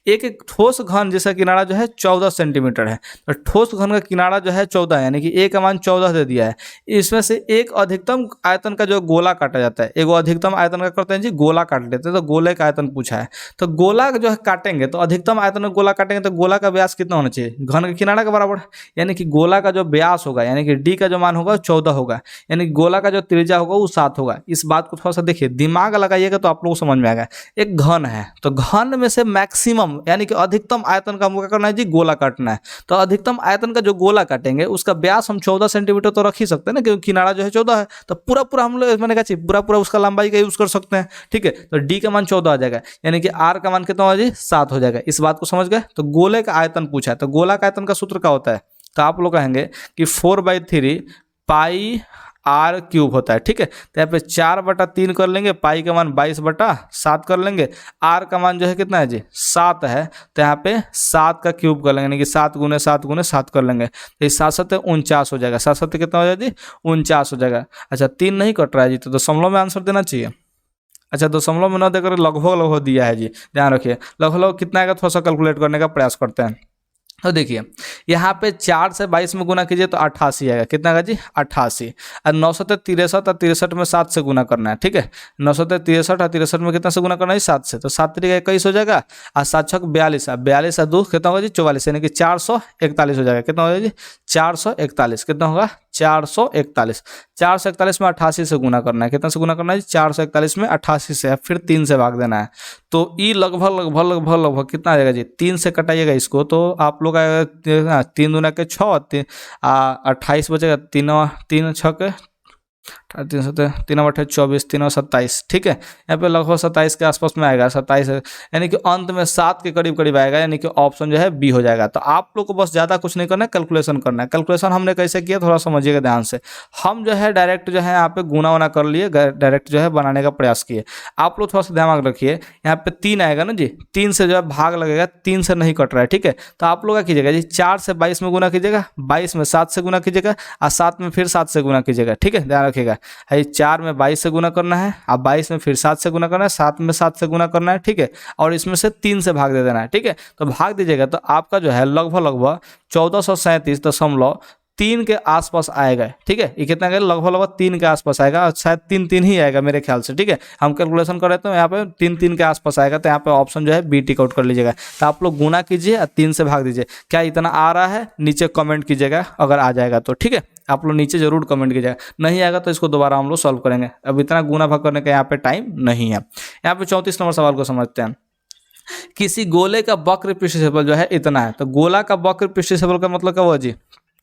एक ठोस घन जिसका किनारा जो है 14 सेंटीमीटर है, तो ठोस घन का किनारा जो है 14, यानी कि ए का मान 14 दे दिया है। इसमें से एक अधिकतम आयतन का जो गोला काटा जाता है, एक अधिकतम आयतन का करते हैं जी, गोला काट लेते हैं, तो गोले का आयतन पूछा है। तो गोला जो है काटेंगे, तो अधिकतम आयतन में गोला काटेंगे, तो गोला का व्यास कितना होना चाहिए, घन के किनारा के बराबर, यानी कि गोला का जो व्यास होगा, यानी कि डी का जो मान होगा 14 होगा, यानी गोला का जो त्रिज्या होगा वो 7 होगा। इस बात को थोड़ा सा देखिए, दिमाग लगाइएगा तो आप लोग को समझ में आएगा। एक घन है, तो घन में से मैक्सिमम यानी कि अधिकतम आयतन का हमको क्या करना है जी, गोला काटना है। तो अधिकतम आयतन का जो गोला काटेंगे उसका व्यास हम 14 सेंटीमीटर तो रख ही सकते हैं ना, क्योंकि किनारा जो है 14 है, तो पूरा हम लोग मैंने कहा पूरा उसका लंबाई का यूज कर सकते हैं, ठीक है। तो डी का मान 14 आ जाएगा, यानी कि आर का मान कितना होगा जी, 7 हो जाएगा। इस बात को समझ गए। तो गोले का आयतन पूछा है, तो गोला का आयतन का सूत्र क्या होता है, तो आप लोग कहेंगे कि 4/3 पाई आर क्यूब होता है, ठीक है। तो यहाँ पे 4/3 कर लेंगे, पाई का मान 22/7 कर लेंगे, आर का मान जो है कितना है जी, 7 है, तो यहाँ पे 7 का क्यूब कर लेंगे, यानी कि 7 × 7 × 7 कर लेंगे, तो ये 7 7 49 हो जाएगा। 7 7 कितना हो जाएगा जी, 49 हो जाएगा। अच्छा 3 नहीं कट रहा है जी, तो दशमलव में आंसर देना चाहिए। अच्छा दशमलव में न देकर लगभग दिया है जी, ध्यान रखिए। लगभग कितना आएगा, थोड़ा सा कैलकुलेट करने का प्रयास करते हैं। तो देखिए यहाँ पे 4 से 22 में गुना कीजिए तो 88 आएगा, कितना आएगा जी, 88। और 963 और 63 में 7 से गुना करना है, ठीक है। 963 और 63 में कितना से गुना करना है, 7 से, तो 7 3 21 हो जाएगा, और 7 6 42, 42 और 2 कितना होगा जी, 44, यानी कि 441 हो जाएगा। कितना होगा जी, 441, कितना होगा, 441। 441 में 88 से गुना करना है, कितना से गुना करना है, 441 में 88 से, फिर 3 से भाग देना है। तो ये लगभग कितना आ जाएगा जी, 3 से कटाइएगा इसको, तो आप लोग आएगा 3 दूना के 6, 28 बचेगा, 3 6 के 3 3 24, 3 27, ठीक है। यहाँ पे लगभग 27 के आसपास में आएगा, 27, यानी कि अंत में 7 के करीब आएगा, यानी कि ऑप्शन जो है बी हो जाएगा। तो आप लोग को बस ज़्यादा कुछ नहीं करना है, कैलकुलेशन करना है। कैलकुलेशन हमने कैसे किया थोड़ा समझिएगा ध्यान से। हम जो है डायरेक्ट जो है यहाँ पे गुना वना कर लिए, डायरेक्ट जो है बनाने का प्रयास किए। आप लोग थोड़ा सा दिमाग रखिए, यहाँ पे 3 आएगा ना जी, 3 से जो है भाग लगेगा, 3 से नहीं कट रहा है, ठीक है। तो आप लोग क्या कीजिएगा जी, 4 से 22 में गुना कीजिएगा, 22 में 7 से गुना कीजिएगा, और 7 में फिर 7 से गुना कीजिएगा, ठीक है, ध्यान रखिएगा। है 4 में 22 से गुना करना है, अब 22 में फिर 7 से गुना करना है, 7 में 7 से गुना करना है, ठीक है, और इसमें से 3 से भाग दे देना है, ठीक है। तो भाग दीजिएगा तो आपका जो है लगभग 1437.3 के आसपास आएगा, ठीक है। ये कितना आएगा? लगभग 3 के आसपास आएगा, और शायद 3 ही आएगा मेरे ख्याल से, ठीक है। हम कैलकुलेशन कर रहे थे यहाँ पे 3 के आसपास आएगा, तो यहाँ पे ऑप्शन जो है बी टिक आउट कर लीजिएगा। तो आप लोग गुना कीजिए और 3 से भाग दीजिए। क्या इतना आ रहा है? नीचे कमेंट कीजिएगा अगर आ जाएगा तो, ठीक है। आप लोग नीचे जरूर कमेंट कीजिएगा, नहीं आएगा तो इसको दोबारा हम लोग सॉल्व करेंगे। अब इतना गुना भाग करने का यहाँ पे टाइम नहीं है। यहाँ पे 34 नंबर सवाल को समझते हैं। किसी गोले का वक्र पृष्ठफल जो है इतना है, तो गोला का वक्र पृष्ठफल का मतलब क्या हुआ जी?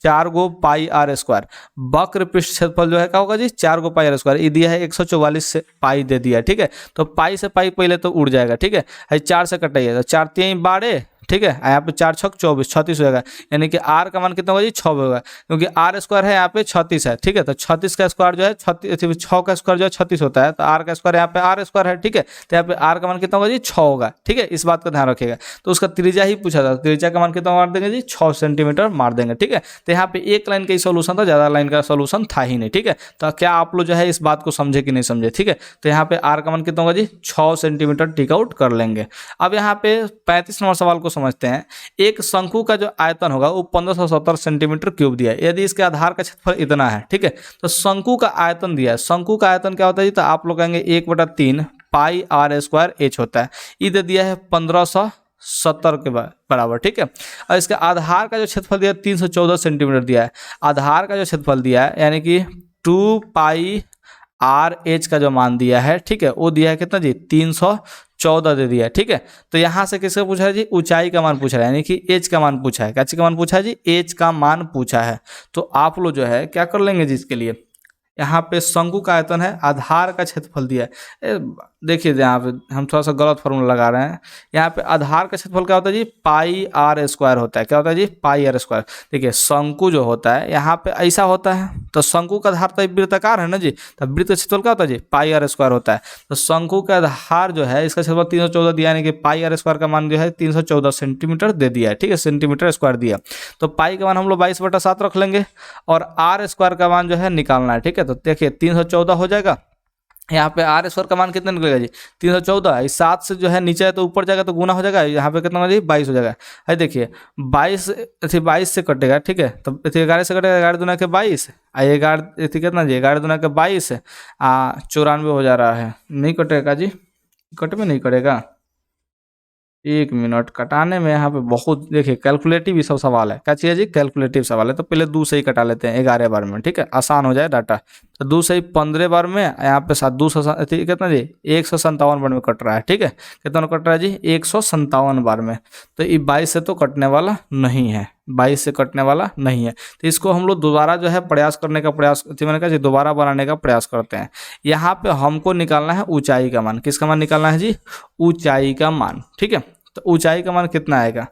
4 गो पाई आर स्क्वायर। वक्र पृष्ठफल जो है क्या होगा जी? 4 गो पाई आर स्क्वायर। ये दिया है 144 से पाई दे दिया, ठीक है। तो पाई से पाई पहले तो उड़ जाएगा, ठीक है। 4 से कटाइए तो 4 3 12, ठीक है। यहाँ पे 4 6 24, 36 हो जाएगा। यानी कि आर का मान कितना होगा जी? 6 होगा, क्योंकि आर स्क्वायर है यहाँ पे 36 है, ठीक है। तो 36 का स्क्वायर जो है 6 का स्क्वायर जो है 36 होता है, तो आर का स्क्वायर यहाँ पे आर स्क्वायर है, ठीक है। तो यहाँ पे आर का मान कितना होगा जी? 6 होगा, ठीक है। इस बात का ध्यान रखिएगा। तो उसका त्रिज्या ही पूछा था, त्रिज्या का मान कितना मार देंगे जी? 6 सेंटीमीटर मार देंगे, ठीक है। तो यहाँ पे एक लाइन का ही सोल्यूशन था, ज़्यादा लाइन का सोल्यूशन था ही नहीं, ठीक है। तो क्या आप लोग जो है इस बात को समझे कि नहीं समझे, ठीक है। तो यहाँ पे आर का मान कितना होगा जी? 6 सेंटीमीटर टिक आउट कर लेंगे। अब यहाँ पे 35 नंबर सवाल को समझते हैं। एक शंकु का जो आयतन होगा वो 1570 सेंटीमीटर क्यूब दिया है, यदि इसके आधार का क्षेत्रफल इतना है, ठीक है। तो शंकु का आयतन दिया है। शंकु का आयतन क्या होता है जी? तो आप लोग कहेंगे 1/3 पाई आर स्क्वायर एच होता है। ये दिया है 1570 के बराबर, ठीक है। और इसके आधार का जो क्षेत्रफल दिया है 314 सेंटीमीटर दिया है। आधार का जो क्षेत्रफल दिया है यानी कि 2 पाई आर एच का जो मान दिया है, ठीक है, वो दिया है कितना जी? 314 दे दिया है, ठीक है। तो यहाँ से किसका पूछा है जी? ऊंचाई का मान पूछा है, यानी कि एच का मान पूछा है। क्या चीज का मान पूछा है जी? एच का मान पूछा है। तो आप लोग जो है क्या कर लेंगे जी इसके लिए? यहाँ पे शंकु का आयतन है, आधार का क्षेत्रफल दिया है। देखिए यहाँ पे हम थोड़ा सा गलत फॉर्मूला लगा रहे हैं। यहाँ पे आधार का क्षेत्रफल क्या होता है जी? पाई आर स्क्वायर होता है। क्या होता है जी? Pi are square. देखिए शंकु जो होता है यहाँ पे ऐसा होता है, तो शंकु का आधार तो वृत्ताकार है ना जी, तो वृत्त का क्षेत्रफल क्या होता है जी? पाई आर स्क्वायर होता है। तो शंकु का आधार जो है इसका क्षेत्रफल 314 दिया, यानी कि पाई आर स्क्वायर का मान जो है 314 सेंटीमीटर दे दिया है, ठीक है, सेंटीमीटर स्क्वायर दिया। तो पाई का मान हम लोग 22/7 रख लेंगे, और आर स्क्वायर का मान जो है निकालना है, ठीक है। तो देखिए 314 हो जाएगा। यहाँ पे आर स्क्वायर का मान कितना निकलेगा जी? 314। इस 7 से जो है नीचे है तो ऊपर जाएगा तो गुना हो जाएगा। यहाँ पे कितना होगा जी? 22 हो जाएगा। है देखिए 22 से कटेगा, ठीक है। तो 11 से कटेगा, 11 दूना के 22, 11 कितना जी? 11 दूना के 22, 94 हो जा रहा है। नहीं कटेगा जी? कट में नहीं कटेगा। 1 मिनट कटाने में यहाँ पे बहुत, देखिए कैलकुलेटिव ये सब सवाल है। क्या चाहिए जी? कैलकुलेटिव सवाल है। तो पहले 2 से ही कटा लेते हैं 11 बार में, ठीक है, आसान हो जाए डाटा। तो 2 से ही 15 बार में, यहाँ पे 7 200 कितना जी? 157 बार में कट रहा है, ठीक है। कितना कट रहा है जी? 157 बार में। तो ये 22 से तो कटने वाला नहीं है, 22 से कटने वाला नहीं है। तो इसको हम लोग दोबारा जो है प्रयास करने का प्रयास, मैंने कहा जी दोबारा बनाने का प्रयास करते हैं। यहाँ पे हमको निकालना है ऊंचाई का मान। किसका मान निकालना है जी? ऊंचाई का मान, ठीक है। तो ऊंचाई का मान कितना आएगा?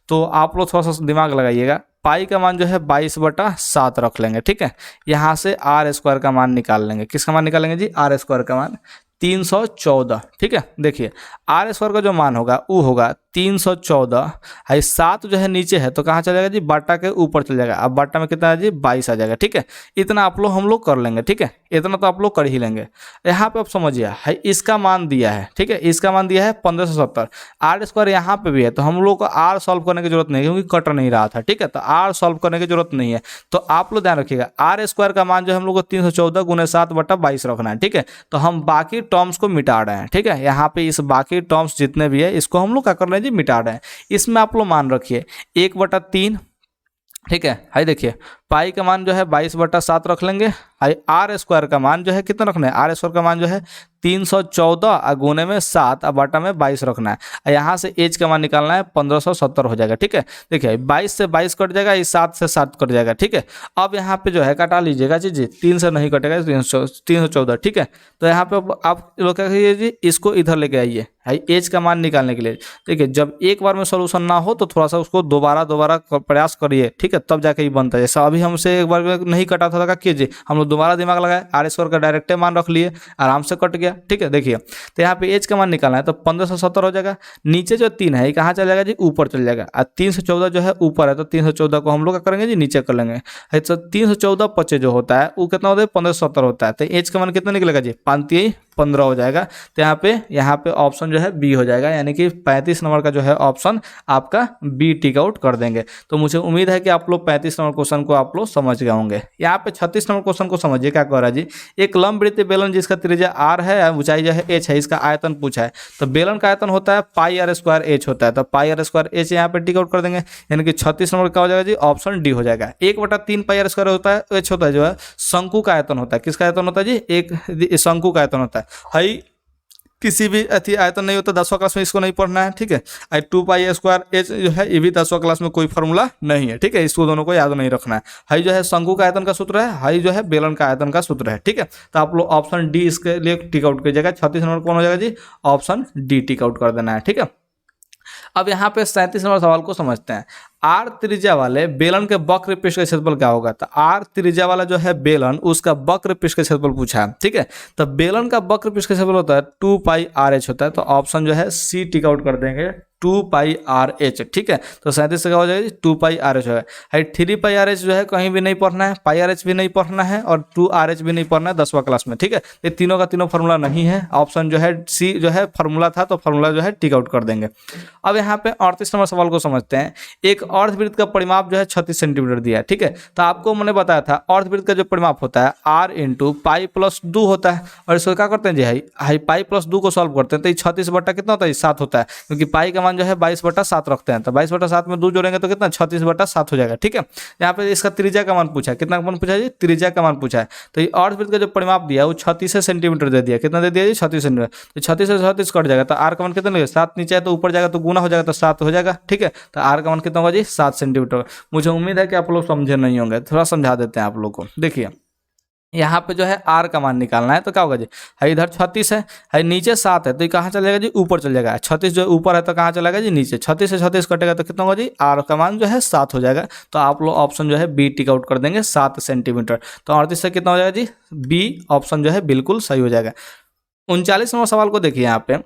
तो आप लोग थोड़ा सा दिमाग लगाइएगा। पाई का मान जो है 22/7 रख लेंगे, ठीक है। यहाँ से आर स्क्वायर का मान निकाल लेंगे। किसका मान निकालेंगे जी? आर स्क्वायर का मान 314, ठीक है। देखिए आर स्क्वायर का जो मान होगा वो होगा 314, है 7 जो है नीचे है तो कहाँ चलेगा जी? बाटा के ऊपर चल जाएगा। अब बाटा में कितना है जी? 22 आ जाएगा, ठीक है। इतना आप लोग हम लोग कर लेंगे, ठीक है, इतना तो आप लोग कर ही लेंगे। यहाँ पे आप समझिए है इसका मान दिया है, ठीक है, इसका मान दिया है 1570। आर स्क्वायर यहाँ पे भी है, तो हम लोग को आर सॉल्व करने की जरूरत नहीं है क्योंकि कट नहीं रहा था, ठीक है। तो आर सॉल्व करने की जरूरत नहीं है। तो आप लोग ध्यान रखिएगा आर स्क्वायर का मान जो है हम लोग को 314 × 7/22 रखना है, ठीक है। तो हम बाकी टर्म्स को मिटा रहे हैं, ठीक है। यहाँ पे इस बाकी टर्म्स जितने भी है इसको हम लोग क्या कर रहे हैं जी? मिटा रहे हैं। इसमें आप लोग मान रखिए 1/3, ठीक है देखिए पाई का मान जो है 22/7 रख लेंगे। आर स्क्वायर का मान जो है कितना रखना है? आर स्क्वायर का मान जो है 314 गुने में 7 और बटा में 22 रखना है। यहाँ से एच का मान निकालना है 1570 हो जाएगा, ठीक है। देखिए 22 से 22 कट जाएगा, इस 7 से 7 कट जाएगा, ठीक है। अब यहाँ पे जो है कटा लीजिएगा जी, 3 से नहीं कटेगा, 314, ठीक है। तो यहाँ पे आप लोग क्या करिए जी? इसको इधर लेके आइए एच का मान निकालने के लिए। देखिए जब एक बार में सोल्यूशन ना हो तो थोड़ा सा उसको दोबारा प्रयास करिए, ठीक है, तब जाके ये बनता है। जैसा अभी हमसे एक बार नहीं कटा था, कीजिए हम लोग दोबारा दिमाग लगाए, आर स्क्वायर का डायरेक्ट मान रख लिए, आराम से कट गया। ठीक है, देखिए तो यहाँ पे एच का मान निकालना है तो 1570 हो जाएगा। नीचे जो 3 है ये कहाँ चल जाएगा जी, ऊपर चल जाएगा। और 314 जो है ऊपर है तो 314 को हम लोग क्या करेंगे जी, नीचे कर लेंगे। तो 314 पचे जो होता है वो कितना होता है, 1570 होता है। तो एच का मान कितना निकलेगा जी, 5-15 हो जाएगा। तो यहाँ पे ऑप्शन जो है बी हो जाएगा, यानी कि 35 नंबर का जो है ऑप्शन आपका बी टिक आउट कर देंगे। तो मुझे उम्मीद है कि आप लोग 35 नंबर क्वेश्चन को आप लोग समझ गए होंगे। यहाँ पे 36 नंबर क्वेश्चन को समझिए क्या कह रहा है जी। एक लंबवृत्तीय बेलन जिसका त्रिज्या आर है, ऊंचाई जो है एच है, इसका आयतन पूछा है। तो बेलन का आयतन होता है पाई आर स्क्वायर एच होता है, तो पाई आर स्क्वायर एच यहाँ पे टिक आउट कर देंगे, यानी कि 36 नंबर का हो जाएगा जी, ऑप्शन डी हो जाएगा। 1/3 पाई आर स्क्वायर होता है, एच होता है जो है शंकु का आयतन होता है। किसका आयतन होता है जी, एक शंकु का आयतन होता है। किसी भी अति आयतन नहीं होता, 10वीं क्लास में इसको नहीं पढ़ना है। ठीक है, 2 पाई स्क्वायर एच जो है ये भी 10वीं क्लास में कोई फॉर्मूला नहीं है। ठीक है, इसको दोनों को याद नहीं रखना है। हाई जो है शंकु का आयतन का सूत्र है, हाई जो है बेलन का आयतन का सूत्र है। ठीक है, तो आप लोग ऑप्शन डी इसके लिए टिक आउट कीजिएगा। 36 नंबर कौन हो जाएगा जी, ऑप्शन डी टिक आउट कर देना है। ठीक है, अब यहाँ पे 37 नंबर सवाल को समझते हैं। आर त्रिज्या वाले बेलन के वक्र पृष्ठ का क्षेत्रफल क्या होगा। तो आर त्रिज्या वाला जो है बेलन, उसका वक्र पृष्ठ का क्षेत्रफल पूछा है। ठीक है, तो बेलन का वक्र पृष्ठ का क्षेत्रफल होता है 2πRh होता है, तो ऑप्शन जो है सी टिक आउट कर देंगे, 2πRh। ठीक है, तो 37 से क्या हो जाएगा 2πRh है। 3πRh जो है कहीं भी नहीं पढ़ना है, πRh भी नहीं पढ़ना है और 2RH भी नहीं पढ़ना है 10वीं क्लास में। ठीक है, ये तीनों का तीनों फार्मूला नहीं है। ऑप्शन जो है सी जो है फार्मूला था, तो फार्मूला जो है टिक आउट कर देंगे। अब यहाँ पे 38 नंबर सवाल को समझते हैं। एक अर्धवृत्त का परिमाप जो है 36 सेंटीमीटर दिया है। ठीक है, तो आपको मैंने बताया था अर्धवृत्त का जो परिमाप होता है r × π+2 होता है। और इसको क्या करते हैं जी, हाई π+2 को सॉल्व करते हैं तो 36 बटा कितना होता है, 7 होता है, क्योंकि पाई का मान जो है 22/7 रखते हैं। तो 22/7 में 2 जोड़ेंगे तो कितना 36/7 हो जाएगा। ठीक है, यहाँ पे इसका त्रिज्या का मान पूछा है, कितना मान पूछा है जी, त्रिज्या का मान पूछा है। तो ये अर्धवृत्त का जो परिमाप दिया है वो 36 सेंटीमीटर दे दिया। कितना दे दिया जी, 36 सेंटीमीटर। तो 36 से 36 कट जाएगा, तो आर का मान कितना लगेगा, 7 नीचे है तो ऊपर जाएगा तो गुना हो जाएगा, तो 7 हो जाएगा। ठीक है, तो आर का मान कितना होगा जी, 7 सेंटीमीटर। मुझे उम्मीद है कि आप लोग समझे नहीं होंगे, थोड़ा समझा देते हैं आप लोग को। देखिए यहाँ पे जो है आर का मान निकालना है, तो क्या होगा जी, है इधर 36 है नीचे 7 है, तो ये कहाँ चल जाएगा जी, ऊपर चल जाएगा। 36 जो ऊपर है तो कहाँ चलेगा जी, नीचे। 36 से 36 कटेगा तो कितना होगा जी, आर का मान जो है 7 हो जाएगा। तो आप लोग ऑप्शन जो है बी टिक आउट कर देंगे, 7 सेंटीमीटर। तो 38 से कितना हो जाएगा जी, बी ऑप्शन जो है बिल्कुल सही हो जाएगा। 39 नंबर सवाल को देखिए यहाँ पे,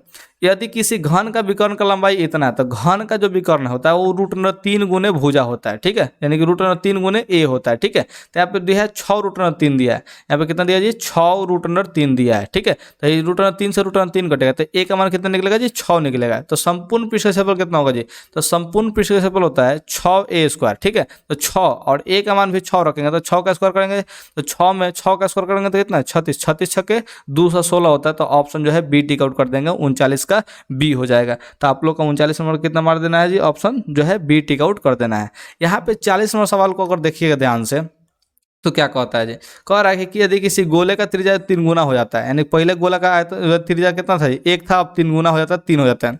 यदि किसी घन का विकर्ण का लंबाई इतना है, तो घन का जो विकर्ण होता है वो √3 गुने भुजा होता है। ठीक है, यानी कि √3 गुने ए होता है। ठीक है, तो यहाँ पे दिया है 6 √3 दिया है। यहाँ पे कितना दिया जी, 6 √3 दिया है। ठीक है, तो ये √3 से √3 कटेगा तो ए का मान कितना निकलेगा जी, 6 निकलेगा। तो संपूर्ण पृष्ठ का क्षेत्रफल कितना होगा जी, तो संपूर्ण पृष्ठ का क्षेत्रफल होता है 6a²। ठीक है, तो 6 और ए का मान भी 6 रखेंगे, तो 6 का स्क्वायर करेंगे, तो 6 में 6 का स्क्वायर करेंगे तो कितना है 36, 36 छक्के 216 होता है। तो ऑप्शन जो है बी टिक आउट कर देंगे, 39 का बी हो जाएगा। तो आप लोग का 39 नंबर कितना मार देना है जी, ऑप्शन जो है बी टिक आउट कर देना है। यहाँ पे 40 नंबर सवाल को अगर देखिएगा ध्यान से तो क्या कहता है जी, कह रहा है कि यदि किसी गोले का त्रिज्या 3 गुना हो जाता है, यानी पहले गोला का त्रिज्या कितना था, 1 था, अब 3 गुना हो जाता है, 3 हो जाता है,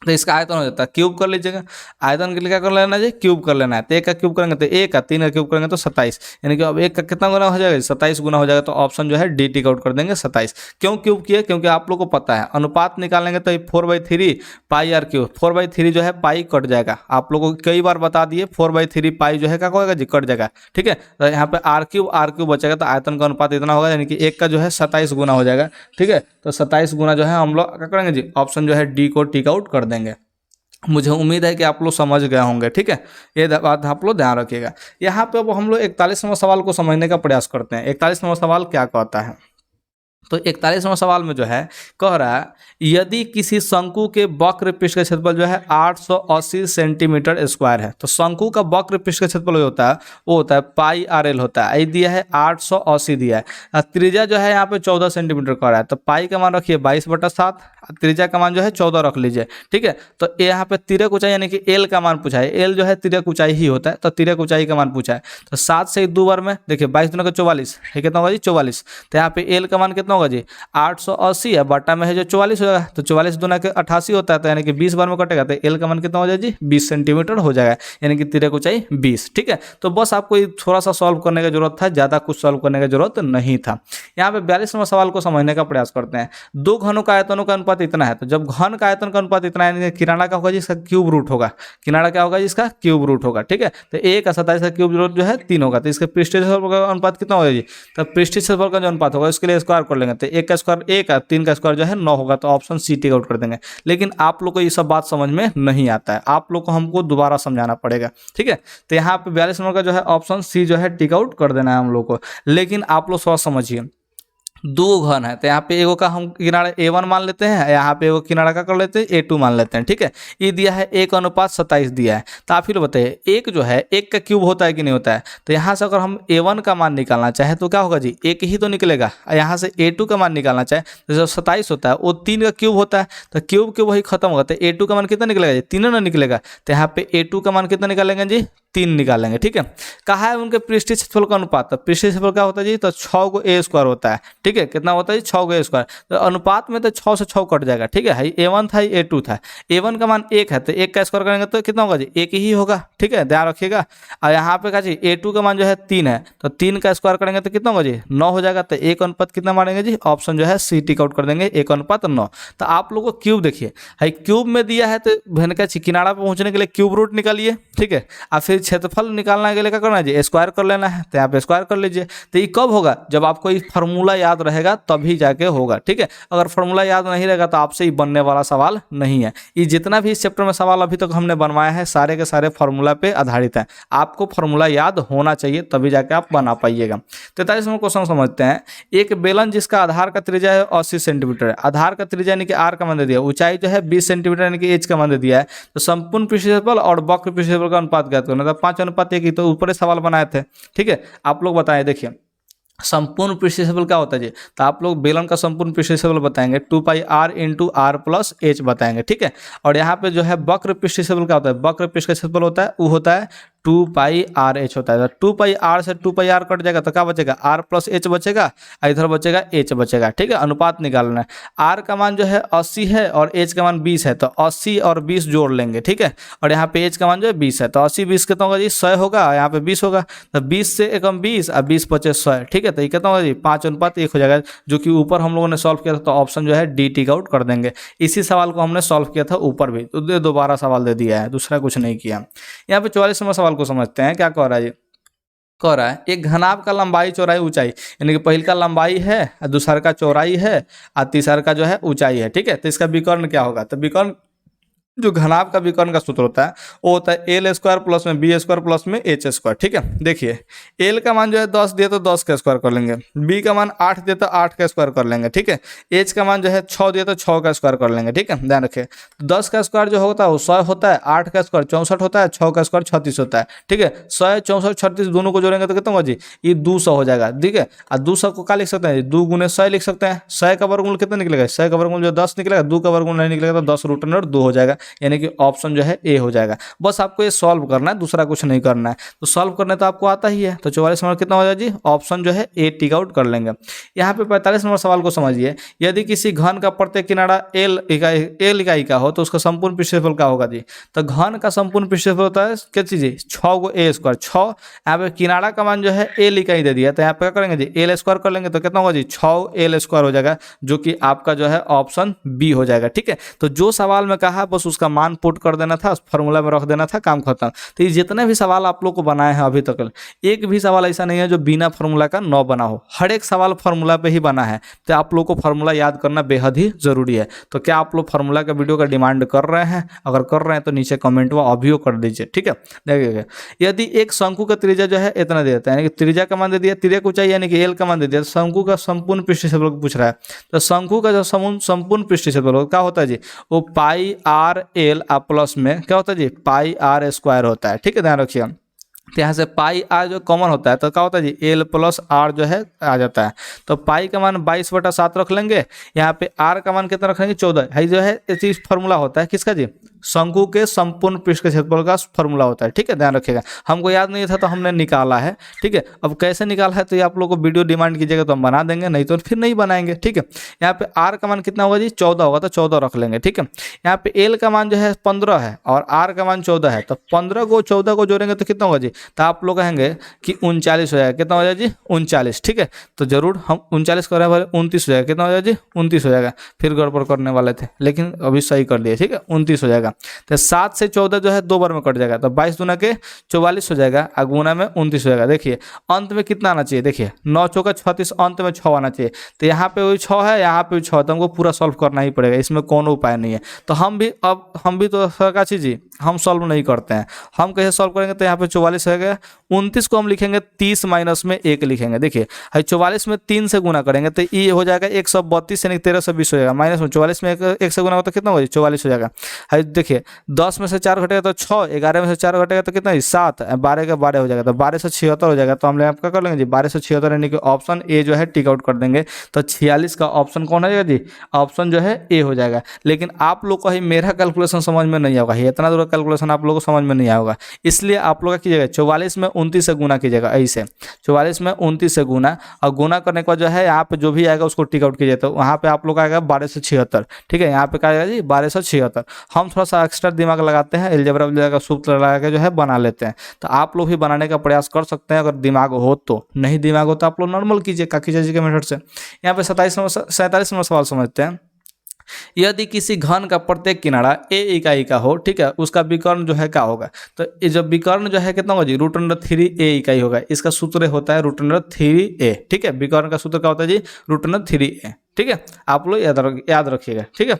तो इसका आयतन हो जाता है, क्यूब कर लीजिएगा। आयतन के लिए क्या कर लेना है जी, क्यूब कर लेना है। तो 1 का क्यूब करेंगे तो 1 का, 3 का क्यूब करेंगे तो 27, यानी कि अब 1 का कितना गुना हो जाएगा, 27 गुना हो जाएगा। तो ऑप्शन जो है डी टिक आउट कर देंगे, 27। क्यों क्यूब किए, क्योंकि आप लोग को पता है अनुपात निकालेंगे तो 4/3 पाई आर क्यूब, 4/3 जो है पाई कट जाएगा। आप लोगों को कई बार बता दिए 4/3 पाई जो है क्या होगा जी, कट जाएगा। ठीक है, तो यहाँ पे आर क्यूब बचेगा, तो आयतन का अनुपात इतना होगा, यानी कि 1 का जो है 27 गुना हो जाएगा। ठीक है, तो 27 गुना जो है हम लोग क्या करेंगे जी, ऑप्शन जो है डी को टिक आउट कर देंगे। मुझे उम्मीद है कि आप लोग समझ गए होंगे। ठीक है, ये बात आप लोग ध्यान रखिएगा। यहाँ पे अब हम लोग 41 नंबर सवाल को समझने का प्रयास करते हैं। 41 नंबर सवाल क्या कहता है, तो 41 नंबर सवाल में जो है कह रहा है, यदि किसी शंकु के वक्र पृष्ठ का क्षेत्रफल जो है 880 सेंटीमीटर स्क्वायर है, तो शंकु का वक्र पृष्ठ का क्षेत्रफल जो होता है वो होता है पाई आर एल होता है। ये दिया है 880 दिया है। त्रिज्या जो है यहाँ पे 14 सेंटीमीटर का रहा है, तो पाई का मान रखिए 22/7, त्रिज्या का मान जो है 14 रख लीजिए। ठीक है, तो यहाँ पे तिर्यक ऊंचाई यानी कि एल का मान पूछा है। एल जो है तिर्यक ऊंचाई ही होता है, तो तिर्यक ऊंचाई का मान पूछा है। तो 7 से 2 बार में देखिए 22 दूना का 44, कितना होगा जी 44। तो यहाँ पे एल का मान कितना कितना होगा जी 880 है, बटा में है जो 44 हो जाएगा, तो 44 दूना के 88 होता है, तो यानी कि 20 बार में कटेगा, तो एल का मान कितना हो जाएगा जी 20 सेंटीमीटर हो जाएगा, यानी कि तिर्यक ऊंचाई 20। ठीक है, तो बस आपको ये थोड़ा सा सॉल्व करने की जरूरत था, ज़्यादा कुछ सॉल्व करने की जरूरत नहीं था। यहाँ पे 42 नंबर सवाल को समझने का प्रयास करते हैं। दो घनों का आयतनों का अनुपात इतना है, तो जब घन का आयतन का अनुपात इतना है, किनारा का होगा जी इसका क्यूब रूट होगा, किनारा क्या होगा जी इसका क्यूब रूट होगा। ठीक है, तो 1 और 27 का क्यूब रूट जो है 3 होगा, तो इसके पृष्ठीय क्षेत्रफल का अनुपात कितना होगा जी, तो पृष्ठीय क्षेत्रफल का जो अनुपात होगा उसके लिए स्क्वायर कर लेंगे, तो 1 का स्क्वायर 1 और 3 का स्क्वायर जो है 9 होगा, तो ऑप्शन सी टिक आउट कर देंगे। लेकिन आप लोग को ये सब बात समझ में नहीं आता है, आप लोग को हमको दोबारा समझाना पड़ेगा। ठीक है, तो यहाँ पे 42 नंबर का जो है ऑप्शन सी जो है टिक आउट कर देना है हम लोग को। लेकिन आप लोग थोड़ा समझिए, दो घन है, तो यहाँ पे एगो का हम किनारा A1 मान लेते हैं, यहाँ पे एगो किनारा का कर लेते हैं A2 मान लेते हैं। ठीक है, ये दिया है 1:27 दिया है, तो आप फिर बताइए एक जो है 1 का क्यूब होता है कि नहीं होता है, तो यहाँ से अगर हम A1 का मान निकालना चाहें तो क्या होगा जी 1 ही तो निकलेगा, यहाँ से A2 का मान निकालना चाहे तो जो 27 होता है वो 3 का क्यूब होता है, तो क्यूब वही खत्म होगा, तो A2 का मान कितना निकलेगा जी 3 ना निकलेगा, तो यहाँ पे A2 का मान कितना निकालेंगे जी 3 निकालेंगे। ठीक है, कहा है उनके पृष्ठीय क्षेत्रफल का अनुपात, तो पृष्ठीय क्षेत्रफल क्या होता है जी, तो 6 को A स्क्वायर होता है। ठीक है, कितना होता है जी 6 को A स्क्वायर, तो अनुपात में तो 6 से 6 कट जाएगा। ठीक है, A1 था A2 था, A1 का मान 1 है, तो 1 का स्क्वायर करेंगे तो कितना होगा जी 1 ही होगा। ठीक है, ध्यान रखिएगा। और यहाँ पे क्या जी A2 का मान जो है 3 है, तो 3 का स्क्वायर करेंगे तो कितना होगा जी 9 हो जाएगा, तो 1 कितना मारेंगे जी, ऑप्शन जो है सी टिक आउट कर देंगे 1:9। तो आप लोगों को क्यूब देखिए, हाई क्यूब में दिया है, तो भेनका किनारा पर पहुंचने के लिए क्यूब रूट निकालिए। ठीक है, और फिर क्षेत्रफल निकालने के लिए क्या करना है जी स्क्वायर कर लेना है, तो यहाँ पे स्क्वायर कर लीजिए। तो ये कब होगा, जब आपको ये फार्मूला याद रहेगा तभी जाके होगा। ठीक है, अगर फार्मूला याद नहीं रहेगा तो आपसे ही बनने वाला सवाल नहीं है। ये जितना भी इस चैप्टर में सवाल अभी तक हमने बनवाया है सारे के सारे फार्मूला पे आधारित है, आपको फार्मूला याद होना चाहिए तभी जाके आप बना पाइएगा। 43 नंबर क्वेश्चन समझते हैं। एक बेलन जिसका आधार का त्रिज्या है 80 सेंटीमीटर है, आधार का त्रिज्या यानी कि आर का मान दे दिया, ऊंचाई जो है 20 सेंटीमीटर यानी कि एच का मान दे दिया है, तो संपूर्ण पृष्ठीय क्षेत्रफल और वक्र पृष्ठीय क्षेत्रफल का अनुपात ज्ञात करना, तो 5:1 ही तो ऊपर ही सवाल बनाए थे। ठीक है, आप लोग बताएं, देखिए संपूर्ण पृष्ठीय क्षेत्रफल क्या होता है जी, तो आप लोग बेलन का संपूर्ण पृष्ठीय क्षेत्रफल बताएंगे 2πr × r+h बताएंगे। ठीक है, और यहाँ पे जो है वक्र पृष्ठीय क्षेत्रफल क्या होता है, वक्र पृष्ठ का क्षेत्रफल होता है वो होता है 2πrh होता है, तो 2πr से 2πr कट जाएगा तो क्या बचेगा r+h बचेगा, इधर बचेगा h बचेगा। ठीक है, अनुपात निकालना है, r का मान जो है 80 है और h का मान 20 है, तो 80 और 20 जोड़ लेंगे। ठीक है, और यहाँ पे h का मान जो है 20 है, तो 80 20 कितना होगा जी 100 होगा, यहाँ पे 20 होगा, तो 20 से एकम 20 और 20 × 100। ठीक है, तो ये कितना होगा जी 5:1 हो जाएगा, जो कि ऊपर हम लोगों ने सॉल्व किया था, तो ऑप्शन जो है डी टिक आउट कर देंगे। इसी सवाल को हमने सॉल्व किया था ऊपर भी, तो दोबारा सवाल दे दिया है, दूसरा कुछ नहीं किया। यहाँ पे 44 नंबर सवाल को समझते हैं, क्या कह रहा है ये, कह रहा है एक घनाभ का लंबाई चौड़ाई ऊंचाई, यानी कि पहले का लंबाई है, दूसरा का चौड़ाई है और तीसरा का जो है ऊंचाई है। ठीक है, तो इसका विकर्ण क्या होगा, तो विकर्ण जो घनाभ का विकर्ण का सूत्र होता है वो होता है L² प्लस में B² प्लस में H²। ठीक है, देखिए L का मान जो है 10 दिए तो 10 का स्क्वायर कर लेंगे, B का मान 8 दिए तो 8 का स्क्वायर कर लेंगे। ठीक है, H का मान जो है 6 दिए तो 6 का स्क्वायर कर लेंगे। ठीक है, ध्यान रखिए 10 का स्क्वायर जो होता है वो 100 होता है, 8 का स्क्वायर 64 होता है, 6 का स्क्वायर 36 होता है। ठीक है, 100 64 36 दोनों को जोड़ेंगे तो कितना होगा जी ये 200 हो जाएगा। ठीक है, और 200 को क्या लिख सकते हैं 2 × 100 लिख सकते हैं। 100 का वर्गमूल कितना निकलेगा, 100 का वर्गमूल जो 10 निकलेगा, 2 का वर्गमूल नहीं निकलेगा तो 10 √ 2 हो जाएगा, यानी कि ऑप्शन जो है ए हो जाएगा। बस आपको ये सॉल्व करना है, दूसरा कुछ नहीं करना है, तो सॉल्व करने तो आपको आता ही है। तो 44 नंबर कितना हो जाएगा जी, ऑप्शन जो है ए टिक आउट कर लेंगे। यहाँ पे 45 नंबर सवाल को समझिए, यदि किसी घन का प्रत्येक किनारा एल इकाई का हो तो उसका संपूर्ण पृष्ठफल क्या होगा जी, तो घन का संपूर्ण पृष्ठफल होता है क्या चीज़ 6 को A स्क्वायर, 6 यहाँ पे किनारा का मान जो है एल इकाई दे दिया, तो यहाँ पे क्या करेंगे जी एल स्क्वायर कर लेंगे, तो कितना होगा जी 6 L² हो जाएगा, जो कि आपका जो है ऑप्शन बी हो जाएगा। ठीक है, तो जो सवाल में कहा बस उसका मान पुट कर देना था, फॉर्मूला में रख देना था, काम खत्म। तो ये जितने भी सवाल आप लोग को बनाए हैं अभी तक, एक भी सवाल ऐसा नहीं है जो बिना फॉर्मूला का न बना हो, हर एक सवाल फॉर्मूला पे ही बना है। तो आप लोग को फॉर्मूला याद करना बेहद ही जरूरी है। तो क्या आप लोग फॉर्मूला का वीडियो का डिमांड कर रहे हैं? अगर कर रहे हैं तो नीचे कमेंट में अभी कर दीजिए। ठीक है, देखिएगा यदि एक शंकु का त्रिज्या जो है इतना दे देता है, यानी कि त्रिज्या का मान दे दिया, तिर्यक ऊंचाई यानी कि एल का मान दे दिया, शंकु का संपूर्ण पृष्ठीय क्षेत्रफल पूछ रहा है, तो शंकु का जो संपूर्ण पृष्ठीय क्षेत्रफल क्या होता है जी, वो πr_l प्लस में क्या होता है जी πr² होता है। ठीक है, ध्यान रखिए, तो यहाँ से πr जो कॉमन होता है तो क्या होता है जी l + r जो है आ जाता है, तो पाई का मान 22/7 रख लेंगे, यहाँ पे r का मान कितना रखेंगे 14 है, जो है चीज फॉर्मूला होता है किसका जी शंकु के संपूर्ण पृष्ठ के क्षेत्रफल का फॉर्मूला होता है। ठीक है, ध्यान रखिएगा। हमको याद नहीं था तो हमने निकाला है। ठीक है, अब कैसे निकाला है तो ये आप लोग को वीडियो डिमांड कीजिएगा तो हम बना देंगे, नहीं तो फिर नहीं बनाएंगे। ठीक है, यहाँ पे आर का मान कितना होगा जी, 14 होगा, तो 14 रख लेंगे। ठीक है, यहाँ पे एल का मान जो है 15 है और आर का मान 14 है, तो 15 को 14 को जोड़ेंगे तो कितना होगा जी, तो आप लोग कहेंगे कि 39 हो जाएगा। कितना हो जाएगा जी, 39। ठीक है, तो जरूर हम 39 कर रहे हैं, 29 हो जाएगा। कितना हो जाएगा जी, 29 हो जाएगा। फिर गड़बड़ करने वाले थे लेकिन अभी सही कर दिए। ठीक है, 29 हो जाएगा। तो 7 से 14 जो है 2 बार में कट जाएगा, तो 22 दूना के 44 हो जाएगा, गुना में 29 हो जाएगा। देखिए अंत में कितना आना चाहिए, देखिए 9 चौका 36, अंत में 6 आना चाहिए। तो यहाँ पे वही 6 है, यहाँ पे भी 6 है, तो हमको पूरा सॉल्व करना ही पड़ेगा, इसमें कौन उपाय नहीं है। तो हम भी तो का चीज़ जी हम सॉल्व नहीं करते हैं। हम कैसे सॉल्व करेंगे, तो यहाँ पे 44 हो गया, 29 को हम लिखेंगे 30 माइनस में 1 लिखेंगे। देखिए 44 में 3 से गुना करेंगे तो ये हो जाएगा 132 यानी 1320 हो जाएगा, माइनस में 44 में 1 से गुना होगा तो कितना होगा, 44 हो जाएगा। देखिए 10 में से 4 घटेगा तो 6, 11 में से 4 घटेगा तो कितना, 7, 12 का 12 हो जाएगा, तो 1276 हो जाएगा। तो हम आपका कर लेंगे जी 1276, यानी कि ऑप्शन ए जो है टिक आउट कर देंगे। तो 46 का ऑप्शन कौन हो जाएगा जी, ऑप्शन जो है ए हो जाएगा। लेकिन आप लोग को ही मेरा कैलकुलेशन समझ में नहीं होगा, इतना दूर कैलकुलेशन आप लोगों को समझ में नहीं आएगा, इसलिए आप लोग क्या कीजिएगा, 44 में 29 से गुना कीजिएगा। ऐसे 44 में 29 से गुना, और गुना करने के बाद जो है यहाँ पे जो भी आएगा उसको टिक आउट कीजिए, तो वहाँ पे आप लोग आएगा 1276। ठीक है, यहाँ पे क्या आएगा जी 1276। हम थोड़ा सा एक्स्ट्रा दिमाग लगाते हैं, अलजेब्रा का सूत्र लगा के जो है बना लेते हैं। तो आप लोग भी बनाने का प्रयास कर सकते हैं अगर दिमाग हो तो, नहीं दिमाग हो तो आप लोग नॉर्मल कीजिए काकी जी के मेथड से। यहाँ पे 47 नंबर सवाल समझते हैं। यदि किसी घन का प्रत्येक किनारा ए इकाई का हो, ठीक है, उसका विकर्ण जो है क्या होगा, तो ये जो विकर्ण जो है कितना होगा जी, √3a इकाई होगा। इसका सूत्र होता है √3a। ठीक है, विकर्ण का सूत्र क्या होता है जी, √3a। ठीक है, आप लोग याद रखिएगा। ठीक है,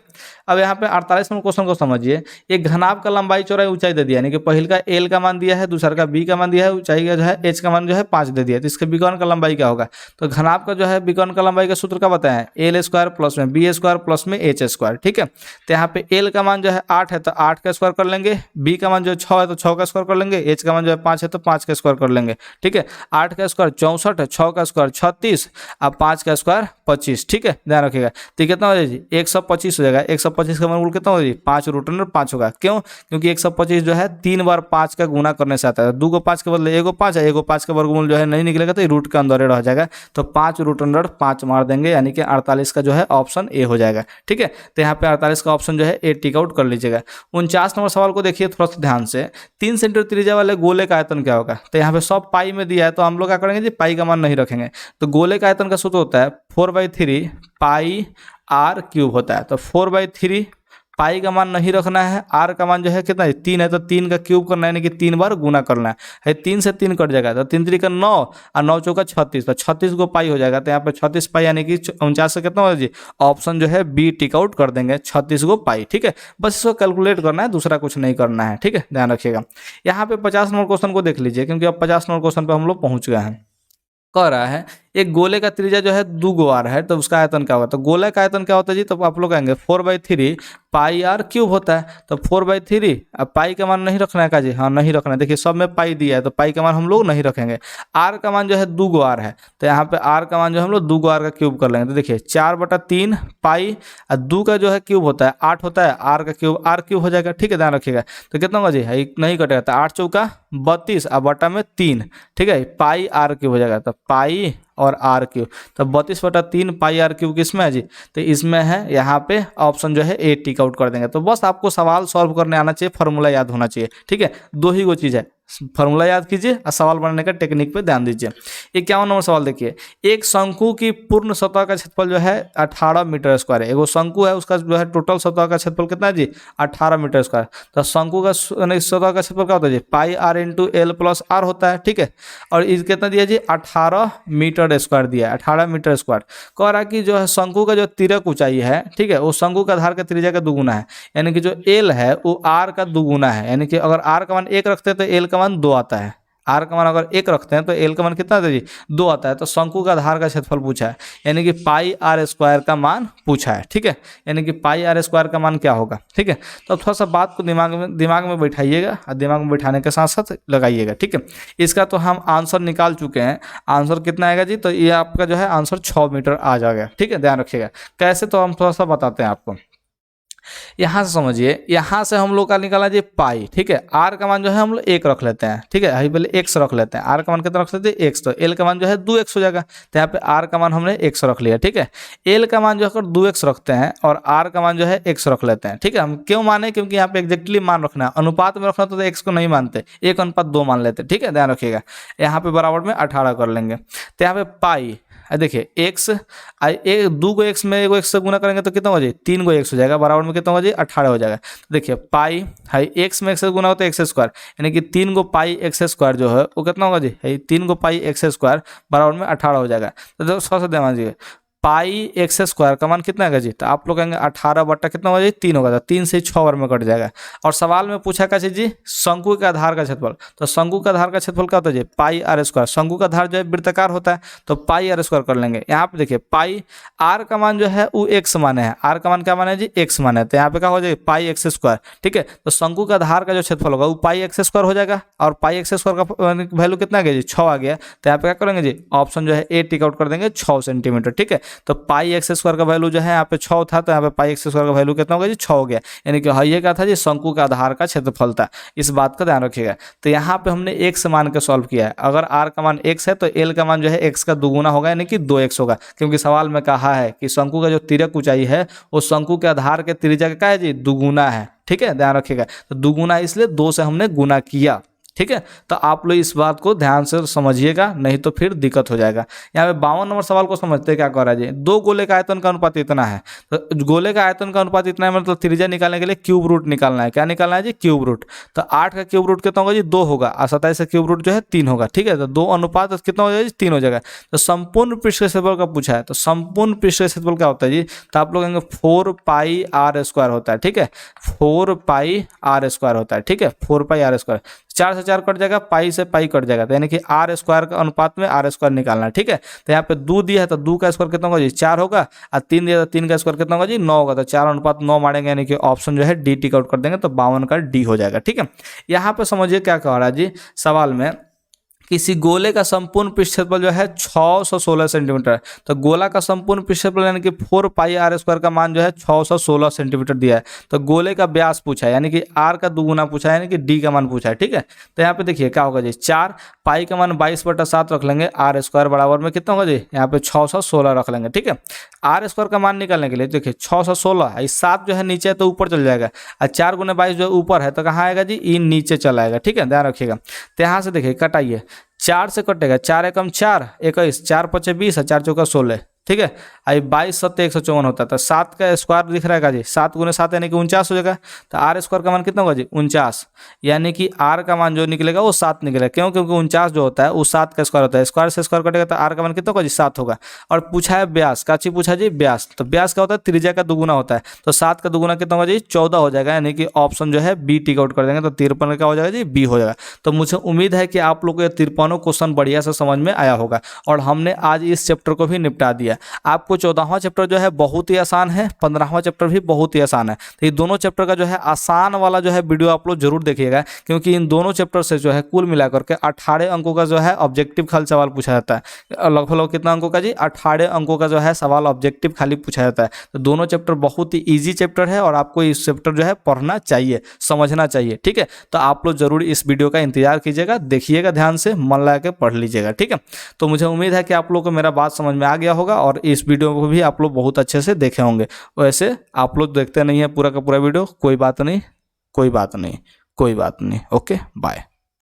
अब यहाँ पे 48 नंबर क्वेश्चन को समझिए। एक घनाभ का लंबाई चौड़ाई ऊंचाई दे दिया, यानी कि पहले का एल का मान दिया है, दूसरा का बी का मान दिया है, ऊंचाई का जो है एच का मान जो है 5 दे दिया, तो इसके विकर्ण का लंबाई क्या होगा। तो घनाभ का जो है विकर्ण का लंबाई का सूत्र क्या बताया, L² प्लस में B² प्लस में H²। ठीक है, तो यहाँ पे एल का मान जो है 8 है तो 8 का स्क्वायर कर लेंगे, बी का मान जो है 6 है तो 6 का स्क्वायर कर लेंगे, एच का मान जो है 5 है तो 5 का स्क्वायर कर लेंगे। ठीक है, 8 का स्क्वायर 64 है, 6 का स्क्वायर 36 और 5 का स्क्वायर 25। ठीक है, ध्यान रखिएगा। तो कितना हो जाएगा जी, 125 हो जाएगा। 125 का वर्गमूल कितना होगा जी, 5 √5 होगा। क्यों, क्योंकि 125 जो है 3 बार 5 का गुना करने से आता है। 2 को 5 के बदले 1 को 5 है, 1 को 5 का वर्गमूल जो है नहीं निकलेगा तो ये रूट के अंदर रह जाएगा, तो 5 √5 मार देंगे, यानी कि 48 का जो है ऑप्शन ए हो जाएगा। ठीक है, तो यहाँ पे 48 का ऑप्शन जो है ए टिक आउट कर लीजिएगा। 49 नंबर सवाल को देखिए थोड़ा सा ध्यान से। 3 सेंटीमीटर त्रिज्या वाले गोले का आयतन क्या होगा, तो यहाँ पे सब पाई में दिया है, तो हम लोग क्या करेंगे जी, पाई का मान नहीं रखेंगे। तो गोले का आयतन का सूत्र होता है 4/3 पाई r³ होता है। तो 4/3 पाई का मान नहीं रखना है, आर का मान जो है कितना है 3 है, तो 3 का क्यूब करना है, यानी कि 3 बार गुना करना है। 3 से 3 कट जाएगा, तो 3 3 का 9 और 9 चौका 36, तो 36 को पाई हो जाएगा। तो यहाँ पे 36 पाई यानी कि 49 से कितना होगा जी, ऑप्शन जो है बी टिक आउट कर देंगे, 36 को पाई। ठीक है, बस इसको कैलकुलेट करना है, दूसरा कुछ नहीं करना है। ठीक है, ध्यान रखिएगा। यहाँ पे 50 नंबर क्वेश्चन को देख लीजिए, क्योंकि अब 50 नंबर क्वेश्चन पे हम लोग पहुँच गए हैं। कह रहा है एक गोले का त्रिज्या जो है 2 r है, तो उसका आयतन क्या होगा, तो गोले का आयतन क्या होता है जी, तो आप लोग कहेंगे 4/3 पाई r³ होता है। तो 4/3 अब पाई का मान नहीं रखना है का जी, हाँ नहीं रखना है। देखिए सब में पाई दिया है तो पाई का मान हम लोग नहीं रखेंगे। r का मान जो है 2 r है, तो यहाँ पे r का मान जो हम लोग 2 r का क्यूब कर लेंगे। तो देखिए 4/3 पाई और 2 का जो है क्यूब होता है 8 होता है, r का क्यूब r³ हो जाएगा। ठीक है, ध्यान रखिएगा। तो कितना होगा जी, नहीं कटेगा, तो 8 चौका 32 और बटा में 3। ठीक है, पाई r³ हो जाएगा, तो पाई और r³, तो 32/3 पाई r³ किसमें है जी, तो इसमें है। यहाँ पे ऑप्शन जो है ए टिक आउट कर देंगे। तो बस आपको सवाल सॉल्व करने आना चाहिए, फार्मूला याद होना चाहिए। ठीक है, 2 ही वो चीज़ है, फार्मूला याद कीजिए और सवाल बनाने का टेक्निक पे ध्यान दीजिए। 51 नंबर सवाल देखिए। एक शंकु की पूर्ण सतह का क्षेत्रफल जो है 18 मीटर स्क्वायर है। एगो शंकु है, उसका जो है टोटल सतह का क्षेत्रफल कितना है जी, 18 मीटर स्क्वायर। तो शंकु का सतह का क्षेत्रफल क्या होता है जी, पाई r × l + r होता है। ठीक है, और इस कितना दिया जी, 18 मीटर स्क्वायर दिया है, 18 मीटर स्क्वायर। कह रहा कि जो है शंकु का जो तिरक ऊंचाई है, ठीक है, वो शंकु का आधार का त्रिज्या का 2 गुना है, यानी कि जो l है वो r का 2 गुना है। यानी कि अगर r का मान 1 रखते हैं तो l का मान 2 आता है, r का मान अगर 1 रखते हैं तो l का मान कितना आता है जी, 2 आता है। तो शंकु का आधार का क्षेत्रफल पूछा है, यानी कि पाई r² का मान पूछा है। ठीक है, यानी कि पाई r² का मान क्या होगा। ठीक है, तो थोड़ा सा बात को दिमाग में बैठाइएगा और दिमाग में बैठाने के साथ साथ लगाइएगा। ठीक है, इसका तो हम आंसर निकाल चुके हैं। आंसर कितना आएगा जी, तो ये आपका जो है आंसर 6 मीटर आ जाएगा। ठीक है, ध्यान रखिएगा। कैसे, तो हम थोड़ा सा बताते हैं आपको। यहाँ से समझिए, यहाँ से हम लोग का निकाला जी पाई, ठीक है। आर का मान जो है हम लोग 1 रख लेते हैं, ठीक है, अभी पहले x रख लेते हैं। आर का मान कितना रख लेते हैं x, तो एल का मान जो है 2x हो जाएगा। तो यहाँ पे आर का मान हमने x रख लिया, ठीक है। एल का मान जो है 2x रखते हैं और आर का मान जो है x रख लेते हैं, ठीक है। हम क्यों माने, क्योंकि यहाँ पे एग्जैक्टली मान रखना है, अनुपात में रखना तो x को नहीं मानते, 1:2 मान लेते, ठीक है, ध्यान रखिएगा। यहाँ पे बराबर में 18 कर लेंगे। तो यहाँ पे पाई देखिए x, 2 को x में 1 x से गुना करेंगे तो कितना हो जाए 3 को x हो जाएगा, बराबर में कितना हो जाए 18 हो जाएगा। देखिए पाई है x में x से गुना होता है x स्क्वायर, यानी कि 3 को पाई x स्क्वायर जो है वो कितना होगा जी, 3 को पाई x स्क्वायर बराबर में 18 हो जाएगा। तो देखो थोड़ा सा ध्यान दीजिए, पाई एक्स स्क्वायर का मान कितना है जी, तो आप लोग कहेंगे 18 बट्टा कितना हो जाए 3 होगा, तो 3 से 6 बार में कट जाएगा। और सवाल में पूछा क्या चीज जी, शंकु के आधार का क्षेत्रफल। तो शंकु का आधार का क्षेत्रफल क्या होता है जी, पाई आर स्क्वायर। शंकु का आधार जो है वृत्ताकार होता है, तो पाई आर स्क्वायर कर लेंगे। यहाँ पे देखिए पाई आर का मान जो है वो एक्स माने है, आर का मान क्या माने जी एक्स माने है, तो यहाँ पे क्या हो जाएगा पाई एक्स स्क्वायर, ठीक है। तो शंकु का आधार का जो क्षेत्रफल होगा वो पाई एक्स स्क्वायर हो जाएगा, और पाई एक्स स्क्वायर का वैल्यू कितना आ गया जी 6 आ गया। तो यहाँ पे क्या करेंगे जी, ऑप्शन जो है ए टिक आउट कर देंगे 6 सेंटीमीटर, ठीक है। तो पाई एक्स स्क्वायर का वैल्यू जो है यहाँ पे 6 था, तो यहाँ पे पाई एक्स स्क्वायर का वैल्यू कितना होगा जी 6 हो गया, यानी कि ये क्या था जी शंकु का आधार का क्षेत्रफल था। इस बात का ध्यान रखिएगा। तो यहाँ पे हमने x मान के सॉल्व किया है, अगर r का मान x है तो l का मान जो है x का दुगुना होगा, यानी कि 2x होगा, क्योंकि सवाल में कहा है कि शंकु का जो तिर्यक ऊंचाई है वो शंकु के आधार के त्रिज्या का क्या है जी दुगुना है, ठीक है, ध्यान रखिएगा। तो दुगुना इसलिए 2 से हमने गुना किया, ठीक है। तो आप लोग इस बात को ध्यान से समझिएगा, नहीं तो फिर दिक्कत हो जाएगा। यहाँ पे 52 नंबर सवाल को समझते क्या कर रहा है जी, 2 गोले का आयतन का अनुपात इतना है, तो गोले का आयतन का अनुपात इतना है, मतलब त्रिज्या निकालने के लिए क्यूब रूट निकालना है। क्या निकालना है जी क्यूब रूट। तो 8 का क्यूब रूट कितना होगा जी 2 होगा, और 27 का क्यूब रूट जो है 3 होगा, ठीक है। तो 2 अनुपात कितना हो जाएगा जी 3 हो जाएगा। तो संपूर्ण पृष्ठ क्षेत्रफल का पूछा है, तो संपूर्ण पृष्ठ क्षेत्रफल क्या होता है जी, तो आप लोग कहेंगे 4 पाई आर स्क्वायर होता है, ठीक है, 4 पाई आर स्क्वायर होता है, ठीक है, 4 पाई आर स्क्वायर। 4 से 4 कट जाएगा, पाई से पाई कट जाएगा, तो यानी कि आर स्क्वायर का अनुपात में आर स्क्वायर निकालना है, ठीक है। तो यहाँ पे 2 दिया है तो 2 का स्क्वायर कितना होगा जी 4 होगा, और 3 दिया तो 3 का स्क्वायर कितना होगा जी 9 होगा। तो 4:9 मारेंगे, यानी कि ऑप्शन जो है डी टिक आउट कर देंगे, तो 52 का डी हो जाएगा, ठीक है। यहाँ पे समझिए क्या कह रहा है जी सवाल में, किसी गोले का संपूर्ण पृष्ठफल जो है 616 सेंटीमीटर, तो गोला का संपूर्ण पृष्ठफल यानी कि 4 पाई आर स्क्वायर का मान जो है 616 सेंटीमीटर दिया है। तो गोले का व्यास पूछा है, यानी कि आर का दुगुना पूछा है, यानी कि डी का मान पूछा है, ठीक है। तो यहाँ पे देखिए क्या होगा जी 4 पाई का मान 22/7 रख लेंगे, आर स्क्वायर बराबर में कितना होगा जी यहाँ पे 616 रख लेंगे, ठीक है। आर स्क्वायर का मान निकालने के लिए देखिए 616, 7 जो है नीचे है तो ऊपर चल जाएगा, और 4 × 22 जो ऊपर है तो कहाँ आएगा जी ई नीचे चला आएगा, ठीक है, ध्यान रखिएगा। तो यहाँ से देखिए कटाइए, 4 से कटेगा, 4 एकम 4 21, 4 × 5 = 20, 4 × 4 = 16, ठीक है। आई 22 × 7 = 154 होता है, तो 7 का स्क्वायर दिख रहा है जी, 7 × 7 यानी कि 49 हो जाएगा। तो आर स्क्वायर का मान कितना होगा जी 49, यानी कि आर का मान जो निकलेगा वो 7 निकलेगा, क्यों, क्योंकि 49 जो होता है वो 7 का स्क्वायर होता है, स्क्वायर से स्क्वायर कटेगा तो आर का मान कितना होगा जी 7 होगा। और पूछा है व्यास, का चीज पूछा जी व्यास, तो व्यास क्या होता है त्रिज्या का दुगुना होता है, तो 7 का दुगुना कितना होगा जी 14 हो जाएगा, यानी कि ऑप्शन जो है बी टिक आउट कर देंगे, तो 53 का हो जाएगा जी बी हो जाएगा। तो मुझे उम्मीद है कि आप लोग को ये 53 क्वेश्चन बढ़िया से समझ में आया होगा, और हमने आज इस चैप्टर को भी निपटा दिया। आपको 14वां चैप्टर जो है बहुत ही आसान है, 15वां चैप्टर भी बहुत ही आसान है। तो ये दोनों चैप्टर का जो है आसान वाला जो है वीडियो आप लोग जरूर देखिएगा, क्योंकि इन दोनों चैप्टर से जो है कुल मिलाकर के 18 अंकों का जो है ऑब्जेक्टिव खाली सवाल पूछा जाता है। लगभग कितना अंकों का जी 18 अंकों का जो है सवाल ऑब्जेक्टिव खाली पूछा जाता है। तो दोनों चैप्टर बहुत ही ईजी चैप्टर है, और आपको इस चैप्टर जो है पढ़ना चाहिए, समझना चाहिए, ठीक है। तो आप लोग जरूर इस वीडियो का इंतजार कीजिएगा, देखिएगा ध्यान से, मन लगा के पढ़ लीजिएगा, ठीक है। तो मुझे उम्मीद है कि आप लोग को मेरा बात समझ में आ गया होगा, और इस वीडियो को भी आप लोग बहुत अच्छे से देखे होंगे। वैसे आप लोग देखते नहीं है पूरा का पूरा वीडियो, कोई बात नहीं, कोई बात नहीं, कोई बात नहीं। Okay bye.